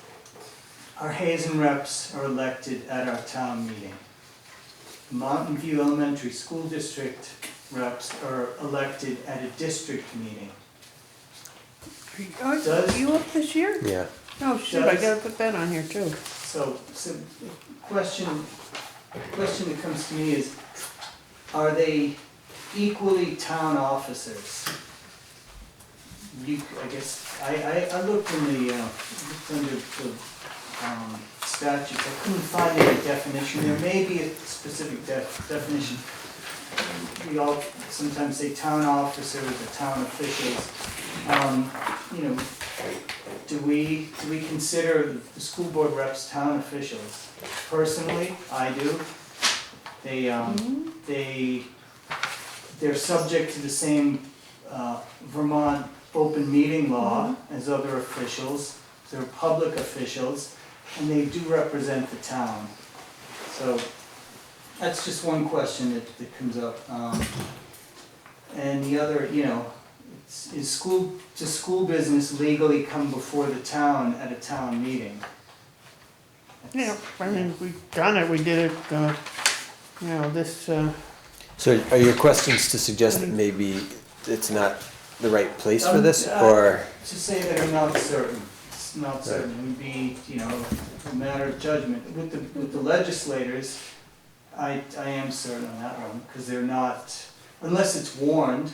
Our Hazen reps are elected at our town meeting. Mountain View Elementary School District reps are elected at a district meeting. Are you up this year? Yeah. Oh, shit, I gotta put that on here too. So the question that comes to me is, are they equally town officers? I guess, I looked in the, looked under the statutes, I couldn't find any definition. There may be a specific definition. We all sometimes say town officers or town officials. Do we consider the school board reps town officials? Personally, I do. They're subject to the same Vermont open meeting law as other officials. They're public officials, and they do represent the town. So that's just one question that comes up. And the other, does school business legally come before the town at a town meeting? Yeah, I mean, we've done it, we did it, this, So are your questions to suggest that maybe it's not the right place for this, or? To say that I'm not certain, it's not certain, it would be, a matter of judgment. With the legislators, I am certain on that one, because they're not, unless it's warned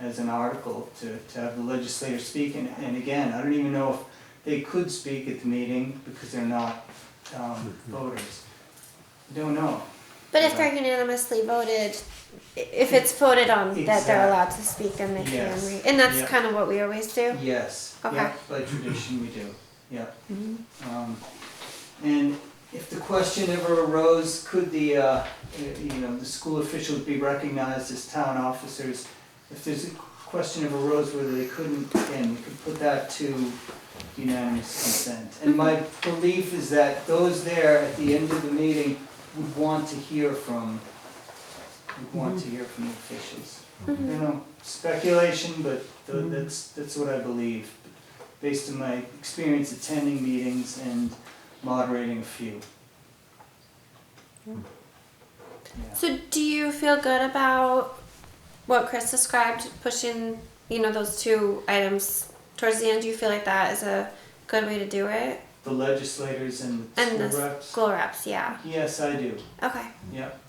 as an article to have the legislators speak, and again, I don't even know if they could speak at the meeting because they're not voters. I don't know. But if they're unanimously voted, if it's voted on that they're allowed to speak, then they can read. And that's kind of what we always do? Yes, Okay. yeah, by tradition we do, yeah. And if the question ever arose, could the school officials be recognized as town officers? If there's a question ever arose whether they couldn't, again, we could put that to unanimous consent. And my belief is that those there at the end of the meeting would want to hear from the officials. Speculation, but that's what I believe, based on my experience attending meetings and moderating a few. Yeah. So do you feel good about what Chris described, pushing, those two items towards the end? Do you feel like that is a good way to do it? The legislators and the school reps? School reps, yeah. Yes, I do. Okay. Yep.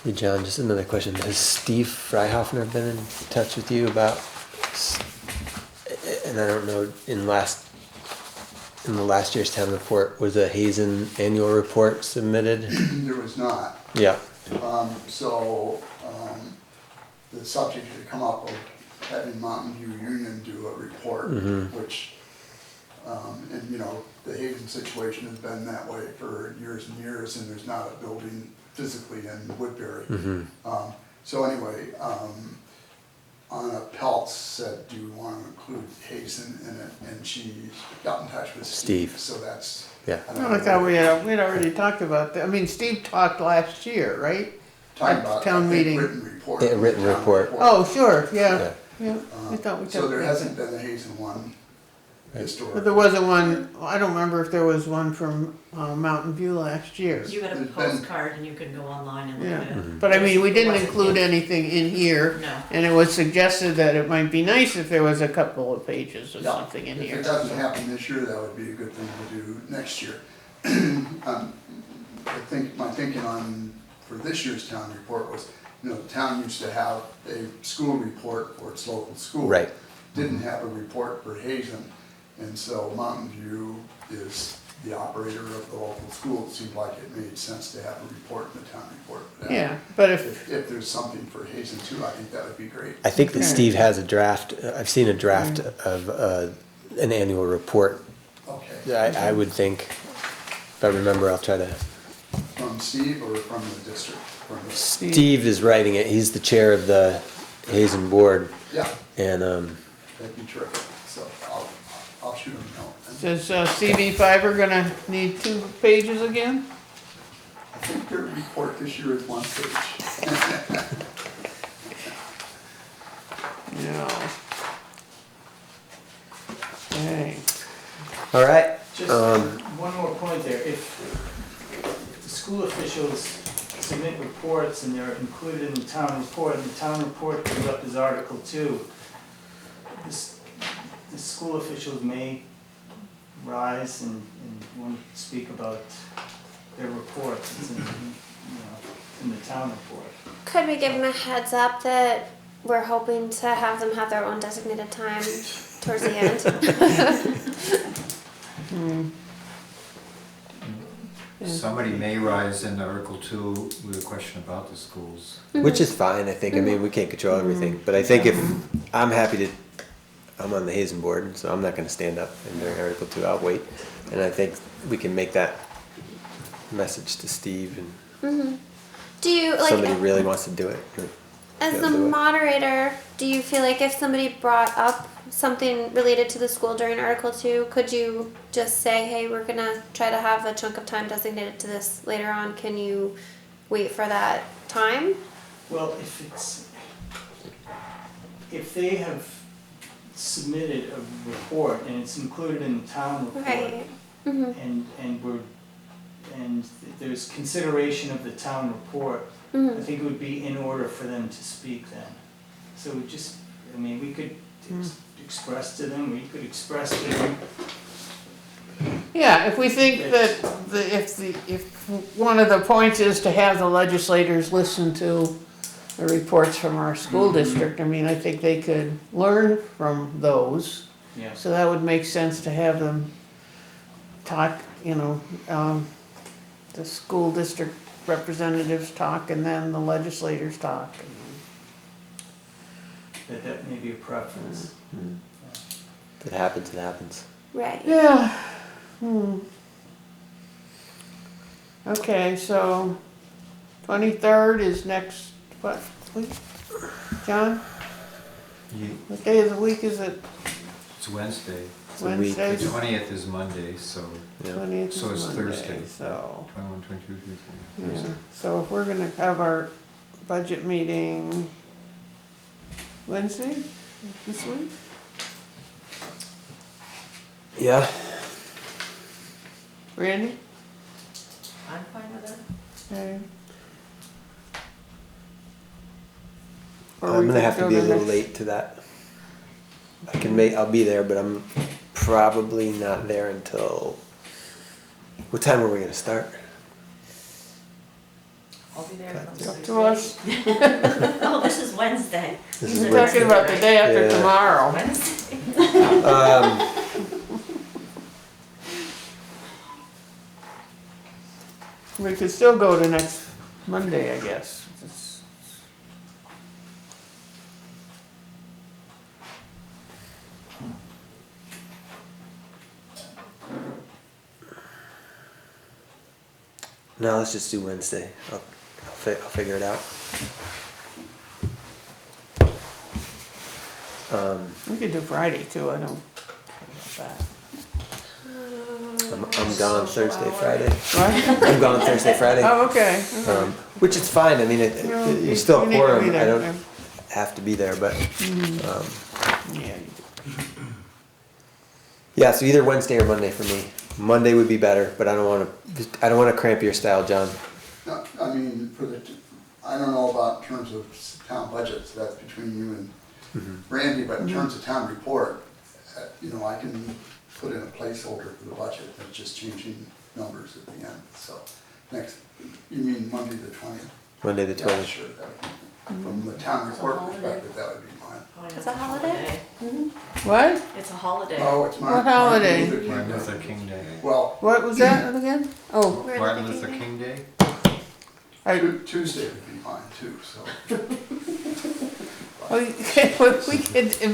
Hey John, just another question. Has Steve Freihofner been in touch with you about, and I don't know, in the last year's town report, was a Hazen annual report submitted? There was not. Yeah. The subject had come up of having Mountain View Union do a report, which, the Hazen situation has been that way for years and years, and there's not a building physically in Woodbury. Anna Peltz said, do you want to include Hazen in it? And she got in touch with Steve. So that's, yeah. I thought we'd already talked about that. I mean, Steve talked last year, right? Talking about town meeting. written report. Yeah, written town report. Oh, sure, yeah. Yeah. I thought we talked So there about hasn't that. been a Hazen one historically. But there wasn't one, I don't remember if there was one from Mountain View last year. You got a postcard and you can go online and look at it. But I mean, we didn't Wasn't include in- anything in here. No. And it was suggested that it might be nice if there was a couple of pages or something in If here. it doesn't happen this year, that would be a good thing to do next year. I think my thinking for this year's town report was, the town used to have a school report for its local school. Right. Didn't have a report for Hazen, and so Mountain View is the operator of the local school, it seemed like it made sense to have a report in the town report. Yeah, but if, If there's something for Hazen too, I think that would be great. I think that Okay. Steve has a draft, I've seen a draft of an annual report. Okay. I would think, if I remember, I'll try to. From Steve or from the district? From the, Steve is writing it, he's the chair of the Hazen board, yeah, and, that'd be terrific. So I'll shoot him a note. is CV Fiber gonna need 2 pages again? I think their report this year is 1 page. No. Okay. all right. Just one more point there, if the school officials submit reports and they're included in the town report, and the town report comes up as Article 2, the school officials may rise and want to speak about their reports, it's in, in the town report. Could we give them a heads up that we're hoping to have them have their own designated time towards the end? Somebody may rise in Article 2 with a question about the schools. Which is fine, I think, I mean, we can't control everything, but I think if, I'm happy to, I'm on the Hazen board, so I'm not gonna stand up and during Article 2, I'll wait. And I think we can make that message to Steve, and Do you, if like, somebody really wants to do it. as they'll the do it. moderator, do you feel like if somebody brought up something related to the school during Article 2, could you just say, hey, we're gonna try to have a chunk of time designated to this later on, can you wait for that time? Well, if they have submitted a report and it's included in the town report, Right. and there's consideration of the town report, I think it would be in order for them to speak then. So we just, I mean, we could express to them, we could express to them. Yeah, if we think that if one of the points is to have the legislators listen to the reports from our school district, I mean, I think they could learn from those. Yeah. So that would make sense to have them talk, the school district representatives talk and then the legislators talk. That may be a preference. If it happens, it happens. Right. Yeah. Okay, so 23rd is next, what week? John? What day of the week is it? It's Wednesday. It's a week. Wednesday? The 20th is Monday, so Yeah. 20th So is it's Monday, Thursday. so, 21, 22, 23, yeah. Thursday. So if we're gonna have our budget meeting Wednesday, this week? Yeah, Randy? I'm fine with it. Okay. Or I'm we gonna could have to go be a the little next- late to that. I'll be there, but I'm probably not there until, what time are we gonna start? I'll be there from Up 6 to us. Oh, this is Wednesday. This is We're Wednesday. talking about the day after Yeah. tomorrow. Wednesday. We could still go to next Monday, I guess. It's- No, let's just do Wednesday. I'll figure it out. We could do Friday too, I don't care about that. I'm gone Thursday, Friday. What? I'm gone Thursday, Friday. Oh, okay. Which is fine, I mean, No, you're still a you need to quorum, be I there, don't have to be there, but, Yeah, you do. yeah, so either Wednesday or Monday for me. Monday would be better, but I don't wanna cramp your style, John. No, I mean, I don't know about in terms of town budgets, that's between you and Randy, but in terms of town report, I can put in a placeholder for the budget, and just changing numbers at the end, so. You mean Monday the 20th? Monday the Yeah, 20th. sure, that would be, from the town report perspective, that would be fine. Probably It's not a holiday? What? It's a holiday. Oh, it's What holiday? Martin Luther King Day. Well, What was that again? Oh, Martin Luther King Day? Tuesday would be fine too, so. we could, I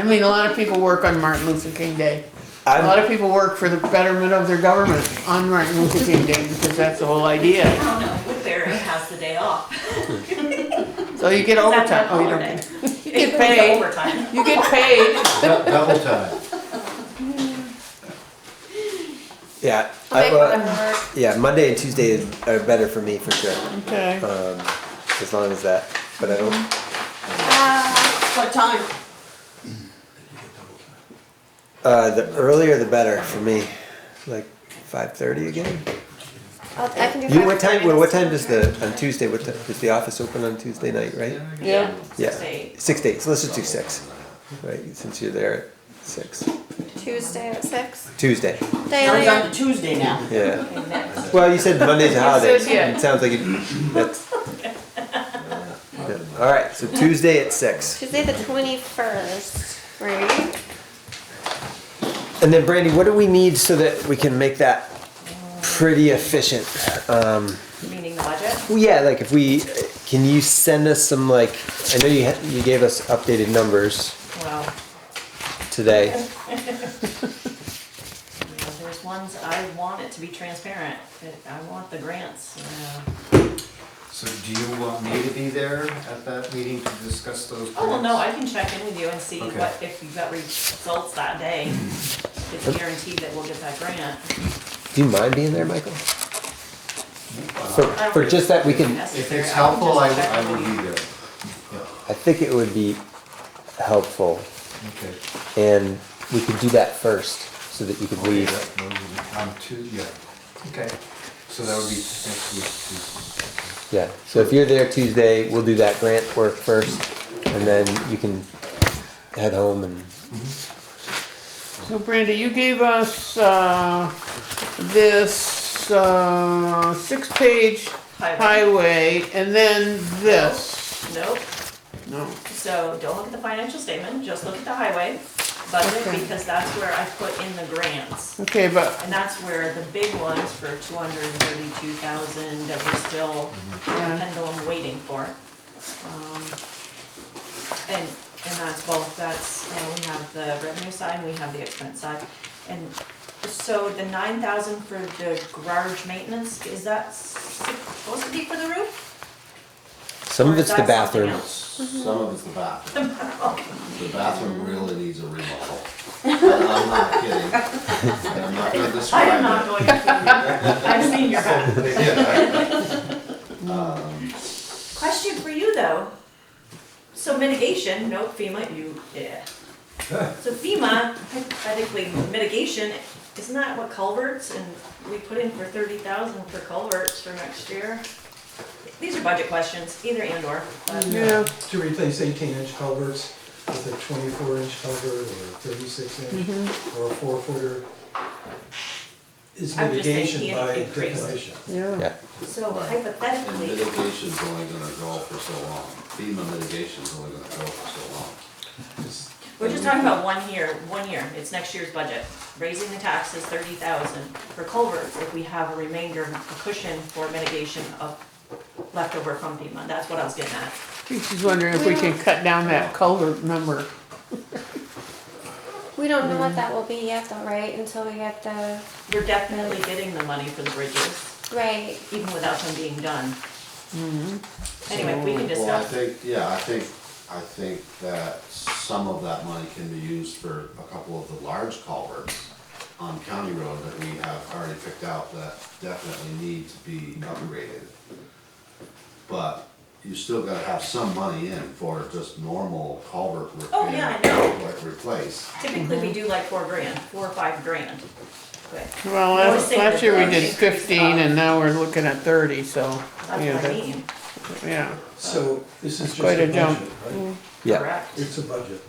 mean, a lot of people work on Martin Luther King Day. A lot of people work for the betterment of their government on Martin Luther King Day, because that's the whole idea. I don't know, Woodbury has the day off. So you get Is that overtime. that Oh, you holiday? don't. You It get goes to paid. overtime. You get paid. Double time. Yeah. I'll make well, whatever work. yeah, Monday and Tuesday are better for me for sure. Okay. As long as that, but I don't. What time? The earlier the better for me. Like 5:30 again. I can do You what 5:30 time? Well, what this time does on Tuesday? Does the office open on Tuesday night? Right. Yeah. Yeah. 6 to 8. 6 to 8. So let's just do 6. Right, since you're there at 6. Tuesday at 6. Tuesday. Day Now it's later. on to Tuesday now. Yeah. Okay, next. Well, you said Monday's a holiday. said, yeah. It sounds like that's. Yeah. All right. So Tuesday at 6. Tuesday the 21st, right? And then Brandy, what do we need so that we can make that pretty efficient? Meaning the budget? Well, yeah, like if we, can you send us some like, I know you gave us updated numbers Well, today. there's ones, I want it to be transparent. I want the grants. So do you want me to be there at that meeting to discuss those Oh, well, grants? no, I can check in with you and see Okay. what, if you've got results that day. It's guaranteed that we'll get that grant. Do you mind being there, Michael? For just that we can, If it's helpful, I will be there. I think it would be helpful Okay. and we could do that first so that you could leave. On Tuesday, yeah. Okay. So that would be next week, Tuesday. Yeah, so if you're there Tuesday, we'll do that grant work first and then you can head home and, So Brandy, you gave us, this, 6-page highway and then this. Nope. No. So don't look at the financial statement, just look at the highway budget, Okay. because that's where I put in the grants. Okay, but, And that's where the big ones for 232,000 that we're still Yeah. pendulum waiting for. And that's both, we have the revenue side and we have the expense side. And so the 9,000 for the garage maintenance, is that supposed to be for the roof? some of Or it's is the that something bathroom. else? Some of it's the bathroom. Okay. The bathroom really needs a remodel. I'm not kidding. I'm not gonna I describe am not it. going to, I've seen your house. Question for you though. So mitigation, no FEMA, yeah. So FEMA, hypothetically mitigation, isn't that what culverts, and we put in for 30,000 for culverts for next year? These are budget questions, either and or. yeah, To replace 18-inch culverts with a 24-inch culvert or 36-inch or a 4-footer is I'm just saying mitigation by increase. definition. yeah. Yeah, So And hypothetically, mitigation's only gonna go for so long. FEMA mitigation's only gonna go for so long. we're just talking about 1 year, it's next year's budget. Raising the taxes 30,000 for culverts, if we have a remainder, a cushion for mitigation of leftover from FEMA, that's what I was getting at. She's wondering if we can cut down that culvert number. We don't know what that will be yet though, right? Until we get the, We're definitely getting the money for the bridges, right. even without them being done. Anyway, we can Well, I discuss. think that some of that money can be used for a couple of the large culverts on County Road that we have already picked out that definitely need to be upgraded. But you still gotta have some money in for just normal culvert repair. Oh, yeah, I know. Like replace. Typically, we do like 4 grand, 4 or 5 grand. Okay. Well, Always say last that year we the did increase 15 and now we're looking at 30, so, That's yeah, what I that's, mean, yeah. So this is just Quite a a jump. budget, right? yeah. correct. It's a budget.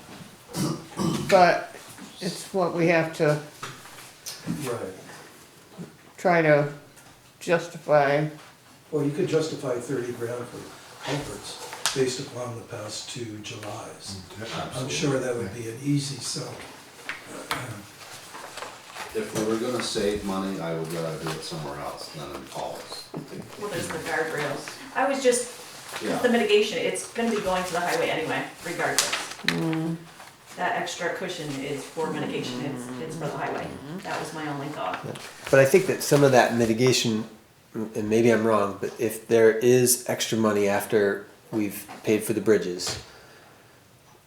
But it's what we have to Right. try to justify. Well, you could justify 30 grand for culverts. based upon the past 2 Julys. I'm Absolutely. sure that would be an easy sell. If we were gonna save money, I would rather do it somewhere else than in Paul's. Well, there's the guardrails. I was just, Yeah. the mitigation, it's gonna be going to the highway anyway, regardless. That extra cushion is for mitigation, it's for the highway. That was my only thought. But I think that some of that mitigation, and maybe I'm wrong, but if there is extra money after we've paid for the bridges,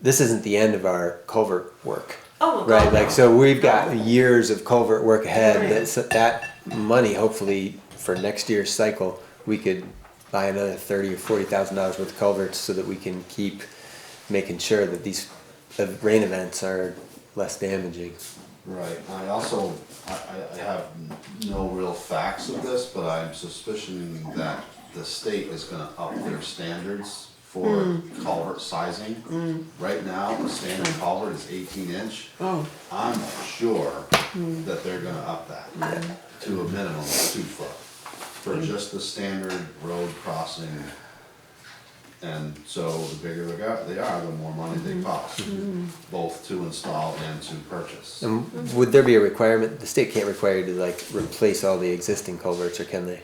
this isn't the end of our culvert work. Oh, Right, God, like, no. so we've got years of culvert work ahead, Right. that money, hopefully, for next year's cycle, we could buy another $30,000 or $40,000 worth of culverts so that we can keep making sure that these rain events are less damaging. Right, I also, I have no real facts of this, but I'm suspicioning that the state is gonna up their standards for culvert sizing. Right now, the standard culvert is 18-inch. Oh, I'm sure that they're gonna up that to a minimum of 2 foot for just the standard road crossing. And so the bigger they are, the more money they cost, both to install and to purchase. And would there be a requirement, the state can't require you to like replace all the existing culverts, or can they?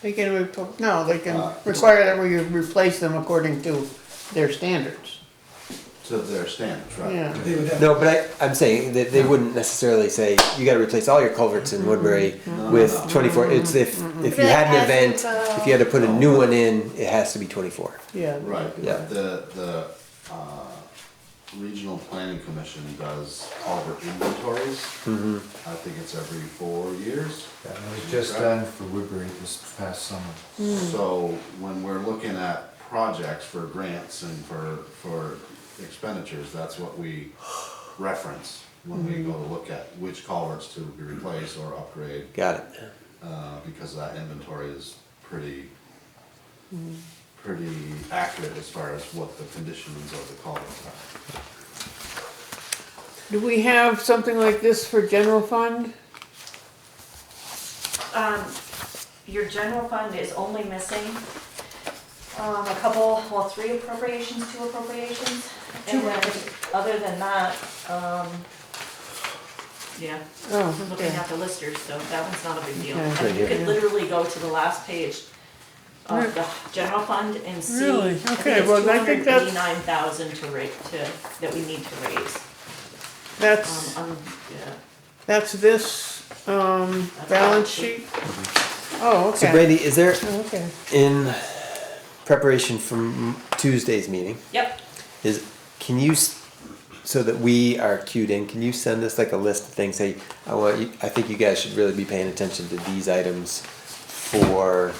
they can, no, they can require that we replace them according to their standards. To their standards, right? Yeah. They would have, No, but I'm saying that they wouldn't necessarily say, you gotta replace all your culverts in Woodbury with 24, it's if you had an event, if you had to put a new one in, it has to be 24. Yeah. Right, Yeah. the Regional Planning Commission does culvert inventories. I think it's every 4 years. That was just done for Woodbury this past summer. So when we're looking at projects for grants and for expenditures, that's what we reference when we go to look at which culverts to be replaced or upgrade, Got it. because that inventory is pretty accurate as far as what the conditions of the culverts are. Do we have something like this for general fund? Your general fund is only missing, a couple, well, 3 appropriations, 2 appropriations. And then, other than that, yeah, Oh, I'm looking okay. at the listers, so that one's not a big deal. Okay. And Right you here. could literally go to the last page of the general fund and see. Really? I think Okay, it's well, I think that's- 289,000 that we need to raise. That's, Yeah. that's this, balance balance sheet? Oh, okay. So Brandy, is there, Oh, okay. in preparation for Tuesday's meeting, Yep, can you, so that we are cued in, can you send us like a list of things, say, I think you guys should really be paying attention to these items for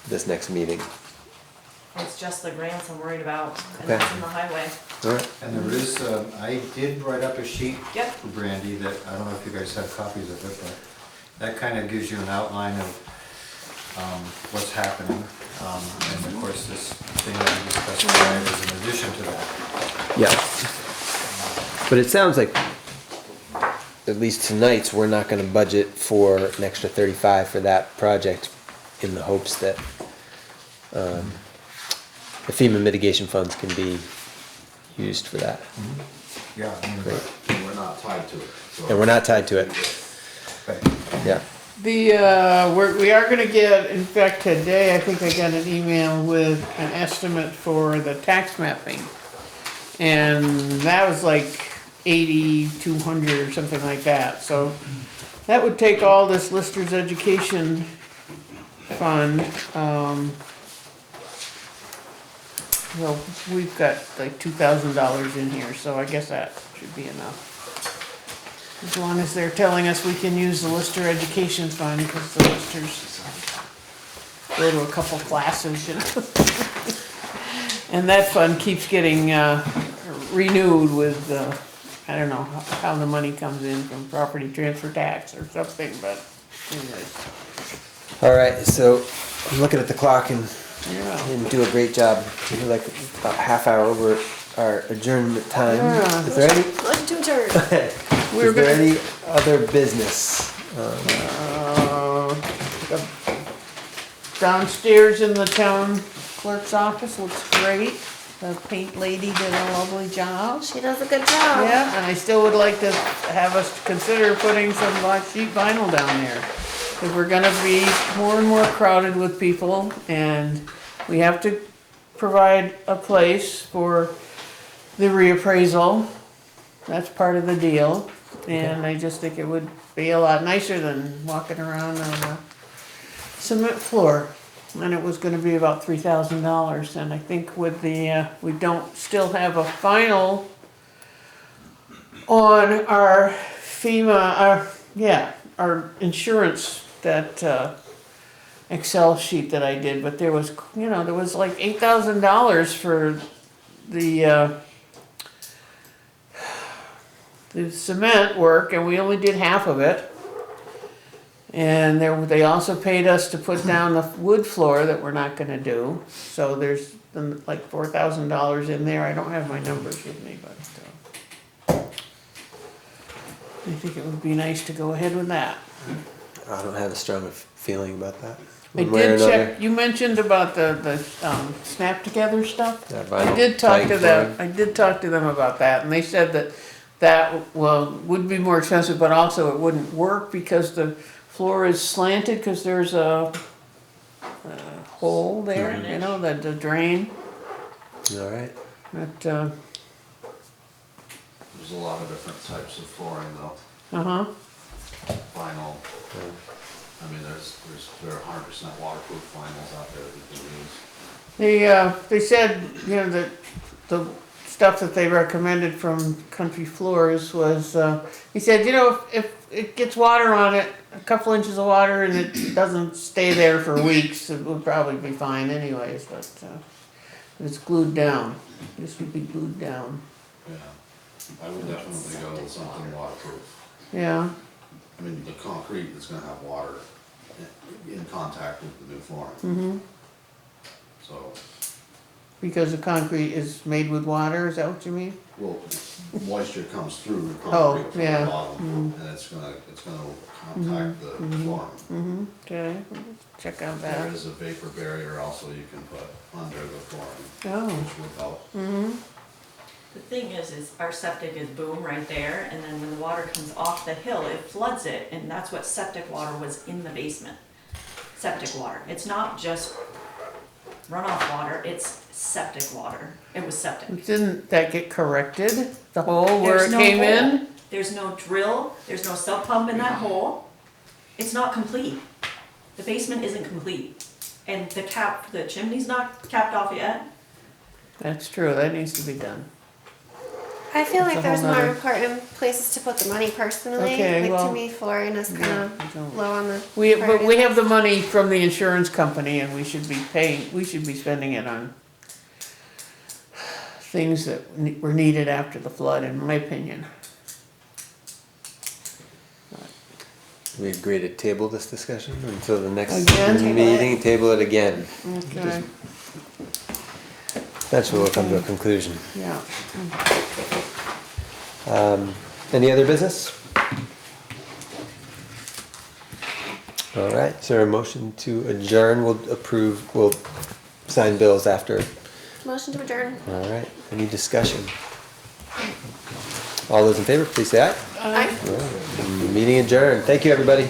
this next meeting? it's just the grants I'm worried about, and Okay. that's in the highway. Alright, And there is, I did write up a sheet Yep. for Brandy that, I don't know if you guys have copies of it, but that kind of gives you an outline of what's happening. And of course, this thing that we discussed tonight is in addition to that. yeah. But it sounds like, at least tonight's, we're not gonna budget for an extra 35 for that project in the hopes that, the FEMA mitigation funds can be used for that. Yeah, I mean, Great. And we're not tied to it. So And we're not tied to it, but yeah. We are gonna get, in fact, today, I think I got an email with an estimate for the tax mapping. And that was like 8,200 or something like that, so that would take all this Lister's education fund, well, we've got like $2,000 in here, so I guess that should be enough. As long as they're telling us we can use the Lister Education Fund, because the Listers go to a couple classes, you know. And that fund keeps getting, renewed with, I don't know how the money comes in from property transfer tax or something, but anyways. Alright, so I'm looking at the clock and Yeah. didn't do a great job. We're like about half hour over our adjournment time. Yeah. Is there any, Motion to adjourn. We're is there gonna- any other business? Downstairs in the town clerk's office looks great. The paint lady did a lovely job. She does a good job. Yeah, and I still would like to have us consider putting some black sheet vinyl down there. Cause we're gonna be more and more crowded with people, and we have to provide a place for the reappraisal. That's part of the deal, and I just think it would be a lot nicer than walking around on a cement floor. And it was gonna be about $3,000, and I think with the, we don't still have a final on our FEMA, our insurance, that, Excel sheet that I did, but there was, there was like $8,000 for the cement work, and we only did half of it. And they also paid us to put down the wood floor that we're not gonna do, so there's like $4,000 in there. I don't have my numbers with me, but, I think it would be nice to go ahead with that. I don't have a strong feeling about that. I One way or did another. check, you mentioned about the snap together stuff. That I vinyl did talk to type them, flooring. I did talk to them about that, and they said that, would be more expensive, but also it wouldn't work because the floor is slanted, cause there's a hole there, the drain, All right. but, There's a lot of different types of flooring though, uh-huh. vinyl. I mean, there are 100% waterproof vinyls out there that you can use. They said, that the stuff that they recommended from Country Floors was, he said, if it gets water on it, a couple inches of water, and it doesn't stay there for weeks, it would probably be fine anyways, but, it's glued down. This would be glued down. Yeah, I would definitely go with something waterproof. Yeah, I mean, the concrete is gonna have water in contact with the new flooring. mm-hmm, So, because the concrete is made with water, is that what you mean? well, moisture comes through the Oh, concrete from yeah. the bottom, and it's gonna contact the flooring. Mm-hmm, okay, check out There that. is a vapor barrier also you can put under the flooring, Oh, which would help. mm-hmm, The thing is our septic is boom right there, and then when the water comes off the hill, it floods it, and that's what septic water was in the basement. Septic water. It's not just runoff water, it's septic water. It was septic. didn't that get corrected, the hole where There's it no came hole. in? There's no drill, there's no sub pump in that hole. It's not complete. The basement isn't complete. And the chimney's not capped off yet. That's true, that needs to be done. I feel That's like a there's whole more nother- important places to put the money personally. Okay, Like well, to me, flooring is kind I of don't- low on the. But we priority have the list. money from the insurance company, and we should be spending it on things that were needed after the flood, in my opinion. We agree to table this discussion until the next Again? Table meeting, table it again. Okay, Eventually we'll come to a conclusion. yeah. Any other business? All right, is there a motion to adjourn? We'll sign bills after. Motion to adjourn. All right, any discussion? All those in favor, please say aye. Aye. Meeting adjourned. Thank you, everybody.